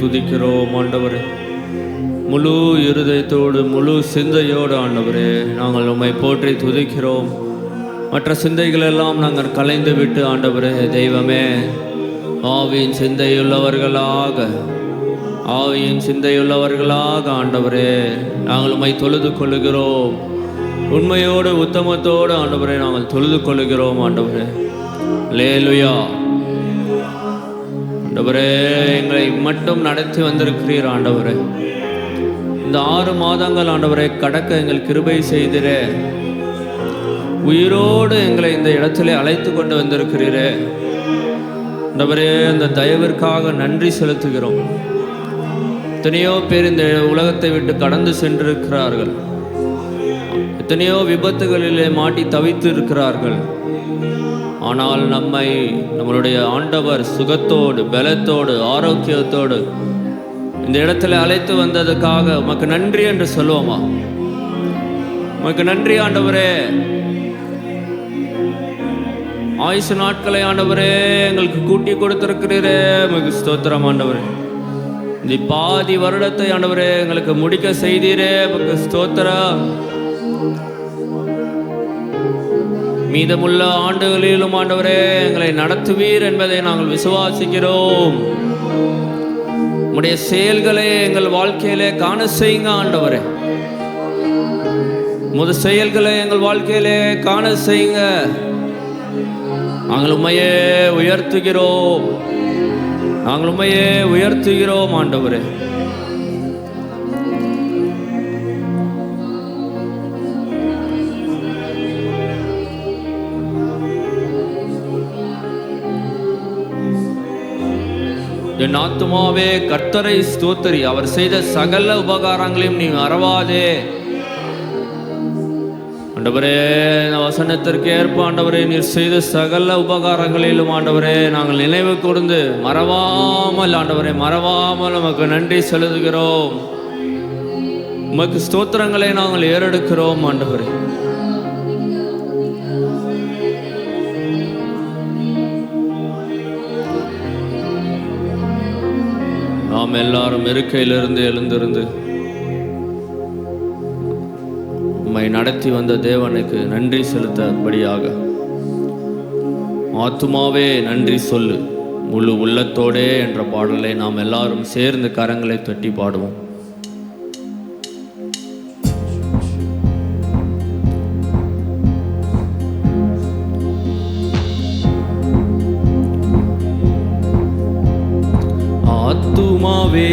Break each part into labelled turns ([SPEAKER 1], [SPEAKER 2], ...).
[SPEAKER 1] துதிக்கிறோம் ஆண்டவரே. முழு இருதயத்தோடு முழு சிந்தையோடு ஆண்டவரே நாங்கள் உம்மை போற்றி துதிக்கிறோம். மற்ற சிந்தைகளெல்லாம் நாங்கள் கலைந்து விட்டு ஆண்டவரே தெய்வமே ஆவியின் சிந்தையுள்ளவர்களாக ஆண்டவரே நாங்கள் உம்மை தொழுது கொள்ளுகிறோம். உண்மையோடு உத்தமத்தோடு ஆண்டவரே நாங்கள் தொழுது கொள்ளுகிறோம் ஆண்டவரே. அல்லேலூயா. ஆண்டவரே எங்களை மட்டும் நடத்தி வந்திருக்கிறீர் ஆண்டவரே. இந்த 6 மாதங்கள் ஆண்டவரை கடக்க எங்கள் கிருபை செய்திரே. உயிரோடு எங்களை இந்த இடத்திலே அழைத்து கொண்டு வந்திருக்கிறீரே ஆண்டவரே. அந்த தயவிற்காக நன்றி செலுத்துகிறோம். எத்தனையோ பேர் இந்த உலகத்தை விட்டு கடந்து சென்றிருக்கிறார்கள். எத்தனையோ விபத்துகளிலே மாட்டி தவித்து இருக்கிறார்கள். ஆனால் நம்மளுடைய ஆண்டவர் சுகத்தோடு பலத்தோடு ஆரோக்கியத்தோடு இந்த இடத்துல அழைத்து வந்ததுக்காக உமக்கு நன்றி என்று சொல்லுவோமா? உமக்கு நன்றி ஆண்டவரே. ஆயுசு நாட்களை ஆண்டவரே எங்களுக்கு கூட்டி கொடுத்திருக்கிறீரே, உமக்கு ஸ்தோத்திரம் ஆண்டவரே. இந்த பாதி வருடத்தை ஆண்டவரே எங்களுக்கு முடிக்க செய்தீரே, உமக்கு ஸ்தோத்திரம். மீதமுள்ள ஆண்டுகளிலும் ஆண்டவரே எங்களை நடத்துவீர் என்பதை நாங்கள் விசுவாசிக்கிறோம். உம்முடைய செயல்களை எங்கள் வாழ்க்கையிலே காண செய்யுங்க ஆண்டவரே. உமது செயல்களை எங்கள் வாழ்க்கையிலே காண செய்யுங்க. நாங்கள் உம்மையே உயர்த்துகிறோம் ஆண்டவரே. என் ஆத்துமாவே கர்த்தரை ஸ்தோத்திரி, அவர் செய்த சகல உபகாரங்களையும் நீ மறவாதே. ஆண்டவரே இந்த வசனத்திற்கு ஏற்ப ஆண்டவரே நீர் செய்த சகல உபகாரங்களிலும் ஆண்டவரே நாங்கள் நினைவு கூர்ந்து மறவாமல் உமக்கு நன்றி செலுத்துகிறோம். உமக்கு ஸ்தோத்திரங்களை நாங்கள் ஏறெடுக்கிறோம் ஆண்டவரே. நாம் எல்லாரும் இருக்கையிலிருந்து எழுந்திருந்து உம்மை நடத்தி வந்த தேவனுக்கு நன்றி செலுத்தபடியாக ஆத்துமாவே நன்றி சொல்லு முழு உள்ளத்தோடே என்ற பாடலை நாம் எல்லாரும் சேர்ந்து கரங்களை தட்டி பாடுவோம். ஆத்துமாவே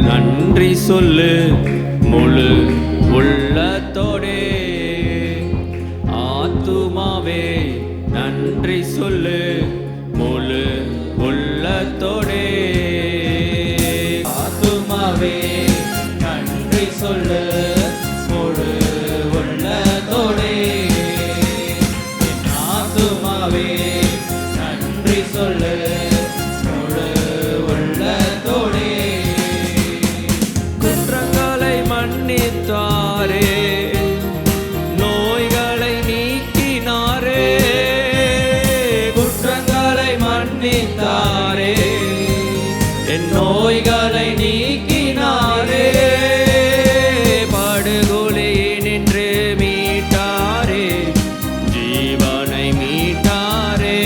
[SPEAKER 1] நன்றி சொல்லு முழு உள்ளத்தோடே. ஆத்துமாவே நன்றி சொல்லு முழு உள்ளத்தோடே.
[SPEAKER 2] ஆத்துமாவே நன்றி சொல்லு முழு உள்ளத்தோடே. ஆத்துமாவே நன்றி சொல்லு முழு உள்ளத்தோடே.
[SPEAKER 1] குற்றங்களை மன்னித்தாரே, நோய்களை நீக்கினாரே.
[SPEAKER 2] குற்றங்களை மன்னித்தாரே,
[SPEAKER 1] என் நோய்களை நீக்கினாரே. படுகொலையினின்று மீட்டாரே, ஜீவனை மீட்டாரே.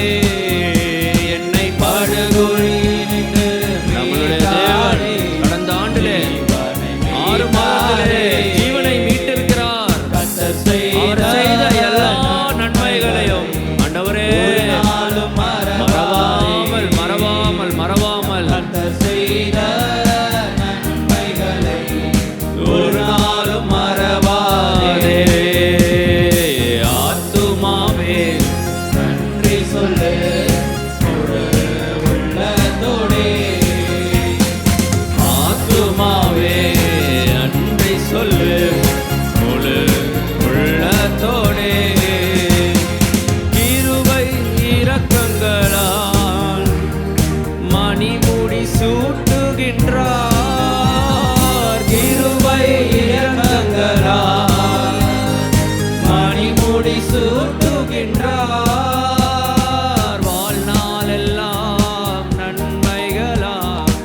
[SPEAKER 1] என்னை படுகொலையினின்று நம்மளுடைய தேவன் கடந்த ஆண்டிலே 6 மாதத்திலே ஜீவனை மீட்டிருக்கிறார்.
[SPEAKER 2] கர்த்தர்
[SPEAKER 1] அவர் செய்த எல்லா நன்மைகளையும் ஆண்டவரே மறவாமல்
[SPEAKER 2] கர்த்தர் செய்த நன்மைகளை ஒரு நாளும் மறவாதே.
[SPEAKER 1] ஆத்துமாவே
[SPEAKER 2] நன்றி சொல்லு முழு உள்ளத்தோடே.
[SPEAKER 1] ஆத்துமாவே நன்றி சொல்லு முழு உள்ளத்தோடே. கிருபை இரக்கங்களால் மணிமுடி சூட்டுகின்றார்.
[SPEAKER 2] கிருபை இரக்கங்களால் மணிமுடி சூட்டுகின்றார்.
[SPEAKER 1] வாழ்நாளெல்லாம் நன்மைகளால்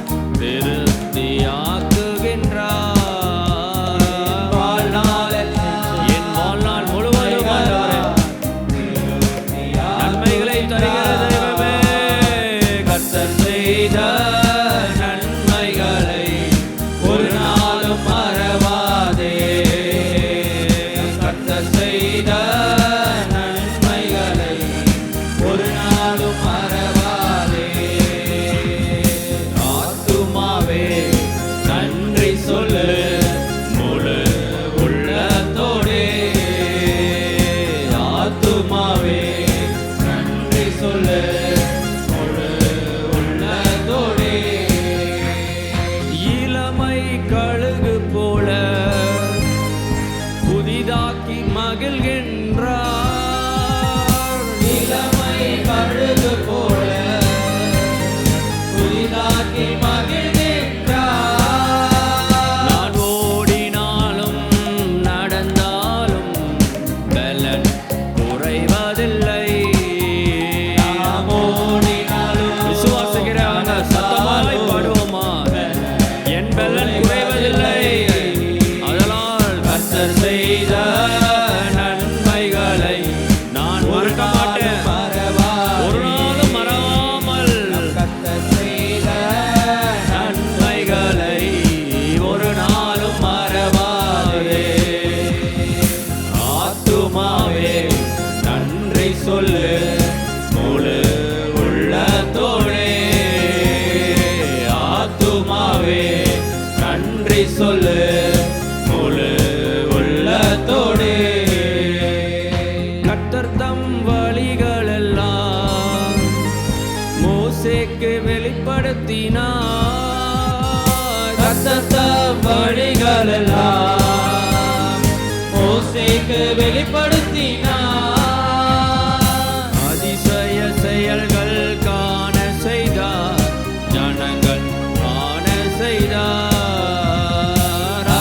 [SPEAKER 1] வெளிப்படுத்தினார்.
[SPEAKER 2] கர்த்தர் வழிகளெல்லாம் மோசேக்கு வெளிப்படுத்தினார்.
[SPEAKER 1] அதிசய செயல்கள் காண செய்தார், ஜனங்கள் காண செய்தார்.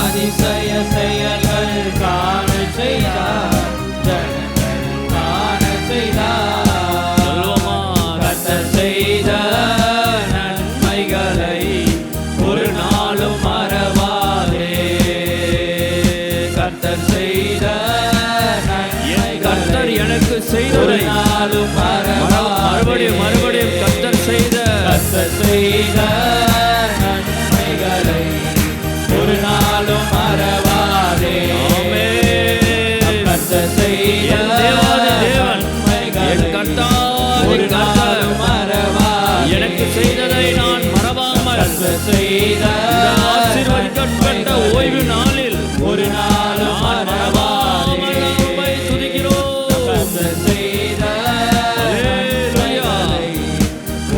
[SPEAKER 2] அதிசய செயல்கள் காண செய்தார், ஜனங்கள் காண செய்தார்.
[SPEAKER 1] சொல்லுவோமா?
[SPEAKER 2] கர்த்தர் செய்த நன்மைகளை ஒரு நாளும் மறவாதே. கர்த்தர் செய்த
[SPEAKER 1] என் கர்த்தர் எனக்கு செய்ததை
[SPEAKER 2] நாளும்
[SPEAKER 1] மறுபடியும் கர்த்தர் செய்த
[SPEAKER 2] நன்மைகளை ஒரு நாளும் மறவாதே.
[SPEAKER 1] ஆமென்.
[SPEAKER 2] கர்த்தர் செய்த
[SPEAKER 1] என் தேவாதி தேவன், என் கர்த்தாதி
[SPEAKER 2] ஒரு
[SPEAKER 1] கர்த்தர்
[SPEAKER 2] நாளும் மறவாதே.
[SPEAKER 1] எனக்கு செய்ததை நான் மறவாமல்
[SPEAKER 2] கர்த்தர் செய்த
[SPEAKER 1] இந்த ஆசீர்வதிக்கப்பட்ட ஓய்வு நாளில்
[SPEAKER 2] ஒரு நாளும்
[SPEAKER 1] நான் மறவாமல்
[SPEAKER 2] மறவாதே.
[SPEAKER 1] உம்மை துதிக்கிறோம்.
[SPEAKER 2] கர்த்தர் செய்த
[SPEAKER 1] அல்லேலூயா.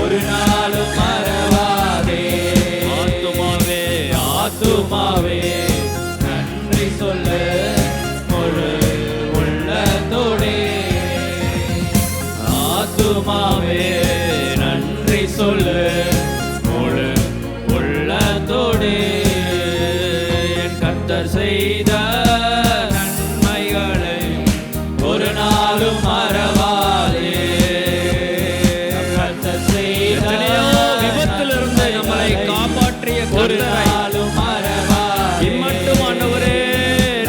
[SPEAKER 2] ஒரு நாளும் மறவாதே.
[SPEAKER 1] ஆத்துமாவே,
[SPEAKER 2] ஆத்துமாவே நன்றி சொல்லு முழு உள்ளத்தோடே. ஆத்துமாவே நன்றி சொல்லு முழு உள்ளத்தோடே. என் கர்த்தர் செய்த நன்மைகளை ஒரு நாளும் மறவாதே. கர்த்தர் செய்த
[SPEAKER 1] எத்தனையோ விபத்திலிருந்து நம்மளை காப்பாற்றிய
[SPEAKER 2] ஒரு
[SPEAKER 1] கர்த்தரை
[SPEAKER 2] நாளும் மறவாதே.
[SPEAKER 1] இம்மட்டும் ஆண்டவரே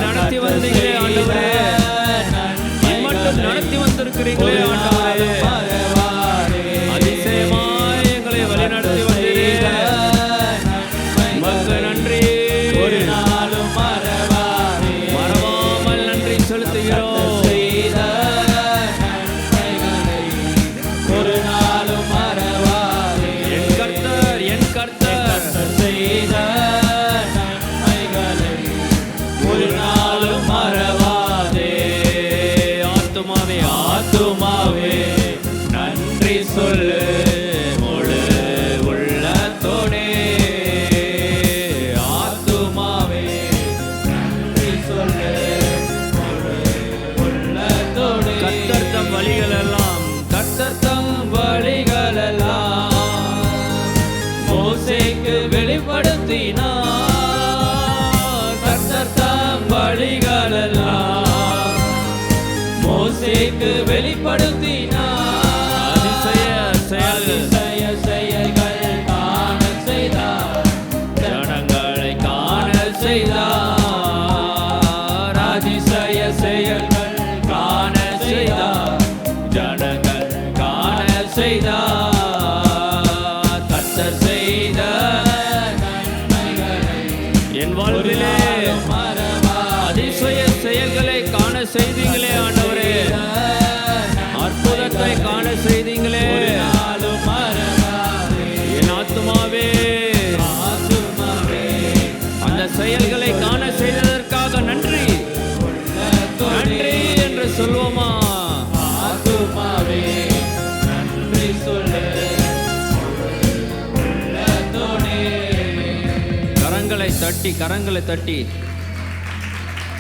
[SPEAKER 1] நடத்தி வந்தீங்களே ஆண்டவரே, இம்மட்டும் நடத்தி வந்திருக்கிறீங்களே ஆண்டவரே. அதிசயமாய் எங்களை வழிநடத்தி வந்தீரே. உமக்கு நன்றி.
[SPEAKER 2] ஒரு நாளும் மறவாதே.
[SPEAKER 1] மறவாமல் நன்றி செலுத்துகிறோம்.
[SPEAKER 2] செய்த நன்மைகளை ஒரு நாளும் மறவாதே.
[SPEAKER 1] என் கர்த்தர், என் கர்த்தர்
[SPEAKER 2] செய்த நன்மைகளை ஒரு நாளும் மறவாதே.
[SPEAKER 1] ஆத்துமாவே,
[SPEAKER 2] ஆத்துமாவே நன்றி சொல்லு முழு உள்ளத்தோடே. ஆத்துமாவே நன்றி சொல்லு முழு உள்ளத்தோடே.
[SPEAKER 1] கர்த்தர் தம் வழிகளெல்லாம்
[SPEAKER 2] கர்த்தர் தம் வழிகளெல்லாம் மோசேக்கு வெளிப்படுத்தினார். கர்த்தர் தம் வழிகளெல்லாம் மோசேக்கு வெளிப்படுத்தினார்.
[SPEAKER 1] அதிசய செயல்
[SPEAKER 2] அதிசய செயல்கள் காண செய்தார்,
[SPEAKER 1] ஜனங்களை காண
[SPEAKER 2] செய்தார். அதிசய செயல்கள் காண செய்தார், ஜனங்கள் காண செய்தார். கர்த்தர் செய்த நன்மைகளை
[SPEAKER 1] என் வாழ்விலே அதிசய செயல்களை காண செய்தீங்களே ஆண்டவரே. அற்புதத்தை காண செய்தீங்களே.
[SPEAKER 2] நாளும் மறவாதே.
[SPEAKER 1] என் ஆத்துமாவே
[SPEAKER 2] ஆத்துமாவே
[SPEAKER 1] அந்த செயல்களை காண செய்ததற்காக நன்றி நன்றி என்று சொல்வோமா?
[SPEAKER 2] ஆத்துமாவே நன்றி சொல்லு உள்ளத்தோடே.
[SPEAKER 1] கரங்களை தட்டி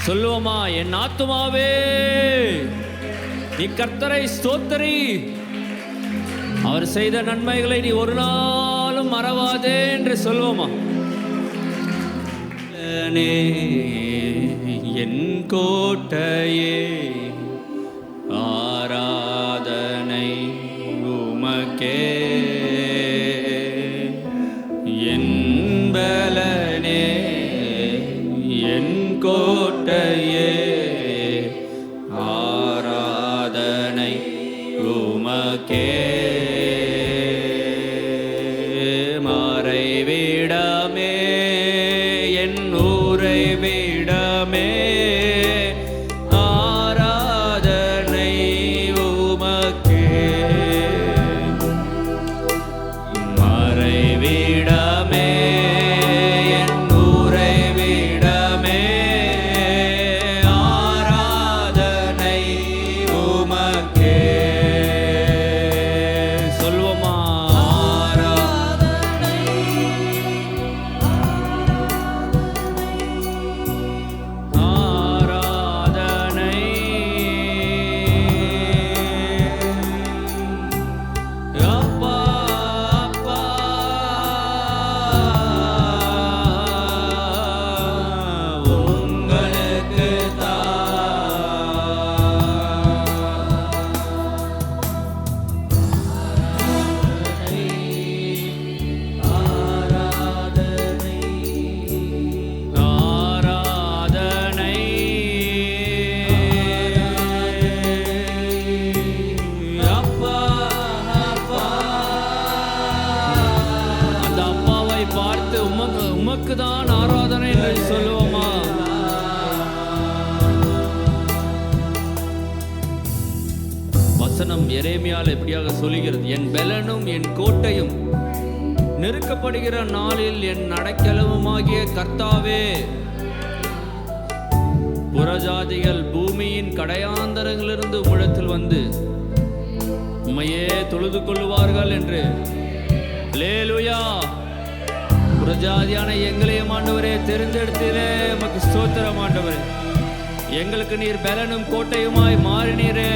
[SPEAKER 1] சொல்லுவோமா? என் ஆத்துமாவே நீ கர்த்தரை ஸ்தோத்திரி, அவர் செய்த நன்மைகளை நீ ஒரு நாளும் மறவாதே என்று சொல்லுவோமா? என் கோட்டையே ஆராதனை உமக்கே, என் பலனே என் கோட்டையே ஆராதனை உமக்கே. மறைவிடமே என் உறைவிடமே ஆராதனை உமக்கே. மறைவிடமே என் உறைவிடமே ஆராதனை உமக்கே. சொல்வோமா? ஆராதனை வசனம் எரேமியால் எப்படியாக சொல்லுகிறது, என் பெலனும் என் கோட்டையும் நெருக்கப்படுகிற நாளில் என் அடைக்கலமுமாகிய கர்த்தாவே. புறஜாதிகள் பூமியின் கடையாந்தரங்களிலிருந்து உம்மிடத்தில் வந்து உம்மையே தொழுது கொள்ளுவார்கள் என்று. அல்லேலூயா. புறஜாதியான எங்களையும் ஆண்டவரே தெரிந்தெடுத்தீரே, உமக்கு ஸ்தோத்திரம் ஆண்டவரே. எங்களுக்கு நீர் பெலனும் கோட்டையுமாய் மாறினீரே.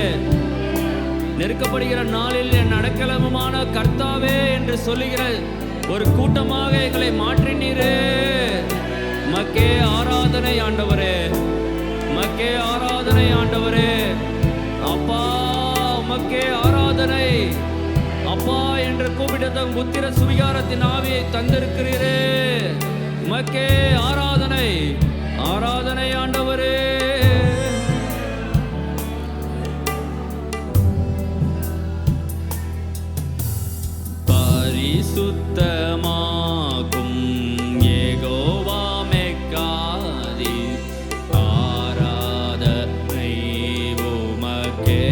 [SPEAKER 1] நெருக்கப்படுகிற நாளில் என் அடைக்கலமுமான கர்த்தாவே என்று சொல்லுகிற ஒரு கூட்டமாக எங்களை மாற்றினீரே. மக்கே ஆராதனை ஆண்டவரே, மக்கே ஆராதனை ஆண்டவரே. அப்பா மக்கே ஆராதனை. அப்பா என்று கூப்பிட்டதும் புத்திர சுவிகாரத்தின் ஆவியை தந்திருக்கிறீரே. மக்கே ஆராதனை, ஆராதனை ஆண்டவரே. பரிசுத்தமாகும் யெகோவா மெக்காதி, ஆராதனை உமக்கே.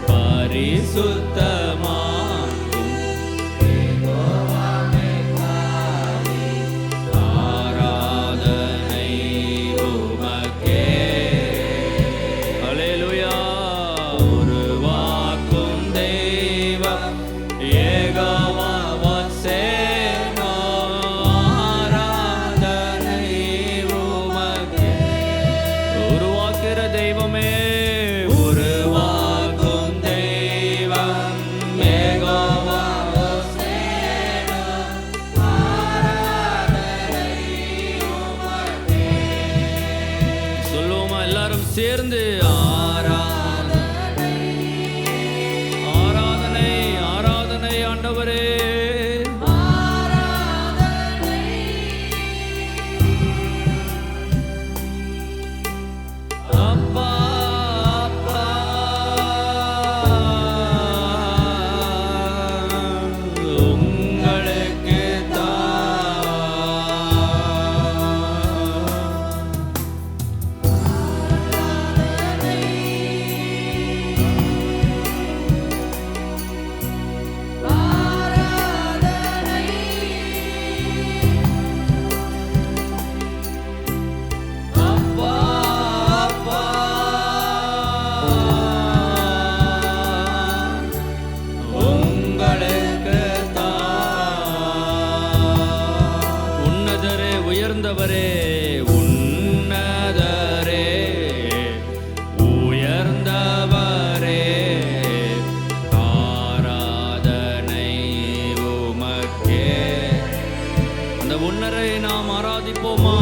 [SPEAKER 1] பரிசுத்தமாகும் யெகோவா மெக்காதி, ஆராதனை உமக்கே. அல்லேலூயா. உருவாக்கும் தெய்வம் யெகோவா வசேனோ, ஆராதனை உமக்கே. உருவாக்குற தெய்வமே, உருவாக்கும் தெய்வம் யெகோவா வசேனோ, ஆராதனை உமக்கே. சொல்லுவோமா எல்லாரும் சேர்ந்து, ஆராதனை, ஆராதனை, ஆராதனை ஆண்டவரே. அப்பா அப்பா உங்களுக்கு அப்பா அப்பா உங்களுக்கு உன்னதரே, உயர்ந்தவரே, உன்னதரே, உயர்ந்தவரே, ஆராதனை உமக்கே. அந்த உன்னரை நாம் ஆராதிப்போமா?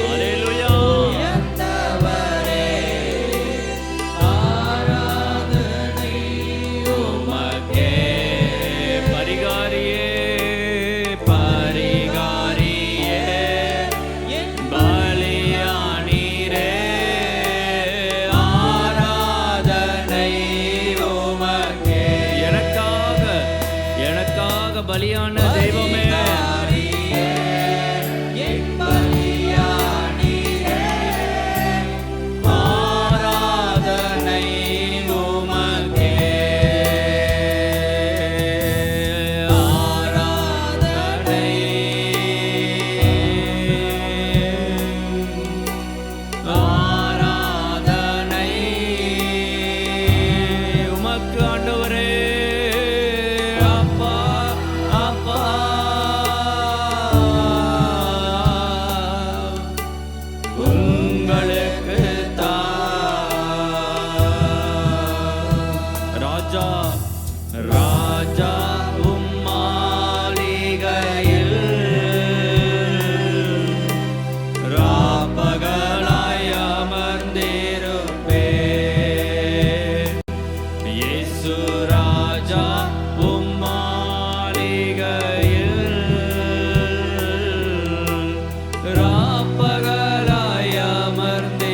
[SPEAKER 1] அல்லேலூயா. ஆராதனை உமக்கே. பரிகாரியே, பரிகாரியே, பலியானீரே, ஆராதனை உமக்கே. எனக்காக, எனக்காக பலியான தெய்வமே, ஆராதனை உமக்கே. ஆராதனை, ஆராதனை உமக்கு ஆண்டவரே. அப்பா அப்பா உங்களுக்கு ராஜா, ராஜா உம் மாளிகையில் ராப்பகலாய் அமர்ந்திருப்பேன். இயேசு ராஜா உம் மாளிகையில் ராப்பகலாய் அமர்ந்திருப்பேன்.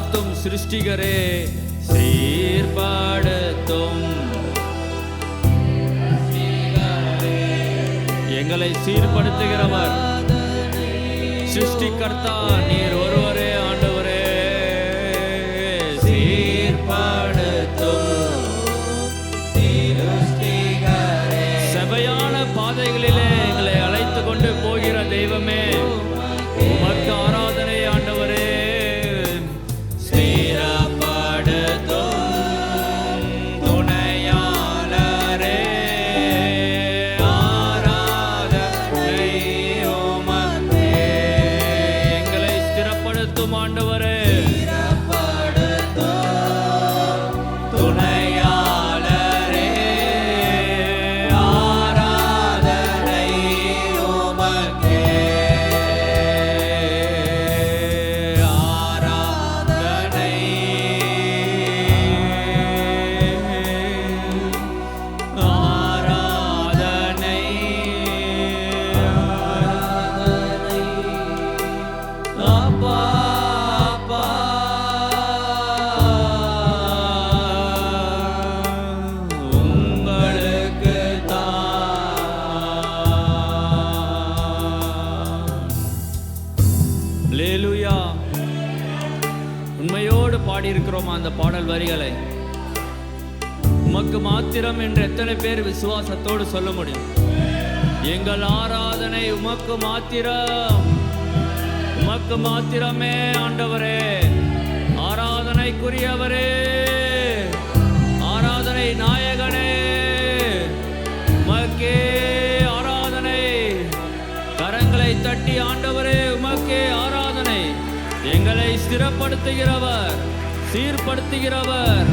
[SPEAKER 1] சீர்படுத்தும் சிருஷ்டிகரே, சீர்படுத்தும் எங்களை சீர்படுத்துகிறவர் சிருஷ்டிகர்த்தா நீர் ஒருவரே ஆண்டவரே. சீர்படுத்தும் செவையான பாதைகளிலே எங்களை அழைத்து கொண்டு போகிற தெய்வமே, உமக்கு ஆராதனை ஆண்டவரே. ஸ்திரப்படுத்தும் துணையாளரே, ஆராதனை உமக்கே. எங்களை ஸ்திரப்படுத்தும் ஆண்டவரே, துணையாளரே, ஆராதனை உமக்கே. ஆராதனை ஆராதனை அப்பா அப்பா உங்களுக்கு அல்லேலூயா. உண்மையோடு பாடியிருக்கிறோம் அந்த பாடல் வரிகளை. உமக்கு மாத்திரம் என்று எத்தனை பேர் விசுவாசத்தோடு சொல்ல முடியும்? எங்கள் ஆராதனை உமக்கு மாத்திரம், உமக்கு மாத்திரமே ஆண்டவரே. ஆராதனைக்குரியவரே, ஆராதனை நாயகனே, உமக்கே ஆராதனை. கரங்களை தட்டி ஆண்டவரே உமக்கே ஆராதனை. எங்களை ஸ்திரப்படுத்துகிறவர், சீர்படுத்துகிறவர்,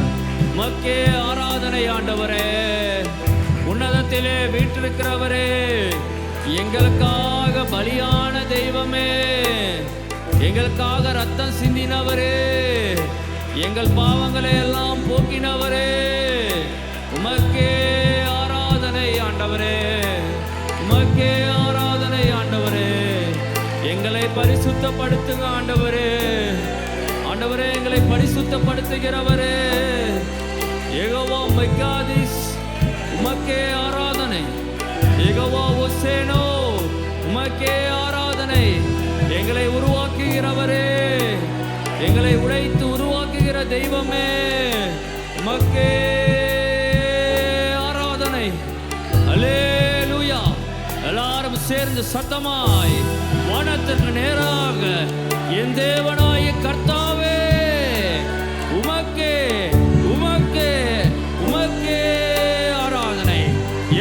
[SPEAKER 1] உமக்கே ஆராதனை ஆண்டவரே. உன்னதத்திலே வீற்றிருக்கிறவரே, எங்களுக்காக பலியான தெய்வமே, எங்களுக்காக ரத்தம் சிந்தினவரே, எங்கள் பாவங்களை எல்லாம் போக்கினவரே, உமக்கே ஆராதனை ஆண்டவரே, உமக்கே ஆராதனை ஆண்டவரே. எங்களை பரிசுத்தப்படுத்துங்க ஆண்டவரே. ஆண்டவரே எங்களை பரிசுத்தப்படுத்துகிறவரே, யெகோவா மெக்காதிஸ் உமக்கே ஆராதனை. யெகோவா ஒசேனோ உமக்கே ஆராதனை. எங்களை உருவாக்குகிறவரே, எங்களை உடைத்து உருவாக்குகிற தெய்வமே, உமக்கே ஆராதனை. அல்லேலூயா. எல்லாரும் சேர்ந்து சத்தமாய் வானத்திற்கு நேராக, என் தேவனாய கர்த்தாவே உமக்கே உமக்கே உமக்கே ஆராதனை.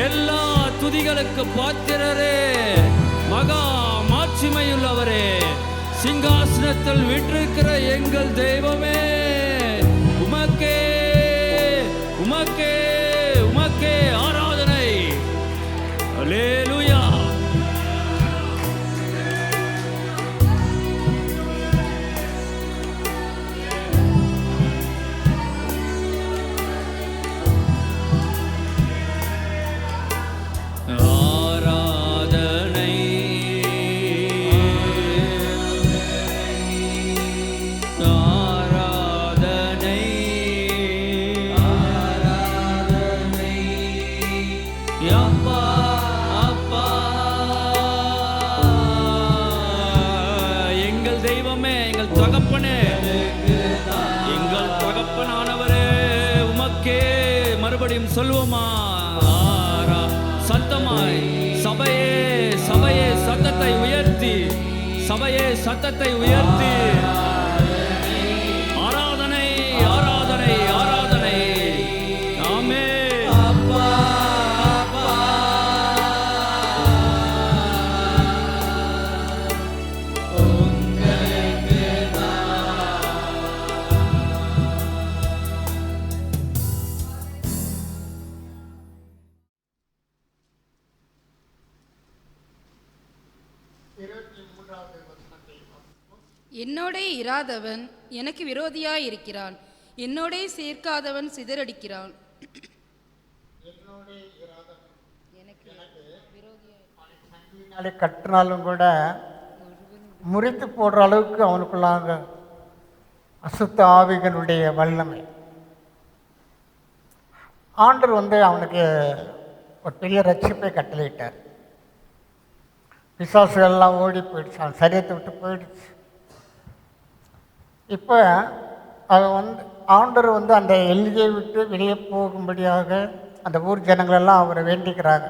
[SPEAKER 1] எல்லா துதிகளுக்கு பாத்திரரே, மகா மாட்சிமையுள்ளவரே, சிங்காசனத்தில் வீற்றிருக்கிற எங்கள் தெய்வமே, உமக்கே உமக்கே உமக்கே ஆராதனை. அல்லேலூயா. ஆராதனை ஆராதனை ஆராதனை அப்பா அப்பா. எங்கள் தெய்வமே, எங்கள் தகப்பனே, எங்கள் தகப்பனானவரே, உமக்கே. மறுபடியும் சொல்வோமா? சத்தமாய் சபையே சபையே சத்தத்தை உயர்த்தி, சபையே சத்தத்தை உயர்த்தி, ஆராதனை ஆராதனை ஆராதனை. ஆமே அப்பா அப்பா.
[SPEAKER 3] என்னோடே இராதவன் எனக்கு விரோதியாய் இருக்கிறான், என்னோடே சேர்க்காதவன் சிதறடிக்கிறான்.
[SPEAKER 4] கட்டினாலும் கூட முறித்து போடுற அளவுக்கு அவனுக்குள்ளாங்க அசுத்த ஆவிகளுடைய வல்லமை. ஆண்டவர் அவனுக்கு ஒரு பெரிய ரட்சிப்பை கட்டளையிட்டார். பிசாசுகள்லாம் ஓடி போயிடுச்சு, அவன் சரீரத்தை விட்டு போயிடுச்சு. இப்போ அவன் ஆண்டவர் அந்த எல்லையை விட்டு வெளியே போகும்படியாக அந்த ஊர் ஜனங்களெல்லாம் அவரை வேண்டிக்கிறாங்க.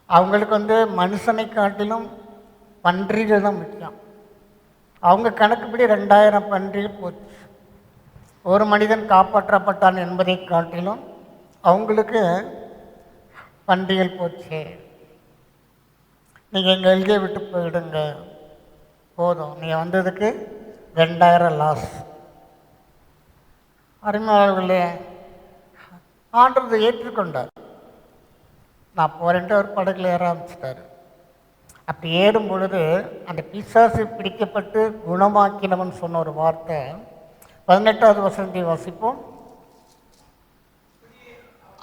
[SPEAKER 4] அவங்களுக்கு மனுஷனை காட்டிலும் பன்றிகள் தான் முக்கியம். அவங்க கணக்குப்படி 2000 பன்றிகள் போச்சு. ஒரு மனிதன் காப்பாற்றப்பட்டான் என்பதை காட்டிலும் அவங்களுக்கு பன்றிகள் போச்சு. நீங்கள் எங்கள் எல்கையை விட்டு போயிடுங்க, போதும், நீங்கள் வந்ததுக்கு 2000 லாஸ். அருமையாளர்களே, ஆண்டவர் ஏற்றுக்கொண்டார். நான் போகிறேன்ட்டு ஒரு படகுல ஏற ஆரம்பிச்சிட்டார். அப்படி ஏறும் பொழுது அந்த பிசாசு பிடிக்கப்பட்டு குணமாக்கினவன் சொன்ன ஒரு வார்த்தை 18வது வசனத்தை வாசிப்போம்.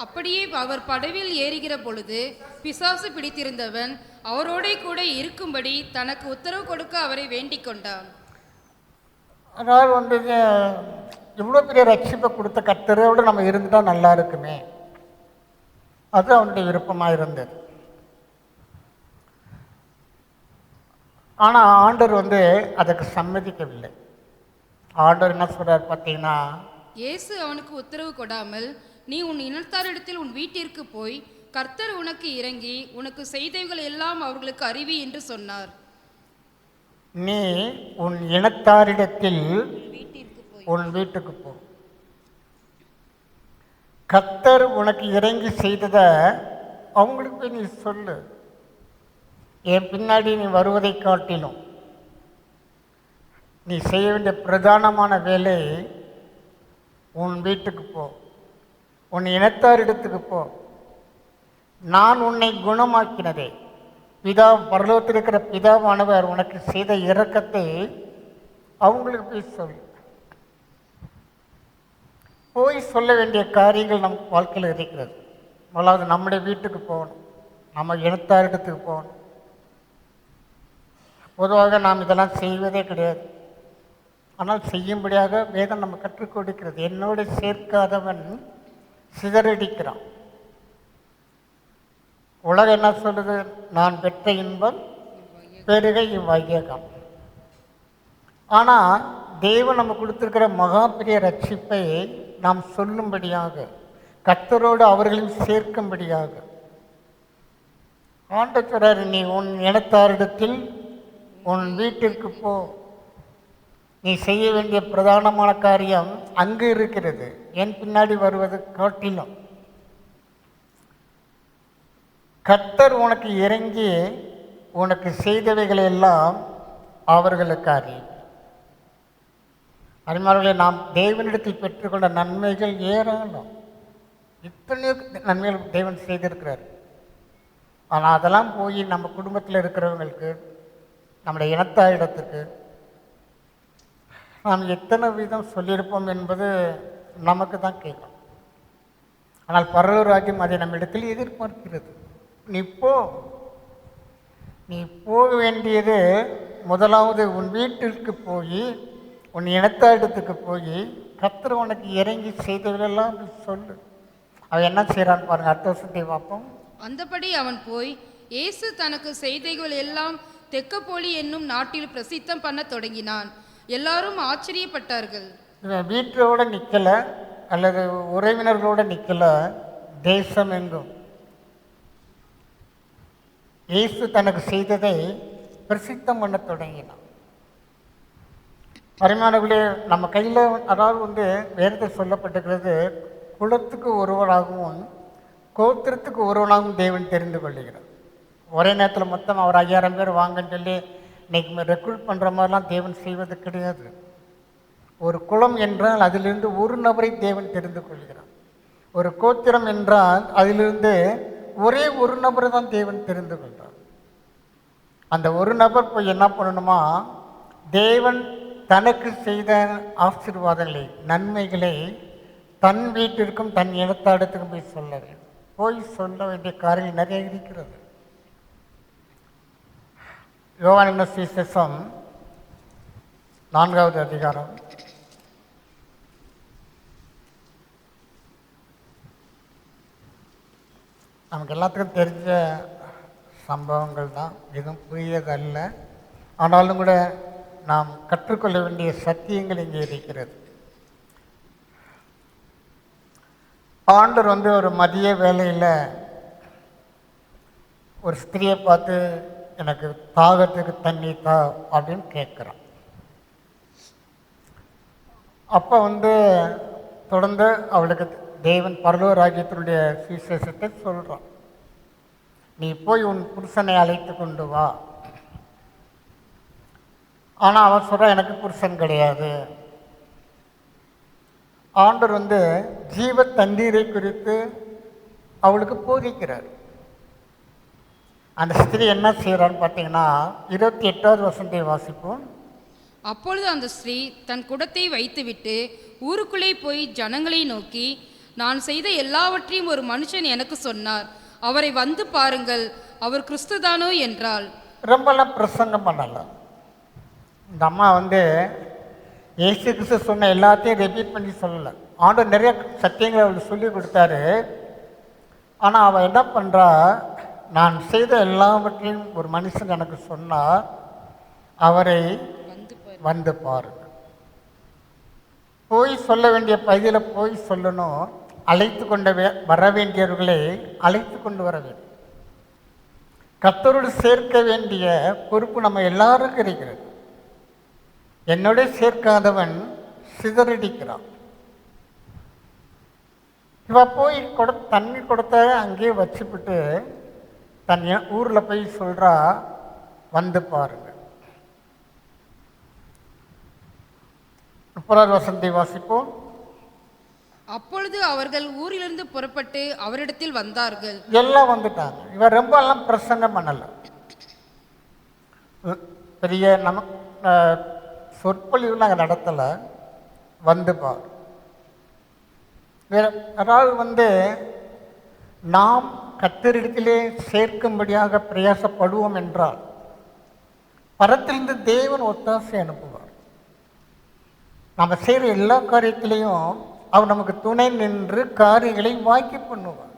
[SPEAKER 3] அப்படியே அவர் படவில் ஏறுகிற பொழுது பிசாசு பிடித்திருந்தவன் அவரோட கூட இருக்கும்படி தனக்கு உத்தரவு கொடுக்க அவரை வேண்டிக் கொண்டான்.
[SPEAKER 4] அதாவது இவ்வளோ பெரிய ரட்சிப்பை கொடுத்த கர்த்தரோடு நம்ம இருந்துட்டால் நல்லா இருக்குமே, அது அவனுடைய விருப்பமாக இருந்தது. ஆனால் ஆண்டவர் அதுக்கு சம்மதிக்கவில்லை. ஆண்டவர் என்ன சொல்கிறார் பார்த்தீங்கன்னா,
[SPEAKER 3] இயேசு அவனுக்கு உத்தரவு கொடாமல், நீ உன் இனத்தாரிடத்தில் உன் வீட்டிற்கு போய் கர்த்தர் உனக்கு இறங்கி உனக்கு செய்தவைகள் எல்லாம் அவர்களுக்கு அறிவி என்று சொன்னார்.
[SPEAKER 4] நீ உன் இனத்தாரிடத்தில் உன் வீட்டுக்கு போ, கர்த்தர் உனக்கு இறங்கி செய்ததை அவங்களுக்கு போய் நீ சொல்லு. என் பின்னாடி நீ வருவதை காட்டிலும் நீ செய்ய வேண்டிய பிரதானமான வேலை உன் வீட்டுக்கு போ, உன் இனத்தாரிடத்துக்கு போ. நான் உன்னை குணமாக்கினதே பரலோகத்தில் இருக்கிற பிதாவானவர் உனக்கு செய்த இரக்கத்தை அவங்களுக்கு போய் சொல். போய் சொல்ல வேண்டிய காரியங்கள் நம் வாழ்க்கையில் இருக்கிறது. முதலாவது நம்முடைய வீட்டுக்கு போகணும், நம்ம இனத்தாரிடத்துக்கு போகணும். பொதுவாக நாம் இதெல்லாம் செய்வதே கிடையாது, ஆனால் செய்யும்படியாக வேதம் நம்ம கற்றுக் கொடுக்கிறது. என்னோடு சேர்க்காதவன் சிதறடிக்கிறான். உலகம் என்ன சொல்லுது? நான் பெற்ற இன்பம் பெருகை இவ்வையகம். ஆனால் தேவன் நம்ம கொடுத்துருக்கிற மகா பெரிய ரட்சிப்பை நாம் சொல்லும்படியாக, கர்த்தரோடு அவர்களையும் சேர்க்கும்படியாக ஆண்டவர், நீ உன் இனத்தாரிடத்தில் உன் வீட்டிற்கு போ. நீ செய்ய வேண்டிய பிரதானமான காரியம் அங்கு இருக்கிறது, என் பின்னாடி வருவது காட்டிலும். கர்த்தர் உனக்கு இறங்கி உனக்கு செய்தவைகளை எல்லாம் அவர்களுக்கு அறியும். அருமையானவர்களே, நாம் தேவனிடத்தில் பெற்றுக்கொண்ட நன்மைகள் ஏராளம். இத்தனையோ நன்மைகள் தேவன் செய்திருக்கிறார். ஆனால் அதெல்லாம் போய் நம்ம குடும்பத்தில் இருக்கிறவங்களுக்கு, நம்முடைய இனத்தாரிடத்துக்கு நாம் எத்தனை வீதம் சொல்லியிருப்போம் என்பது நமக்கு தான் கேட்கும். ஆனால் பரலோக ராஜ்யம் அதை நம்ம இடத்தில் எதிர்பார்க்கிறது. நீ போக வேண்டியது முதலாவது உன் வீட்டிற்கு போய், உன் இனத்தாரிடத்துக்கு போய், கர்த்தர் உனக்கு இறங்கி செய்தவர்களெல்லாம் சொல்லு. அவன் என்ன செய்கிறான்னு பாருங்கள். அடுத்த வருஷத்தை பார்ப்போம்.
[SPEAKER 3] அந்தபடி அவன் போய் இயேசு தனக்கு செய்தவைகள் எல்லாம் தெக்கப்போலி என்னும் நாட்டில் பிரசித்தம் பண்ண தொடங்கினான். எல்லாரும் ஆச்சரியப்பட்டார்கள்.
[SPEAKER 4] இவன் வீட்டோட நிற்கலை அல்லது உறவினர்களோடு நிற்கலை, தேசம் எங்கும் இயேசு தனக்கு செய்ததை பிரசித்தம் பண்ண தொடங்கினான். அருமையானவர்களே, நம்ம கையில் அதாவது வேதத்தில் சொல்லப்பட்டிருக்கிறது, குலத்துக்கு ஒருவராகவும் கோத்திரத்துக்கு ஒருவனாகவும் தேவன் தெரிந்து கொள்ளுகிறார். ஒரே நேரத்தில் மொத்தம் அவர் 5000 பேர் வாங்கன்னு சொல்லி இன்றைக்கி ரெக்ரூட் பண்ணுற மாதிரிலாம் தேவன் செய்வது கிடையாது. ஒரு குலம் என்றால் அதிலிருந்து ஒரு நபரை தேவன் தெரிந்து கொள்கிறார். ஒரு கோத்திரம் என்றால் அதிலிருந்து ஒரே ஒரு நபரை தான் தேவன் தெரிந்து கொள்கிறார். அந்த ஒரு நபர் போய் என்ன பண்ணணுமா, தேவன் தனக்கு செய்த ஆசீர்வாதங்களை, நன்மைகளை தன் வீட்டிற்கும் தன் இனத்தாடத்துக்கும் போய் சொல்ல வேண்டும். போய் சொல்ல வேண்டிய காரியங்கள் நிறைய இருக்கிறது. யோவானின் சுவிசேஷம் 4வது அதிகாரம் நமக்கு எல்லாத்துக்கும் தெரிஞ்ச சம்பவங்கள் தான், எதுவும் புதியதல்ல. ஆனாலும் கூட நாம் கற்றுக்கொள்ள வேண்டிய சத்தியங்கள் இங்கே இருக்கிறது. ஆண்டவர் ஒரு மதிய வேளையில் ஒரு ஸ்திரியை பார்த்து எனக்கு தாகத்துக்கு தண்ணி தா அப்படின்னு கேட்குறான். அப்போ தொடர்ந்து அவளுக்கு தேவன் பரலோக ராஜ்யத்தினுடைய சுவிசேஷத்தை சொல்கிறான். நீ போய் உன் புருஷனை அழைத்து கொண்டு வா. ஆனால் அவன் சொல்கிறான், எனக்கு புருஷன் கிடையாது. ஆண்டவர் ஜீவ தண்ணீரை குறித்து அவளுக்கு போதிக்கிறார். அந்த ஸ்திரீ என்ன செய்கிறான்னு பார்த்தீங்கன்னா 28வது வசனத்தை வாசிப்போம்.
[SPEAKER 3] அப்பொழுது அந்த ஸ்திரீ தன் குடத்தை வைத்துவிட்டு ஊருக்குள்ளே போய் ஜனங்களை நோக்கி, நான் செய்த எல்லாவற்றையும் ஒரு மனுஷன் எனக்கு சொன்னார், அவரை வந்து பாருங்கள், அவர் கிறிஸ்துதானோ என்றாள்.
[SPEAKER 4] ரொம்பலாம் பிரசங்கம் பண்ணலாம். இந்த அம்மா இயேசு கிறிஸ்து சொன்ன எல்லாத்தையும் ரிப்பீட் பண்ணி சொல்லலை. ஆண்டவர் நிறைய சத்தியங்களை அவளுக்கு சொல்லி கொடுத்தாரு. ஆனால் அவள் என்ன பண்ணுறா, நான் செய்த எல்லாவற்றையும் ஒரு மனுஷன் எனக்கு சொன்னார், அவரை வந்து பாருங்க. போய் சொல்ல வேண்டிய பகுதியில் போய் சொல்லணும். அழைத்து கொண்டு வர வேண்டியவர்களை அழைத்து கொண்டு வர வேண்டும். கர்த்தரோடு சேர்க்க வேண்டிய பொறுப்பு நம்ம எல்லாருக்கும் இருக்கிறது. என்னோட சேர்க்காதவன் சிதறடிக்கிறான். இவ போய் தண்ணி கொடுத்த அங்கேயே வச்சுப்பிட்டு தன் ஊரில் போய் சொல்கிறா, வந்து பாருங்க. 30வது வசனத்தை வாசிப்போம்.
[SPEAKER 3] அப்பொழுது அவர்கள் ஊரிலிருந்து புறப்பட்டு அவரிடத்தில் வந்தார்கள்.
[SPEAKER 4] எல்லாம் வந்துட்டாங்க. இவன் ரொம்ப எல்லாம் பிரசங்கம் பண்ணலை. பெரிய சொற்பொழிவு நாங்கள் நடத்தலை. வந்து பார். அதாவது நாம் கர்த்தரிடத்திலே சேர்க்கும்படியாக பிரயாசப்படுவோம் என்றால் பரத்திலிருந்து தேவன் ஒத்தாசை அனுப்புவார். நம்ம செய்கிற எல்லா காரியத்திலையும் அவர் நமக்கு துணை நின்று காரியங்களை வாக்கி பண்ணுவார்.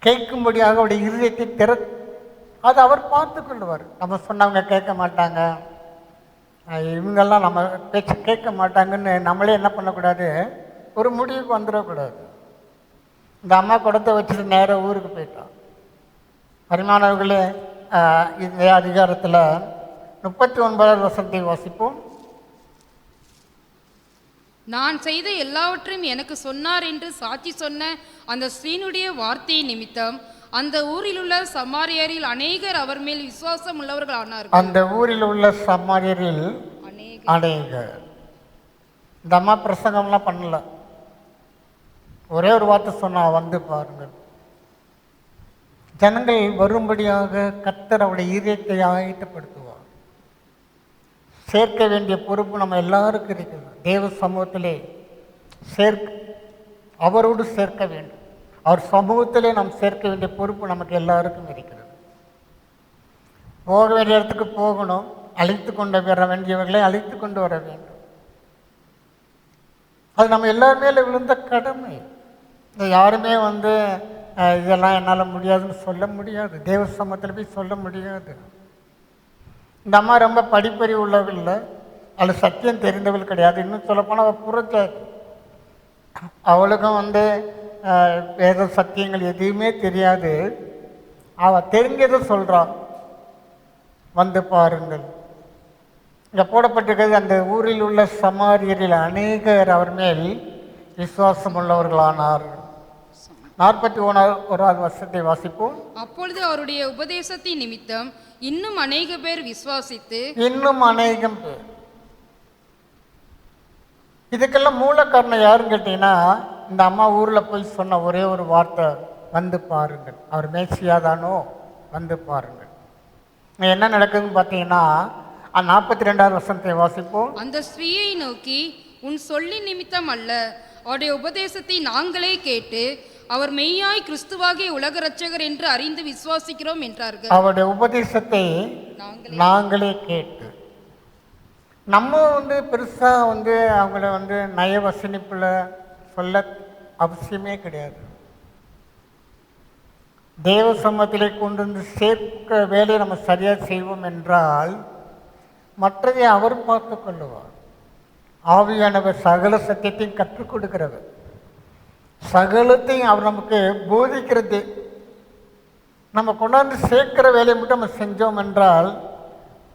[SPEAKER 4] கேட்கும்படியாக அவருடைய இருதயத்தை அது அவர் பார்த்து கொள்வார். நம்ம சொன்னவங்க கேட்க மாட்டாங்க, இவங்கெல்லாம் நம்ம பேச்சு கேட்க மாட்டாங்கன்னு நம்மளே என்ன பண்ணக்கூடாது, ஒரு முடிவுக்கு வந்துடக்கூடாது. இந்த அம்மா குடத்தை வச்சுட்டு நேராக ஊருக்கு போயிட்டான். பரிமாணவர்களே, இந்த அதிகாரத்தில் 39வது வசனத்தை வாசிப்போம்.
[SPEAKER 3] நான் செய்த எல்லாவற்றையும் எனக்கு சொன்னார் என்று சாட்சி சொன்ன அந்த ஸ்ரீனுடைய வார்த்தை நிமித்தம் அந்த ஊரில் உள்ள சமாரியரில் அநேகர் அவர் மேல் விசுவாசம் உள்ளவர்கள் ஆனார்கள்.
[SPEAKER 4] அந்த ஊரில் உள்ள சமாரியரில் அநேகர். இந்த அம்மா பிரசங்கம்லாம் பண்ணல. ஒரே ஒரு வார்த்தை சொன்னா, வந்து பாருங்கள். ஜனங்கள் வரும்படியாக கர்த்தர் அவருடைய இதயத்தை ஆயத்தப்படுத்துவார். சேர்க்க வேண்டிய பொறுப்பு நம்ம எல்லாருக்கும் இருக்கிறது. தேவ சமூகத்திலே அவரோடு சேர்க்க வேண்டும். அவர் சமூகத்திலே நாம் சேர்க்க வேண்டிய பொறுப்பு நமக்கு எல்லாருக்கும் இருக்கிறது. போக வேண்டிய இடத்துக்கு போகணும், அழைத்து கொண்டு வர வேண்டியவர்களை அழைத்து கொண்டு வர வேண்டும். அது நம்ம எல்லார் மேலே விழுந்த கடமை. யாருமே இதெல்லாம் என்னால் முடியாதுன்னு சொல்ல முடியாது. தேவ சமூகத்தில் போய் சொல்ல முடியாது. இந்த அம்மா ரொம்ப படிப்பறிவு உள்ளவர்கள் இல்லை, அது சத்தியம் தெரிந்தவள் கிடையாது. இன்னும் சொல்லப்போனால் அவள் புறச்சாது. அவளுக்கும் வேத சத்தியங்கள் எதுவுமே தெரியாது. அவள் தெரிஞ்சதை சொல்கிறாள், வந்து பாருங்கள். இங்கே போடப்பட்டிருக்கிறது, அந்த ஊரில் உள்ள சமாரியரில் அநேகர் அவர் மேல் விசுவாசம் உள்ளவர்களானார். 41வது வருஷத்தை வாசிப்போம்.
[SPEAKER 3] அப்பொழுது அவருடைய உபதேசத்தின் நிமித்தம் இன்னும் அநேக பேர் விசுவாசித்து,
[SPEAKER 4] இன்னும் அநேகம் பேர். இதுக்கெல்லாம் மூல காரணம் யாருன்னு கேட்டீங்கன்னா, இந்த அம்மா ஊரில் போய் சொன்ன ஒரே ஒரு வார்த்தை, வந்து பாருங்கள், அவர் மேசியாதானோ, வந்து பாருங்கள். என்ன நடக்குதுன்னு பார்த்தீங்கன்னா 42வது வசனத்தை வாசிப்போம்.
[SPEAKER 3] அந்த ஸ்திரீயை நோக்கி, உன் சொல்லி நிமித்தம் அல்ல, அவருடைய உபதேசத்தை நாங்களே கேட்டு அவர் மெய்யாய் கிறிஸ்துவாகிய உலக இரட்சகர் என்று அறிந்து விசுவாசிக்கிறோம் என்றார்கள்.
[SPEAKER 4] அவருடைய உபதேசத்தை நாங்களே கேட்டு. நம்ம பெருசாக அவங்கள நய வசனிப்பில் சொல்ல அவசியமே கிடையாது. தேவ சமூகத்திலே கொண்டு வந்து சேர்க்கிற வேலையை நம்ம சரியாக செய்வோம் என்றால் மற்றதை அவர் பார்த்து கொள்ளுவார். ஆவியானவர் சகல சத்தியத்தையும் கற்றுக் கொடுக்கிறவர், சகலத்தையும் அவர் நமக்கு போதிக்கிறது. நம்ம கொண்டாந்து சேர்க்கிற வேலையை மட்டும் நம்ம செஞ்சோம் என்றால்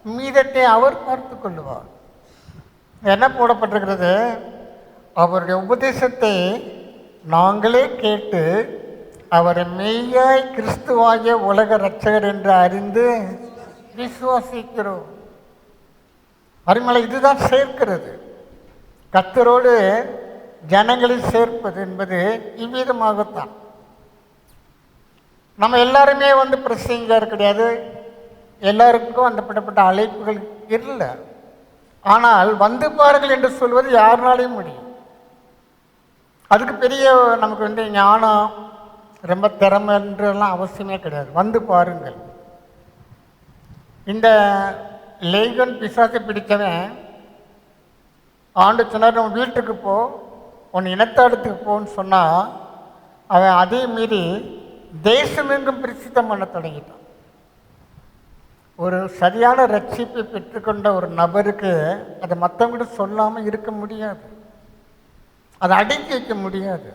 [SPEAKER 4] மீதத்தை அவர் பார்த்து கொள்ளுவார். என்ன போடப்பட்டிருக்கிறது? அவருடைய உபதேசத்தை நாங்களே கேட்டு அவரை மெய்யாய் கிறிஸ்துவாகிய உலக இரட்சகர் என்று அறிந்து விசுவாசிக்கிறோம். அருமலை இதுதான் சேர்க்கிறது. கர்த்தரோடு ஜனங்களை சேர்ப்பது என்பது இவ்விதமாகத்தான். நம்ம எல்லாருமே பிரசங்கர் கிடையாது, எல்லாருக்கும் அந்த பட்டப்பட்ட அழைப்புகள் இல்லை. ஆனால் வந்து பாருங்கள் என்று சொல்வது யாருனாலையும் முடியும். அதுக்கு பெரிய நமக்கு ஞானம் ரொம்ப திறமை என்றெல்லாம் அவசியமே கிடையாது. வந்து பாருங்கள். இந்த லேகன் பிசாசை பிடித்தவன் ஆண்டு சொன்னார், நம்ம வீட்டுக்கு போ, உன் இனத்தாடத்துக்கு போன்னு சொன்னால் அவன் அதே மீறி தேசமெங்கும் பிரசித்தம் பண்ண தொடங்கிட்டான். ஒரு சரியான ரட்சிப்பை பெற்றுக்கொண்ட ஒரு நபருக்கு அதை மற்றவங்கிட்ட சொல்லாமல் இருக்க முடியாது, அதை அடக்கி வைக்க முடியாது.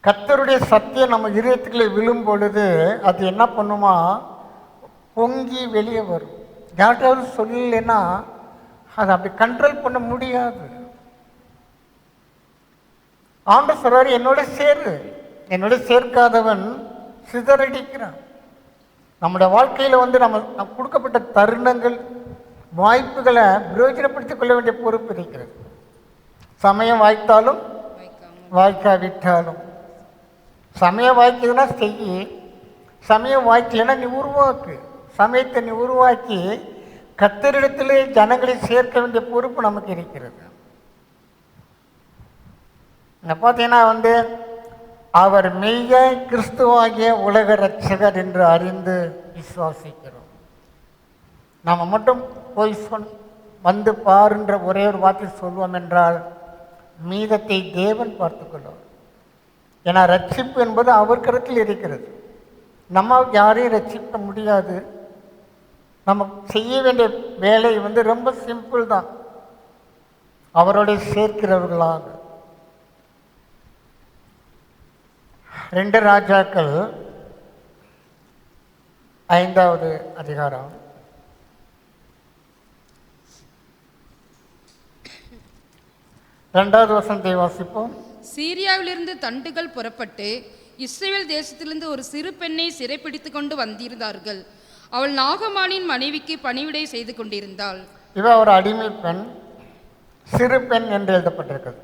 [SPEAKER 4] கர்த்தருடைய சத்தியம் நம்ம இதயத்துக்குள்ளே விழும் பொழுது அது என்ன பண்ணுமா, பொங்கி வெளியே வரும். யார்கிட்டாவது சொல்லலைன்னா அதை அப்படி கண்ட்ரோல் பண்ண முடியாது. ஆண்டு சொல்றாரு, என்னோட சேரு, என்னோட சேர்க்காதவன் சிதறடிக்கிறான். நம்முடைய வாழ்க்கையில் நம்ம கொடுக்கப்பட்ட தருணங்கள் வாய்ப்புகளை பிரயோஜனப்படுத்திக் கொள்ள வேண்டிய பொறுப்பு இருக்கிறது. சமயம் வாய்த்தாலும் வாய்க்காவிட்டாலும், சமயம் வாய்க்குதுன்னா செய்ய, சமயம் வாய்க்கலைன்னா நீ உருவாக்கு. சமயத்தை நீ உருவாக்கி கர்த்தரிடத்திலே ஜனங்களை சேர்க்க வேண்டிய பொறுப்பு நமக்கு இருக்கிறது. பார்த்தீங்கன்னா அவர் மெய்யாய் கிறிஸ்துவாகிய உலக இரட்சகர் என்று அறிந்து விசுவாசிக்கிறோம். நாம் மட்டும் போய் வந்து பாருன்ற ஒரே ஒரு வார்த்தை சொல்வோம் என்றால் மீதத்தை தேவன் பார்த்துக்கொள்வார். ஏன்னா ரட்சிப்பு என்பது அவர் கருத்தில் இருக்கிறது. நம்ம யாரையும் ரட்சிக்க முடியாது. நம்ம செய்ய வேண்டிய வேலை ரொம்ப சிம்பிள் தான், அவரோட சேர்க்கிறவர்களாக. 2 ராஜாக்கள் 5வது அதிகாரம் 2வது வசனத்தை வாசிப்போம்.
[SPEAKER 3] சீரியாவிலிருந்து தண்டுகள் புறப்பட்டு இஸ்ரேல் தேசத்திலிருந்து ஒரு சிறு பெண்ணை சிறைப்பிடித்து கொண்டு வந்திருந்தார்கள். அவள் நாகமானின் மனைவிக்கு பணிவிடை செய்து கொண்டிருந்தாள்.
[SPEAKER 4] இவ ஒரு அடிமை பெண், சிறு பெண் என்று எழுதப்பட்டிருக்கிறது.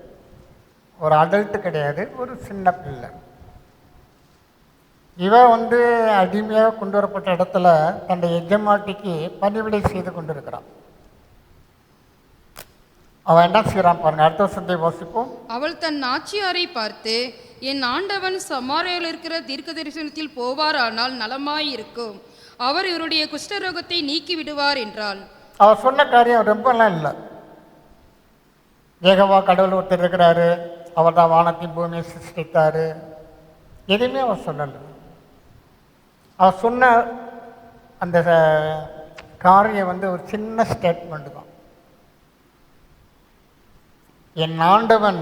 [SPEAKER 4] ஒரு அடல்ட் கிடையாது, ஒரு சின்ன பிள்ளை. இவ அடிமையாக கொண்டு வரப்பட்ட இடத்துல தன்னுடைய எஜமாட்டிக்கு பணிவிடை செய்து கொண்டிருக்கிறான். அவன் என்ன செய்யறான் பாருங்க, அடுத்த வருஷத்தை வாசிப்போம்.
[SPEAKER 3] அவள் தன் நாச்சியாரை பார்த்து, என் ஆண்டவன் சமாரியாவில் இருக்கிற தீர்க்க தரிசனத்தில் போவாரானால் நலமாயிருக்கும், அவர் இவருடைய குஷ்டரோகத்தை நீக்கி விடுவார் என்றாள்.
[SPEAKER 4] அவர் சொன்ன காரியம் ரொம்பலாம் இல்லை. ஏகவா கடவுள் ஒருத்தர் இருக்கிறாரு, அவர் தான் வானத்தின் பூமியை சிருஷ்டித்தாரு, எதுவுமே அவர் சொல்லலை. அவர் சொன்ன அந்த காரியம் ஒரு சின்ன ஸ்டேட்மெண்ட் தான். என் ஆண்டவன்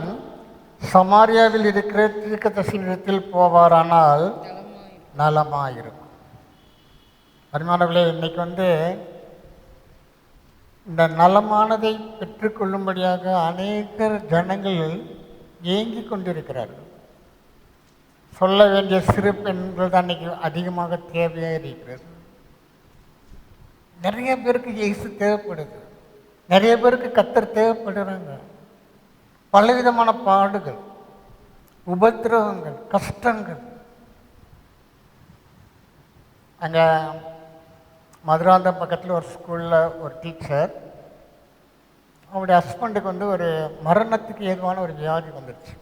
[SPEAKER 4] சமாரியாவில் இருக்கிற தீர்க்கதரிசனத்தில் போவாரானால் நலமாயிருக்கும். அருமையானவர்களே, இன்னைக்கு இந்த நலமானதை பெற்றுக்கொள்ளும்படியாக அநேக ஜனங்கள் ஏங்கி கொண்டிருக்கிறார்கள். சொல்ல வேண்டிய சிறு பெண்கள் தான் இன்னைக்கு அதிகமாக தேவையாக இருக்கிறது. நிறைய பேருக்கு இயேசு தேவைப்படுது, நிறைய பேருக்கு கர்த்தர் தேவைப்படுறாங்க. பலவிதமான பாடுகள், உபத்திரவங்கள், கஷ்டங்கள். அங்கே மதுராந்தகம் பக்கத்தில் ஒரு ஸ்கூலில் ஒரு டீச்சர், அவருடைய ஹஸ்பண்டுக்கு ஒரு மரணத்துக்கு ஏதுவான ஒரு வியாதி வந்துடுச்சு.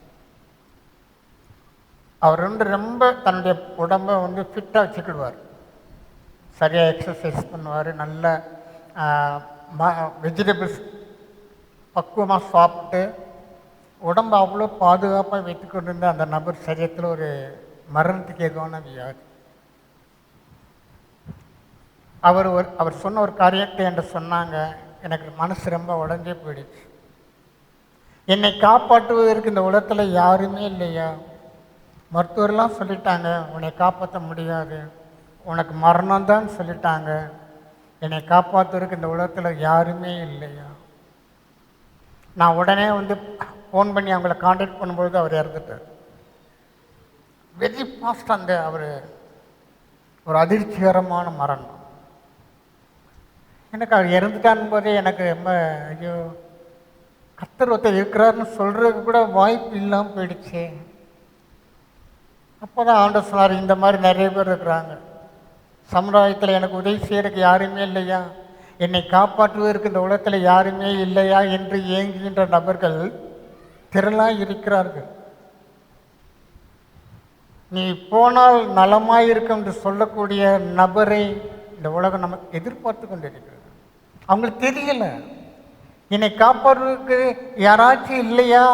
[SPEAKER 4] அவர் ரொம்ப தன்னுடைய உடம்பை ஃபிட்டாக வச்சுக்கிடுவார், சரியாக எக்ஸசைஸ் பண்ணுவார், நல்ல வெஜிடபிள்ஸ் பக்குவமாக சாப்பிட்டு உடம்பை அவ்வளோ பாதுகாப்பாக வைத்து கொண்டிருந்த அந்த நபர் சரீரத்தில் ஒரு மரணத்துக்கு எதுவான வியாதி. அவர் சொன்ன ஒரு காரியத்தை என்று சொன்னாங்க, எனக்கு மனசு ரொம்ப உடஞ்சே போயிடுச்சு. என்னை காப்பாற்றுவதற்கு இந்த உலகத்தில் யாருமே இல்லையா? மருத்துவர்லாம் சொல்லிட்டாங்க உன்னை காப்பாற்ற முடியாது, உனக்கு மரணம்தான் சொல்லிட்டாங்க, என்னை காப்பாற்றுவதற்கு இந்த உலகத்தில் யாருமே இல்லையா? நான் உடனே ஃபோன் பண்ணி அவங்கள காண்டாக்ட் பண்ணும்பொழுது அவர் இறந்துட்டார். Very fast. அவர் ஒரு அதிர்ச்சிகரமான மரணம். எனக்கு அவர் இறந்துட்டான் போதே எனக்கு ரொம்ப ஐயோ, கர்த்தர் ஒருத்தர் இருக்கிறாருன்னு சொல்கிறதுக்கு கூட வாய்ப்பு இல்லாமல் போயிடுச்சு. அப்போ தான் ஆண்டவர் சொன்னார், இந்த மாதிரி நிறைய பேர் இருக்கிறாங்க சமுதாயத்தில், எனக்கு உதவி செய்கிறதுக்கு யாருமே இல்லையா, என்னை காப்பாற்றுவதற்கு இந்த உலகத்தில் யாருமே இல்லையா என்று ஏங்குகின்ற நபர்கள் திரளாக இருக்கிறார்கள். நீ போனால் நலமாயிருக்கும் என்று சொல்லக்கூடிய நபரை இந்த உலகம் நமக்கு எதிர்பார்த்து கொண்டிருக்கிறது. அவங்களுக்கு தெரியலை என்னை காப்பாற்றுவதற்கு யாராச்சும் இல்லையா,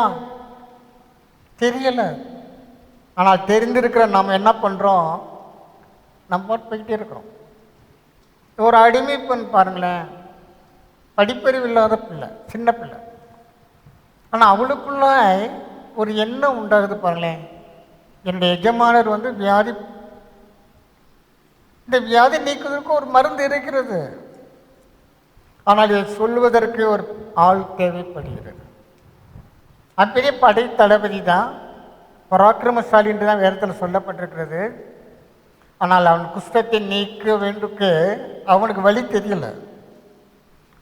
[SPEAKER 4] தெரியலை. ஆனால் தெரிந்திருக்கிற நாம் என்ன பண்ணுறோம், நம்ம போய்கிட்டே இருக்கிறோம். ஒரு அடிமை பெண் பாருங்களேன், படிப்பறிவு இல்லாத பிள்ளை, சின்ன பிள்ளை, ஆனால் அவளுக்குள்ள ஒரு எண்ணம் உண்டாகுது பாருங்களேன், என்னுடைய எஜமானர் வியாதி, இந்த வியாதி நீக்குவதற்கு ஒரு மருந்து இருக்கிறது, ஆனால் இதை சொல்லுவதற்கு ஒரு ஆள் தேவைப்படுகிறது. அப்பெரிய படை தளபதி தான், பராக்கிரமசாலி என்று தான் வேதத்தில் சொல்லப்பட்டிருக்கிறது. ஆனால் அவன் குஷ்டத்தை நீக்க வேண்டுக்கு அவனுக்கு வழி தெரியல.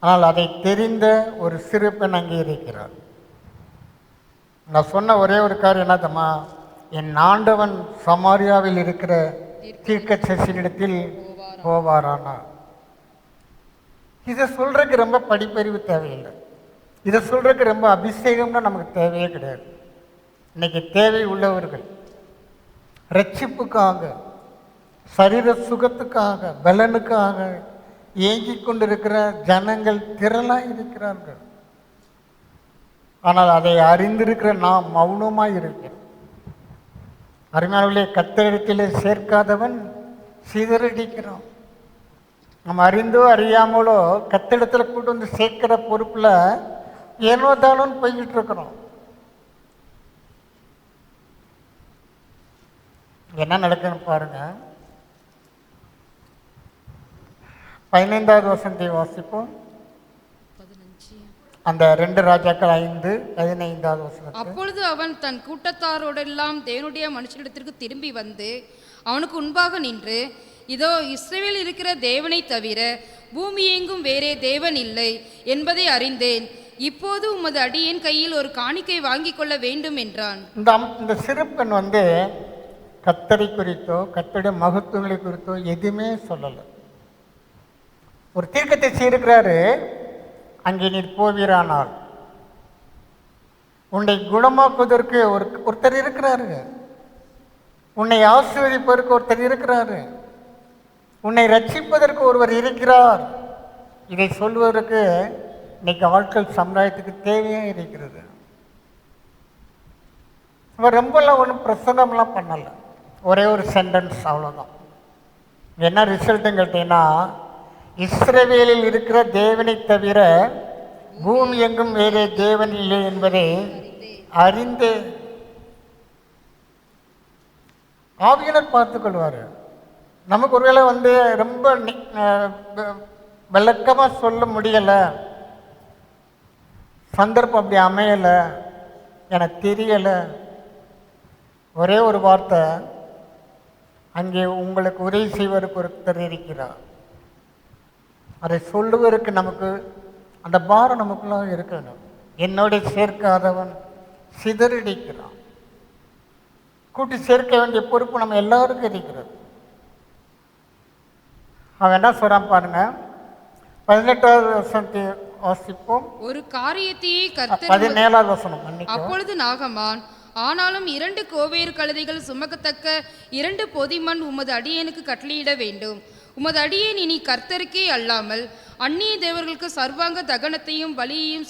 [SPEAKER 4] ஆனால் அதை தெரிந்த ஒரு சிறு பெண் அங்கே இருக்கிறார். நான் சொன்ன ஒரே ஒரு காரியம் என்னத்தம்மா, என் ஆண்டவன் சமாரியாவில் இருக்கிற தீர்க்கதரிசியினிடத்தில் போவாரானார். இதை சொல்கிறதுக்கு ரொம்ப படிப்பறிவு தேவையில்லை, இதை சொல்கிறதுக்கு ரொம்ப அபிஷேகம்னா நமக்கு தேவையே கிடையாது. இன்னைக்கு தேவை உள்ளவர்கள் ரட்சிப்புக்காக, சரீர சுகத்துக்காக, பலனுக்காக ஏங்கி கொண்டிருக்கிற ஜனங்கள் திரளாக இருக்கிறார்கள். ஆனால் அதை அறிந்திருக்கிற நாம் மௌனமாக இருக்கிறோம். அருமையானவர்களே, கர்த்தரிடத்திலே சேர்க்காதவன் சிதறடிக்கிறோம். நம்ம அறிந்தோ அறியாமலோ கர்த்தரிடத்தில் கூட்டு சேர்க்கிற பொறுப்பில் ஏனோ தானோன்னு போய்கிட்டு இருக்கிறோம். என்ன நடக்குன்னு பாருங்க. 15வது வசனத்தை வாசிப்போம். அந்த 2 ராஜாக்கள் 5:15வது வசனம்.
[SPEAKER 3] அப்பொழுது அவன் தன் கூட்டத்தாரோடெல்லாம் தேவனுடைய மனுஷனிடத்திற்கு திரும்பி வந்து அவனுக்கு முன்பாக நின்று, இதோ இஸ்ரவேலில் இருக்கிற தேவனை தவிர பூமி எங்கும் வேறே தேவன் இல்லை என்பதை அறிந்தேன். இப்போது உமது அடியேன் கையில் ஒரு காணிக்கை வாங்கி கொள்ள வேண்டும் என்றான்.
[SPEAKER 4] இந்த சிறுப்பெண் கர்த்தரை குறித்தோ கர்த்தருடைய மகத்துவங்களை குறித்தோ எதுவுமே சொல்லலை. ஒரு தீர்க்கதரிசி இருக்கிறாரு, அங்கே நீர் போவீரானால் உன்னை குணமாக்குவதற்கு ஒருத்தர் இருக்கிறாரு, உன்னை ஆசீர்வதிப்பதற்கு ஒருத்தர் இருக்கிறாரு, உன்னை ரட்சிப்பதற்கு ஒருவர் இருக்கிறார். இதை சொல்வதற்கு இன்னைக்கு ஆட்கள் சமுதாயத்துக்கு தேவையாக இருக்கிறது. இவர் ரொம்பலாம் ஒன்றும் பிரசங்கம்லாம் பண்ணலை, ஒரே ஒரு சென்டென்ஸ், அவ்வளோதான். என்ன ரிசல்ட்டுன்னு கேட்டீங்கன்னா, இஸ்ரவேலில் இருக்கிற தேவனை தவிர பூமி எங்கும் வேறே தேவன் இல்லை என்பதை அறிந்து ஆவியனர் பார்த்து கொள்வார். நமக்கு ஒருவேளை ரொம்ப விளக்கமாக சொல்ல முடியலை, சந்தர்ப்பம் அப்படி அமையலை, எனக்கு தெரியலை, ஒரே ஒரு வார்த்தை, அங்கே உங்களுக்கு உதவி செய்வதற்கு ஒருத்தர் இருக்கிறார். அதை சொல்லுவதற்கு நமக்கு அந்த பாரம் நமக்குள்ள இருக்கணும். என்னோட சேர்க்காதவன் சிதறடிக்கிறான். கூட்டி சேர்க்க வேண்டிய பொறுப்பு நம்ம எல்லாருக்கும் இருக்கிறது. அவன் என்ன சொல்றான் பாருங்க, 18வது வசனத்தை வாசிப்போம்.
[SPEAKER 3] ஒரு காரியத்தையே கர்த்தர்
[SPEAKER 4] 17வது வசனம்.
[SPEAKER 3] அப்பொழுது நாகமான், ஆனாலும் 2 கோவேறு கழுதைகள் சுமக்கத்தக்க 2 பொதிமண் உமது அடியேனுக்கு கட்டளையிட வேண்டும். உமது அடியேன் இனி கர்த்தருக்கே அல்லாமல் அந்நிய தேவர்களுக்கு சர்வாங்க தகனத்தையும் பலியையும்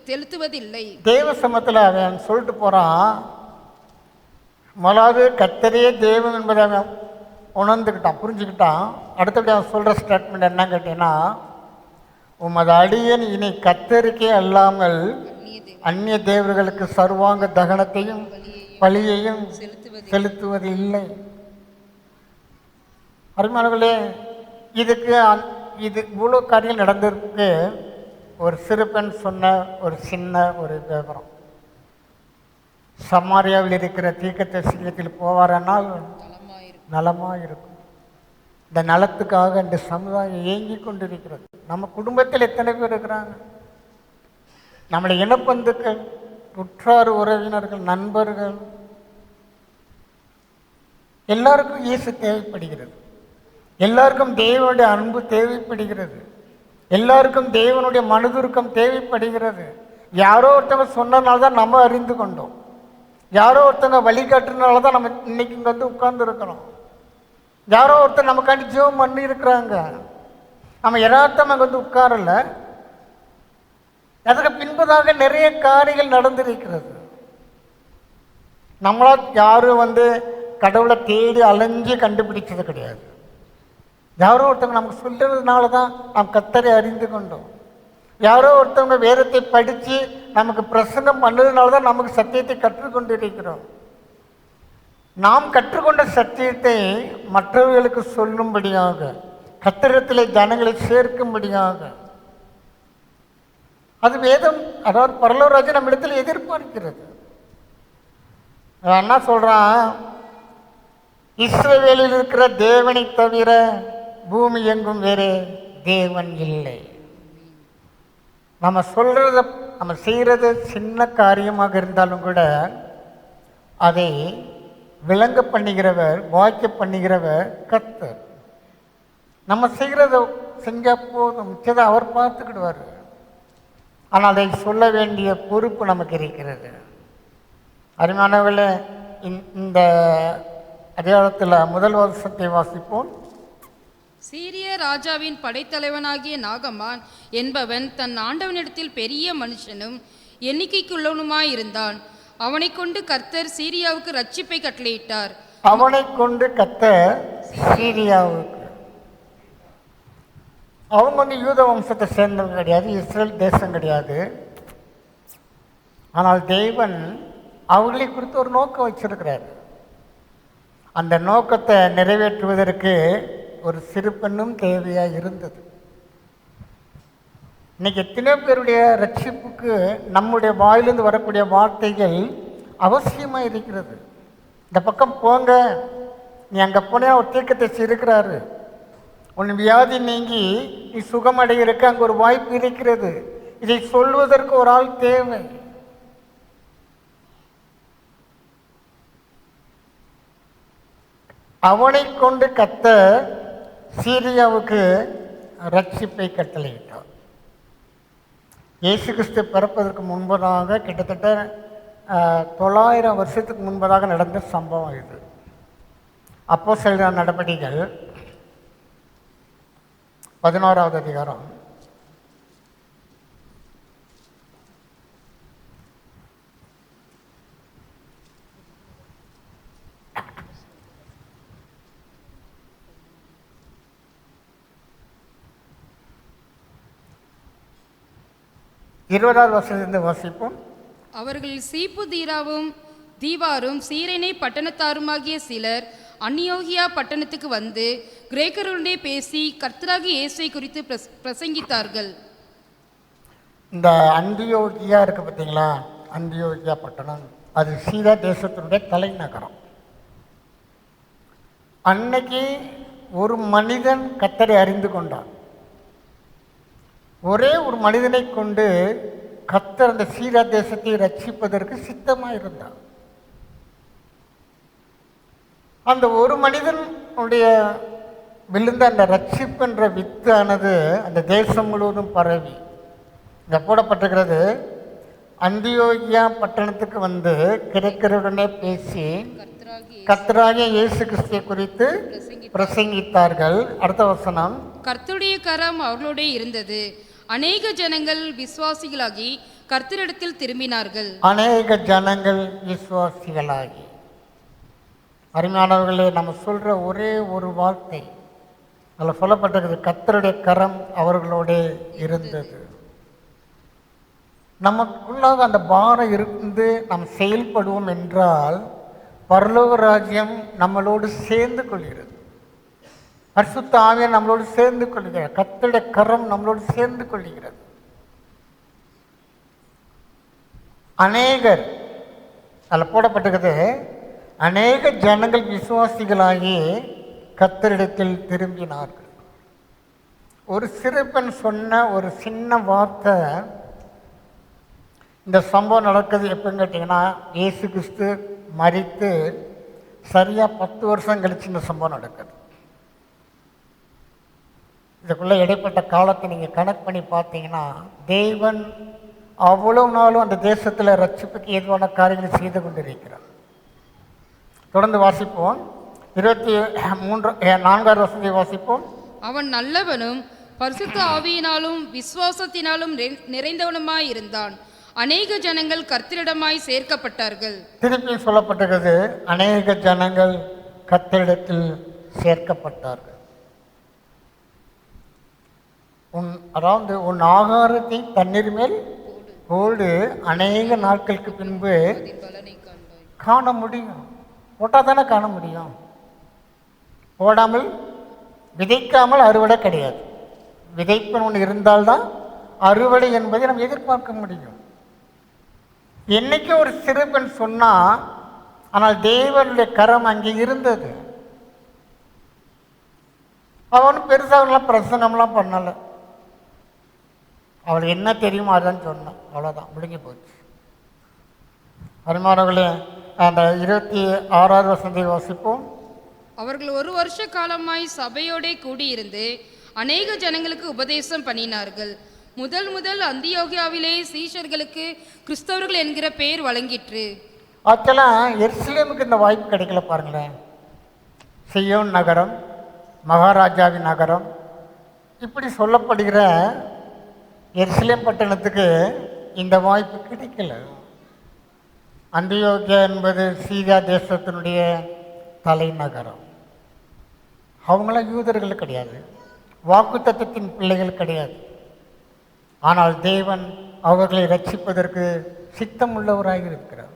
[SPEAKER 3] செலுத்துவதில்லை.
[SPEAKER 4] தேவ சமத்தில் அவன் சொல்லிட்டு போறான், முதலாவது கர்த்தரே தேவன் என்பதை அவன் உணர்ந்துக்கிட்டான், புரிஞ்சுக்கிட்டான். அடுத்தபடி அவன் சொல்கிற ஸ்டேட்மெண்ட் என்ன கேட்டீங்கன்னா, உமது அடியேன் இனி கர்த்தருக்கே அல்லாமல் அந்நிய தேவர்களுக்கு சர்வாங்க தகனத்தையும் பலியையும் செலுத்துவது இல்லை. அருமையானவர்களே, இது இவ்வளோ காரியம் நடந்திருக்கு. ஒரு சிறுபெண் சொன்ன ஒரு சின்ன ஒரு விவரம். சமாரியாவில் இருக்கிற தீர்க்கதரிசியில் போவாரனால் நலமாக இருக்கும். இந்த நலத்துக்காக இந்த சமுதாயம் ஏங்கி கொண்டிருக்கிறது. நம்ம குடும்பத்தில் எத்தனை பேர் இருக்கிறாங்க? நம்முடைய இனப்பந்துக்கள், உற்றார் உறவினர்கள், நண்பர்கள், எல்லாருக்கும் இயேசு தேவைப்படுகிறது. எல்லாருக்கும் தேவனுடைய அன்பு தேவைப்படுகிறது. எல்லாருக்கும் தேவனுடைய மனதுருக்கம் தேவைப்படுகிறது. யாரோ ஒருத்தவங்க சொன்னனால தான் நம்ம அறிந்து கொண்டோம். யாரோ ஒருத்தவங்க வழிகாட்டுனால தான் நம்ம இன்னைக்கு இங்கே வந்து உட்கார்ந்து இருக்கிறோம். யாரோ ஒருத்தர் நமக்காண்டி ஜெபம் பண்ணி இருக்கிறாங்க. நம்ம யதார்த்தம் அங்கே வந்து உட்காரல. அதுக்கு பின்பதாக நிறைய காரியங்கள் நடந்திருக்கிறது. நம்மளா யாரும் வந்து கடவுளை தேடி அலைஞ்சு கண்டுபிடிச்சது கிடையாது. யாரோ ஒருத்தவங்க நமக்கு சொல்றதுனால தான் நாம் கர்த்தரை அறிந்து கொண்டோம். யாரோ ஒருத்தவங்க வேதத்தை படித்து நமக்கு பிரசங்கம் பண்ணதுனால தான் நமக்கு சத்தியத்தை கற்றுக்கொண்டு இருக்கிறோம். நாம் கற்றுக்கொண்ட சத்தியத்தை மற்றவர்களுக்கு சொல்லும்படியாக, கர்த்தரிடத்திலே ஜனங்களை சேர்க்கும்படியாக, அது வேதம், அதாவது பரலோகராஜ்யம் நம்ம இடத்துல எதிர்பார்க்கிறது. என்ன சொல்றான்? இஸ்ரவேலில் இருக்கிற தேவனை தவிர பூமி எங்கும் வேறு தேவன் இல்லை. நம்ம சொல்றத, நம்ம செய்கிறது சின்ன காரியமாக இருந்தாலும் கூட அதை விளங்க பண்ணுகிறவர், வாய்க்க பண்ணுகிறவர் கர்த்தர். நம்ம செய்கிறத செஞ்சா போதும், மிச்சதை அவர் பார்த்துக்கிடுவார். ஆனால் அதை சொல்ல வேண்டிய பொறுப்பு நமக்கு இருக்கிறது. அருமையானவர்களே, இந்த அடையாளத்தில் முதல் வருஷத்தை வாசிப்போம்.
[SPEAKER 3] சீரிய ராஜாவின் படைத்தலைவனாகிய நாகமான் என்பவன் தன் ஆண்டவனிடத்தில் பெரிய மனுஷனும் எண்ணிக்கைக்குள்ளவனுமாயிருந்தான். அவனை கொண்டு கர்த்தர் சீரியாவுக்கு ரட்சிப்பை கட்டளையிட்டார்.
[SPEAKER 4] அவனை கொண்டு கர்த்தர் சீரியாவுக்கு, அவங்க வந்து யூத வம்சத்தை சேர்ந்தவங்க கிடையாது, இஸ்ரேல் தேசம் கிடையாது. ஆனால் தேவன் அவர்களை குறித்து ஒரு நோக்கம் வச்சிருக்கிறார். அந்த நோக்கத்தை நிறைவேற்றுவதற்கு ஒரு சிறு பெண்ணும் தேவையாக இருந்தது. இன்னைக்கு எத்தனையோ பேருடைய ரட்சிப்புக்கு நம்முடைய வாயிலிருந்து வரக்கூடிய வார்த்தைகள் அவசியமாக இருக்கிறது. இந்த பக்கம் போங்க, நீ அங்கே போனால் ஒரு தீர்க்கதரிசி இருக்கிறாரு, உன் வியாதி நீங்கி நீ சுகமடைகிறதுக்கு அங்கே ஒரு வாய்ப்பு இருக்கிறது. இதை சொல்வதற்கு ஒரு ஆள் தேவை. அவனை கொண்டு கர்த்தர் சீரியாவுக்கு ரட்சிப்பை கட்டளையிட்டார். இயேசு கிறிஸ்து பிறப்பதற்கு முன்பதாக, கிட்டத்தட்ட 900 வருஷத்துக்கு முன்பதாக நடந்த சம்பவம் இது. அப்போஸ்தலர் நடபடிகள் 11வது அதிகாரம். இருபதாவது வருஷத்திலிருந்து வாசிப்போம்.
[SPEAKER 3] அவர்கள் சீப்பு தீவாரும் சீரேனை பட்டணத்தாருமாகிய சிலர் அந்நியோகியா பட்டணத்துக்கு வந்து கிரேக்கருடனே பேசி கர்த்தராகிய இயேசுவை குறித்து பிரசங்கித்தார்கள்.
[SPEAKER 4] இந்த அந்தியோகியா இருக்கு பார்த்தீங்களா, அந்தியோகியா பட்டணம், அது சீரியா தேசத்தினுடைய தலைநகரம். அன்னைக்கு ஒரு மனிதன் கர்த்தரை அறிந்து கொண்டான். ஒரே ஒரு மனிதனை கொண்டு கர்த்தர் அந்த சீரியா தேசத்தை ரட்சிப்பதற்கு சித்தமாக இருந்தார். அந்த ஒரு மனிதனுடைய விழுந்த அந்த ரட்சிப்புன்ற வித்து ஆனது அந்த தேசம் முழுவதும் பரவி இங்கே போடப்பட்டிருக்கிறது. அந்தியோகியா பட்டணத்துக்கு வந்து கிரேக்கருடனே பேசி கர்த்தராகிய இயேசு கிறிஸ்துவை குறித்து பிரசங்கித்தார்கள். அடுத்த வசனம்.
[SPEAKER 3] கர்த்தருடைய கரம் அவர்களுடைய இருந்தது. அநேக ஜனங்கள் விசுவாசிகளாகி கர்த்தரிடத்தில் திரும்பினார்கள்.
[SPEAKER 4] அநேக ஜனங்கள் விசுவாசிகளாகி. அருமையானவர்களே, நம்ம சொல்கிற ஒரே ஒரு வார்த்தை அதில் சொல்லப்பட்டிருக்குது, கர்த்தருடைய கரம் அவர்களோட இருந்தது. நமக்குள்ளாக அந்த பாரம் இருந்து நாம் செயல்படுவோம் என்றால் பரலோக ராஜ்யம் நம்மளோடு சேர்ந்து கொள்கிறது. பரிசுத்த ஆவியானவர் நம்மளோடு சேர்ந்து கொள்கிறார். கர்த்தருடைய கரம் நம்மளோடு சேர்ந்து கொள்கிறது. அநேகர் அதில் போடப்பட்டிருக்குது, அநேக ஜனங்கள் விசுவாசிகளாகி கர்த்தரிடத்தில் திரும்பினார்கள். ஒரு சிறுபெண் சொன்ன ஒரு சின்ன வார்த்தை இந்த சம்பவம் நடக்குது. எப்போன்னு கேட்டிங்கன்னா, இயேசு கிறிஸ்து மரித்து சரியாக 10 வருஷம் கழிச்சு இந்த சம்பவம் நடக்குது. இதுக்குள்ளே இடைப்பட்ட காலத்தை நீங்கள் கணக்கு பண்ணி பார்த்தீங்கன்னா, தேவன் அவ்வளவு நாளும் அந்த தேசத்தில் ரட்சிப்புக்கு ஏதுவான காரியங்களை செய்து கொண்டிருக்கிறார். தொடர்ந்து வாசிப்போம். 24வது வசனத்தை வாசிப்போம்.
[SPEAKER 3] அவன் நல்லவனும் பரிசுத்த ஆவியினாலும் விசுவாசத்தினாலும் நிறைந்தவனுமாய் இருந்தான். அநேக ஜனங்கள் கர்த்தரிடமாய் சேர்க்கப்பட்டார்கள்.
[SPEAKER 4] திருப்பியும் சொல்லப்பட்டிருக்கிறது, அநேக ஜனங்கள் கர்த்தரிடத்தில் சேர்க்கப்பட்டார்கள். அதாவது உன் ஆகாரத்தை தண்ணீர் மேல் போடு, அநேக நாட்களுக்கு பின்பு காண முடியும். போட்டால் தானே காண முடியும். போடாமல் விதைக்காமல் அறுவடை கிடையாது. விதைப்பு ஒன்று இருந்தால்தான் அறுவடை என்பதை நம்ம எதிர்பார்க்க முடியும். என்னைக்கு ஒரு சிறுபெண் சொன்னா, ஆனால் தேவனுடைய கரம் அங்கே இருந்தது. அவன் பெருசாகலாம் பிரசங்கம்லாம் பண்ணலை. அவளுக்கு என்ன தெரியுமோ அதுதான் சொன்னான். அவ்வளோதான், முடிஞ்சு போச்சு. அருமானவர்களே, அந்த 26வது வசனத்தை வாசிப்போம்.
[SPEAKER 3] அவர்கள் 1 வருஷ காலமாய் சபையோடே கூடியிருந்து அநேக ஜனங்களுக்கு உபதேசம் பண்ணினார்கள். முதல் அந்தியோகியாவிலே சீஷர்களுக்கு கிறிஸ்தவர்கள் என்கிற பெயர் வழங்கிற்று.
[SPEAKER 4] ஆக்சுவலாக எருசலேமுக்கு இந்த வாய்ப்பு கிடைக்கல பாருங்களேன். சியோன் நகரம், மகாராஜாவின் நகரம், இப்படி சொல்லப்படுகிற எருசலேம் பட்டணத்துக்கு இந்த வாய்ப்பு கிடைக்கல. அந்தியோகியா என்பது சீரியா தேசத்தினுடைய தலைநகரம். அவங்களாம் யூதர்கள் கிடையாது, வாக்குத்தத்தத்தின் பிள்ளைகள் கிடையாது. ஆனால் தேவன் அவர்களை ரட்சிப்பதற்கு சித்தம் உள்ளவராக இருக்கிறார்.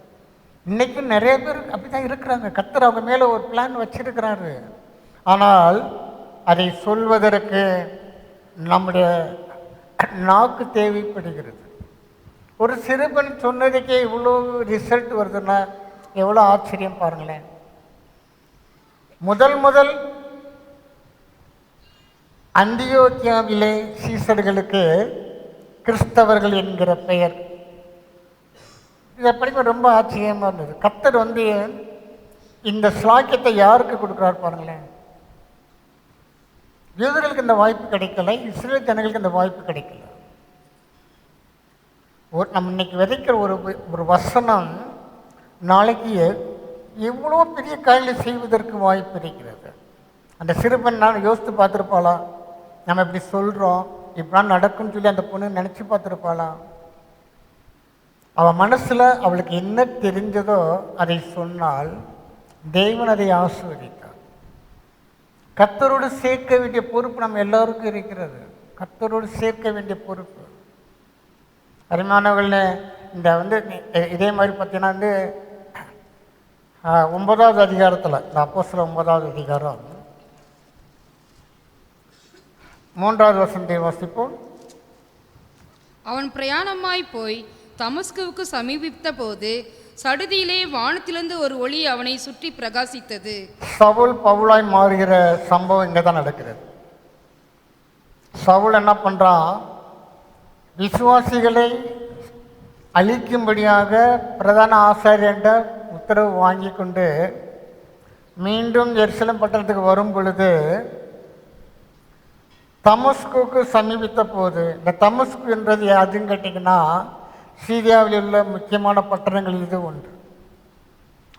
[SPEAKER 4] இன்றைக்கும் நிறைய பேர் அப்படி தான் இருக்கிறாங்க. கர்த்தர் அவங்க மேலே ஒரு பிளான் வச்சிருக்கிறாரு. ஆனால் அதை சொல்வதற்கு நம்முடைய நாக்கு தேவைப்படுகிறது. ஒரு சிறுபெண் சொன்னதுக்கே இவ்வளோ ரிசல்ட் வருதுன்னா எவ்வளோ ஆச்சரியம் பாருங்களேன். முதல் அந்தியோக்கியாவிலே சீசர்களுக்கு கிறிஸ்தவர்கள் என்கிற பெயர். இதை படிக்க ரொம்ப ஆச்சரியமாக இருந்தது. கர்த்தர் இந்த ஸ்லாக்கியத்தை யாருக்கு கொடுக்குறாரு பாருங்களேன். யூதர்களுக்கு இந்த வாய்ப்பு கிடைக்கல, இஸ்ரேல் ஜனங்களுக்கு இந்த வாய்ப்பு கிடைக்கல. நம்ம இன்னைக்கு விதைக்கிற ஒரு வசனம் நாளைக்கு எவ்வளோ பெரிய காரியங்களை செய்வதற்கு வாய்ப்பு இருக்கிறது. அந்த சிறுபெண் நான் யோசித்து பார்த்துருப்பாளா? நம்ம இப்படி சொல்கிறோம், இப்படிலாம் நடக்கும்னு சொல்லி அந்த பொண்ணு நினச்சி பார்த்துருப்பாளா? அவள் மனசில் அவளுக்கு என்ன தெரிஞ்சதோ அதை சொன்னால் தேவன் அதை ஆசீர்வதித்தார். கர்த்தரோடு சேர்க்க வேண்டிய பொறுப்பு நம்ம எல்லாருக்கும் இருக்கிறது. கர்த்தரோடு சேர்க்க வேண்டிய பொறுப்பு. அருமையானவர்களே, இந்த இதே மாதிரி பார்த்தீங்கன்னா 9வது அதிகாரத்தில், இந்த அப்போஸ்தலர் 9வது அதிகாரம் 3வது வசனத்தை வாசிப்போம்.
[SPEAKER 3] அவன் பிரயாணமாய் போய் தமஸ்குவுக்கு சமீபித்த போது சடுதியிலே வானத்திலிருந்து ஒரு ஒளி அவனை சுற்றி பிரகாசித்தது.
[SPEAKER 4] சவுல் பவுலாய் மாறுகிற சம்பவம் இங்கே தான் நடக்கிறது. சவுல் என்ன பண்ணுறான்? விசுவாசிகளை அழிக்கும்படியாக பிரதான ஆசாரியன்ற உத்தரவு வாங்கி கொண்டு மீண்டும் எருசலேம் பட்டணத்துக்கு வரும் பொழுது தமஸ்குக்கு சமீபித்த போது, இந்த தமஸ்கு என்றது அதுன்னு கேட்டிங்கன்னா சீரியாவில் உள்ள முக்கியமான பட்டணங்கள் இது ஒன்று.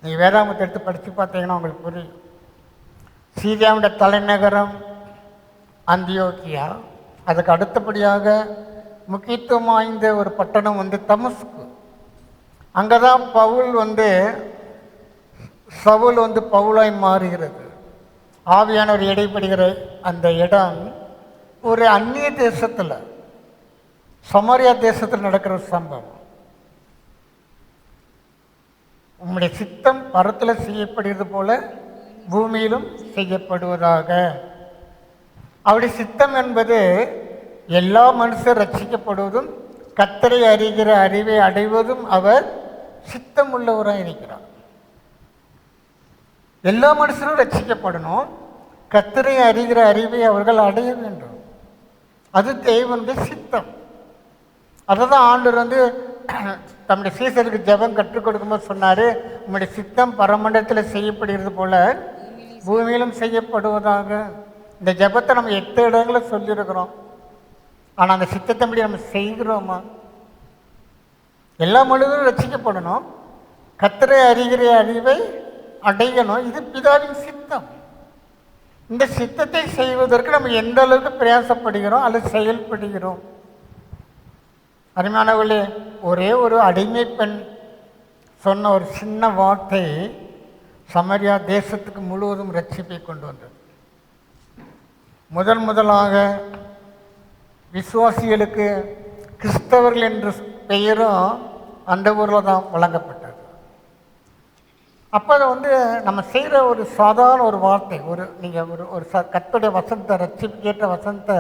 [SPEAKER 4] நீங்கள் வேதாகமத்தை எடுத்து படித்து பார்த்தீங்கன்னா உங்களுக்கு புரியும். சீரியாவுடைய தலைநகரம் அந்தியோக்கியா, அதுக்கு அடுத்தபடியாக முக்கியத்துவம் வாய்ந்த ஒரு பட்டணம் தமஸ்கு. அங்கே தான் பவுல் சவுல் வந்து பவுலாய் மாறுகிறது. ஆவியானவர் இடைப்படுகிற அந்த இடம் ஒரு அந்நிய தேசத்தில், சமாரியா தேசத்தில் நடக்கிற ஒரு சம்பவம். உம்முடைய சித்தம் பரத்தில் செய்யப்படுகிறது போல பூமியிலும் செய்யப்படுவதாக. அவருடைய சித்தம் என்பது எல்லா மனுஷர் ரட்சிக்கப்படுவதும் கர்த்தரை அறிகிற அறிவை அடைவதும் அவர் சித்தம் உள்ளவராக இருக்கிறார். எல்லா மனுஷரும் ரட்சிக்கப்படணும், கர்த்தரை அறிகிற அறிவை அவர்கள் அடைய வேண்டும். அது தேவனுடைய சித்தம். அதை தான் ஆண்டவர் வந்து தம்முடைய சீசருக்கு ஜெபம் கற்றுக் கொடுக்கும்போது சொன்னார், உம்முடைய சித்தம் பரமண்டலத்தில் செய்யப்படுகிறது போல பூமியிலும் செய்யப்படுவதாக. இந்த ஜெபத்தை நம்ம 8 இடங்களில் சொல்லியிருக்கிறோம். ஆனால் அந்த சித்தத்தின்படி நம்ம செய்கிறோமா? எல்லா மனிதரும் ரட்சிக்கப்படணும், கர்த்தரை அறிகிற அறிவை அடையணும். இது பிதாவின் சித்தம். இந்த சித்தத்தை செய்வதற்கு நம்ம எந்த அளவுக்கு பிரயாசப்படுகிறோம் அல்லது செயல்படுகிறோம்? அருமையானவர்களே, ஒரே ஒரு அடிமை பெண் சொன்ன ஒரு சின்ன வார்த்தை சமரியா தேசத்துக்கு முழுவதும் ரட்சிப்பை கொண்டு வந்தது. முதலாக விசுவாசிகளுக்கு கிறிஸ்தவர்கள் என்ற பெயரும் அந்த ஊரில் தான் வழங்கப்பட்டது. அப்போ அதை வந்து நம்ம செய்கிற ஒரு சாதாரண ஒரு வார்த்தை, நீங்கள் ஒரு கர்த்தருடைய வசனத்தை, ரட்சிப்புக்கேற்ற வசனத்தை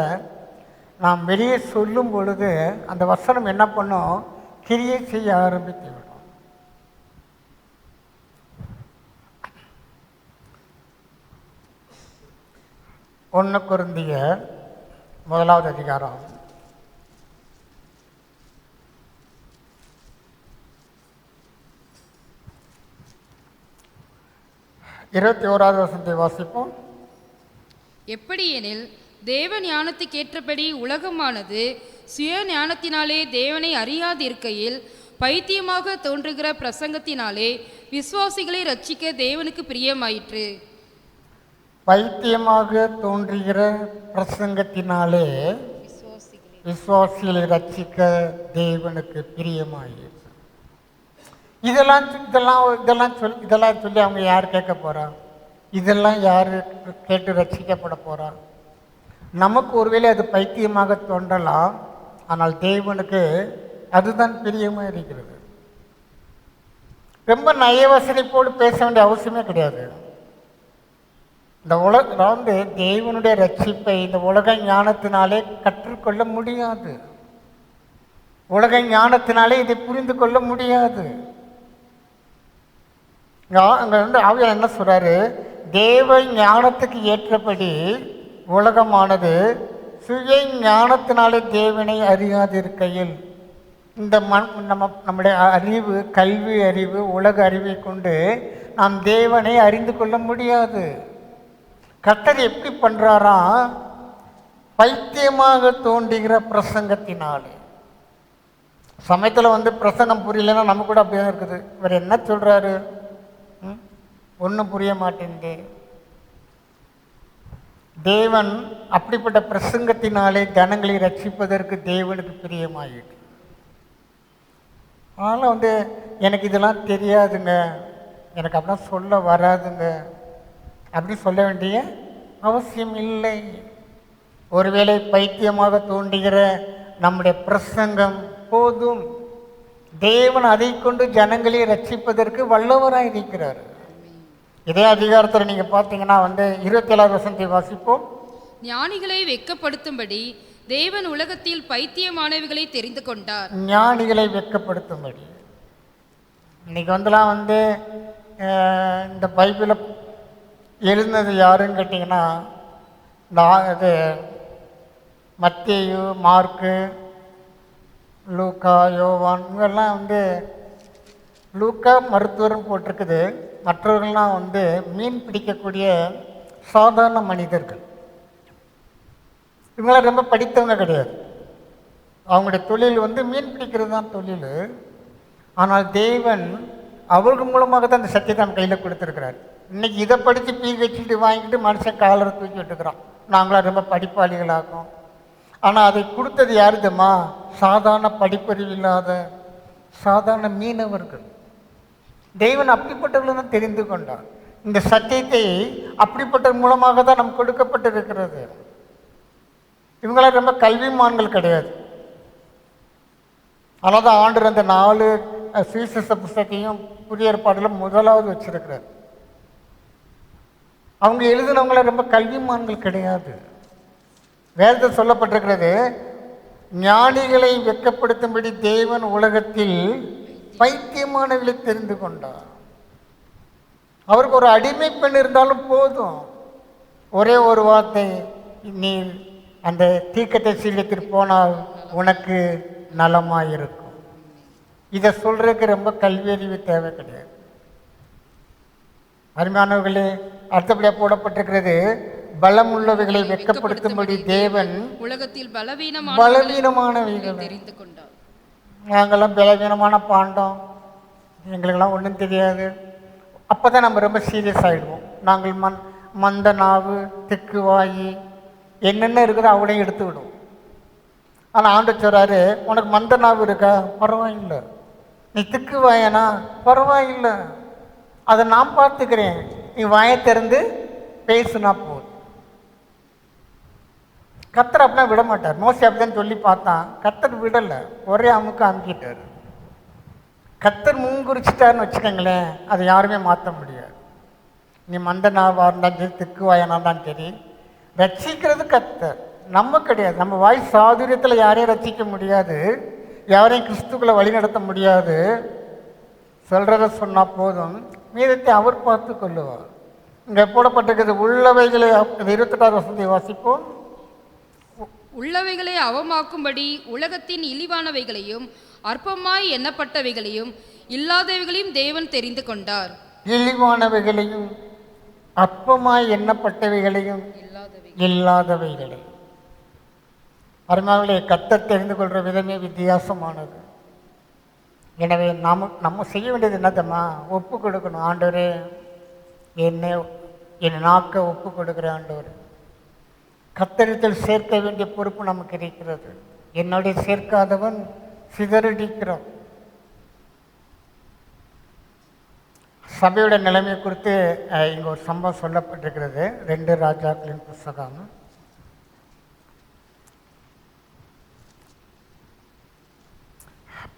[SPEAKER 4] நாம் வெளியே சொல்லும் பொழுது அந்த வசனம் என்ன பண்ணும்? கிரியை செய்ய ஆரம்பித்து விடும். 1 கொரிந்தியர் 1 அதிகாரம் 21 வசனத்தை வாசிப்போம்.
[SPEAKER 3] எப்படியெனில் தேவ ஞானத்துக்கேற்றபடி உலகமானது சுய ஞானத்தினாலே தேவனை அறியாதிருக்கையில் பைத்தியமாக தோன்றுகிற பிரசங்கத்தினாலே விசுவாசிகளை ரட்சிக்க தேவனுக்கு பிரியமாயிற்று.
[SPEAKER 4] பைத்தியமாக தோன்றுகிற பிரசங்கத்தினாலே விசுவாசிகளை ரட்சிக்க தேவனுக்கு பிரியமாயிற்று. இதெல்லாம் சொல்லி அவங்க யார் கேட்க போறா? இதெல்லாம் யார் கேட்டு ரட்சிக்கப்பட போறா? நமக்கு ஒருவேளை அது பைத்தியமாக தோன்றலாம், ஆனால் தேவனுக்கு அதுதான் பிரியமாக இருக்கிறது. ரொம்ப நயவசனிப்போடு பேச வேண்டிய அவசியமே கிடையாது. இந்த வந்து தேவனுடைய ரட்சிப்பை இந்த உலக ஞானத்தினாலே கற்றுக்கொள்ள முடியாது. உலக ஞானத்தினாலே இதை புரிந்து கொள்ள முடியாது. அங்கே வந்து ஆவியானவர் என்ன சொல்றாரு? தேவ ஞானத்துக்கு ஏற்றபடி உலகமானது சுய ஞானத்தினாலே தேவனை அறியாதிருக்கையில், இந்த நம்முடைய அறிவு, கல்வி அறிவு, உலக அறிவை கொண்டு நாம் தேவனை அறிந்து கொள்ள முடியாது. கர்த்தர் எப்படி பண்ணுறாராம்? பைத்தியமாக தோன்றுகிற பிரசங்கத்தினாலே. சமயத்தில் வந்து பிரசங்கம் புரியலன்னா நம்ம கூட அப்படியே இருக்குது. இவர் என்ன சொல்கிறாரு? ஒன்றும் புரிய மாட்டேங்குது. தேவன் அப்படிப்பட்ட பிரசங்கத்தினாலே ஜனங்களை ரட்சிப்பதற்கு தேவனுக்கு பிரியமாயிட்டு. அதனால் வந்து எனக்கு இதெல்லாம் தெரியாதுங்க, எனக்கு அப்படிலாம் சொல்ல வராதுங்க அப்படி சொல்ல வேண்டிய அவசியம் இல்லை. ஒருவேளை பைத்தியமாக தோன்றுகிற நம்முடைய பிரசங்கம் போதும். தேவன் அதை கொண்டு ஜனங்களை ரட்சிப்பதற்கு வல்லவராக இருக்கிறார். இதே அதிகாரத்தில் நீங்கள் பார்த்தீங்கன்னா வந்து 27 வசனத்தை வாசிப்போம்.
[SPEAKER 3] ஞானிகளை வெட்கப்படுத்தும்படி தேவன் உலகத்தில் பைத்தியமானவைகளை தெரிந்து கொண்டார். ஞானிகளை
[SPEAKER 4] வெட்கப்படுத்தும்படி. இன்னைக்கு வந்துலாம் வந்து இந்த பைபிளை எழுந்தது யாருன்னு கேட்டிங்கன்னா, இது மத்தேயு, மார்க்கு, லூக்கா, யோவான், இவங்கெல்லாம் வந்து லூக்கா மருத்துவர்னு போட்டிருக்குது. மற்றவர்கள்லாம் வந்து மீன் பிடிக்கக்கூடிய சாதாரண மனிதர்கள். இவங்களாம் ரொம்ப படித்தவங்க கிடையாது. அவங்களுடைய தொழில் வந்து மீன் பிடிக்கிறது தான் தொழில். ஆனால் தேவன் அவர்கள் மூலமாக தான் அந்த சத்தியத்தை நம்ம கையில் கொடுத்துருக்கிறார். இன்றைக்கி இதை படித்து PhD வாங்கிட்டு மனுஷன் காலரை தூக்கி விட்டுக்கிறான். நாங்களாம் ரொம்ப படிப்பாளிகளாகும். ஆனால் அதை கொடுத்தது யாருதுமா? சாதாரண படிப்பறிவு இல்லாத சாதாரண மீனவர்கள். தேவன் அப்படிப்பட்டவர்களை தான் தெரிந்து கொண்டார். இந்த சத்தியத்தை அப்படிப்பட்ட மூலமாக தான் நமக்கு கொடுக்கப்பட்டிருக்கிறது. இவங்களாம் ரொம்ப கல்விமான்கள் கிடையாது. அதனால தான் ஆண்டவர் அந்த 4 சுவிசேஷ புஸ்தகத்தையும் புதிய ஏற்பாடுல முதலாவது வச்சிருக்கிறார். அவங்க எழுதினவங்கள ரொம்ப கல்விமான்கள் கிடையாது. வேதத்தில் சொல்லப்பட்டிருக்கிறது, ஞானிகளை வெட்கப்படுத்தும்படி தேவன் உலகத்தில் பைத்தியமானவர்களை தெரிந்து கொண்டார். அவருக்கு ஒரு அடிமை பெண் இருந்தாலும் போதும், ஒரே ஒரு வார்த்தை, நீ அந்த தீர்க்கத்தை சீலத்திற்கு போனால் உனக்கு நலமாயிருக்கும். இதை சொல்றதுக்கு ரொம்ப கல்வியறிவு தேவை கிடையாது. அருமையானவர்களே, அடுத்தபடியாக போடப்பட்டிருக்கிறது, பலம் உள்ளவைகளை வெட்கப்படுத்தும்படி தேவன்
[SPEAKER 3] உலகத்தில்
[SPEAKER 4] பலவீனமானவைகளை
[SPEAKER 3] தெரிந்து கொண்டார்.
[SPEAKER 4] நாங்கள்லாம் பலவீனமான பாண்டம், எங்களுக்கெல்லாம் ஒன்றும் தெரியாது. அப்போ தான் நம்ம ரொம்ப சீரியஸ் ஆகிடுவோம். நாங்கள் மந்த நாவு, திக்கு வாயி, என்னென்ன இருக்குதோ அவளையும் எடுத்து விடுவோம். ஆனால் ஆண்டவர் சொல்றாரு, உனக்கு மந்த நாவு இருக்கா, பரவாயில்லை. நீ திக்கு வாயனா, பரவாயில்லை, அதை நான் பார்த்துக்கிறேன். நீ வாயை திறந்து பேசுனா போதும். கர்த்தர் அப்படிலாம் விட மாட்டார். மோசே அப்படிதான் சொல்லி பார்த்தான், கர்த்தர் விடலை, ஒரே அமுக்கு அமுக்கிட்டார். கர்த்தர் முன்குறிச்சிட்டாருன்னு வச்சுக்கோங்களேன், அதை யாருமே மாற்ற முடியாது. நீ மந்த நாவாக இருந்தாலும் சரி, திக்கு வாயனா தான் சரி, ரட்சிக்கிறது கர்த்தர், நம்ம கிடையாது. நம்ம வாய் சாதுரியத்தில் யாரையும் ரட்சிக்க முடியாது, யாரையும் கிறிஸ்துக்குள்ள வழி நடத்த முடியாது. சொல்கிறத சொன்னால் போதும், மீதத்தை அவர் பார்த்து கொள்ளுவார். இங்கே போடப்பட்டிருக்கிறது, உள்ளவைகளை 28வது வசனத்தை வாசிப்போம்.
[SPEAKER 3] உள்ளவைகளை அவமாக்கும்படி உலகத்தின் இழிவானவைகளையும் அற்பமாய் எண்ணப்பட்டவைகளையும் இல்லாதவைகளையும் தேவன் தெரிந்து கொண்டார்.
[SPEAKER 4] இழிவானவைகளையும் அற்பமாய் எண்ணப்பட்டவைகளையும் இல்லாதவைகளையும். அருமையானவர்களே, கர்த்தர் தெரிந்து கொள்கிற விதமே வித்தியாசமானது. எனவே நம்ம செய்ய வேண்டியது என்னத்தம்மா, ஒப்பு கொடுக்கணும். ஆண்டவரே, என் நாக்கை ஒப்பு கொடுக்குறேன். ஆண்டவர், கத்தரித்தல் சேர்க்க வேண்டிய பொறுப்பு நமக்கு இருக்கிறது. என்னுடைய சேர்க்காதவன் சிதறடிக்கிறான். சபையோட நிலைமை குறித்து இங்கே ஒரு சம்பவம் சொல்லப்பட்டிருக்கிறது. 2 ராஜாக்களின் புஸ்தகம்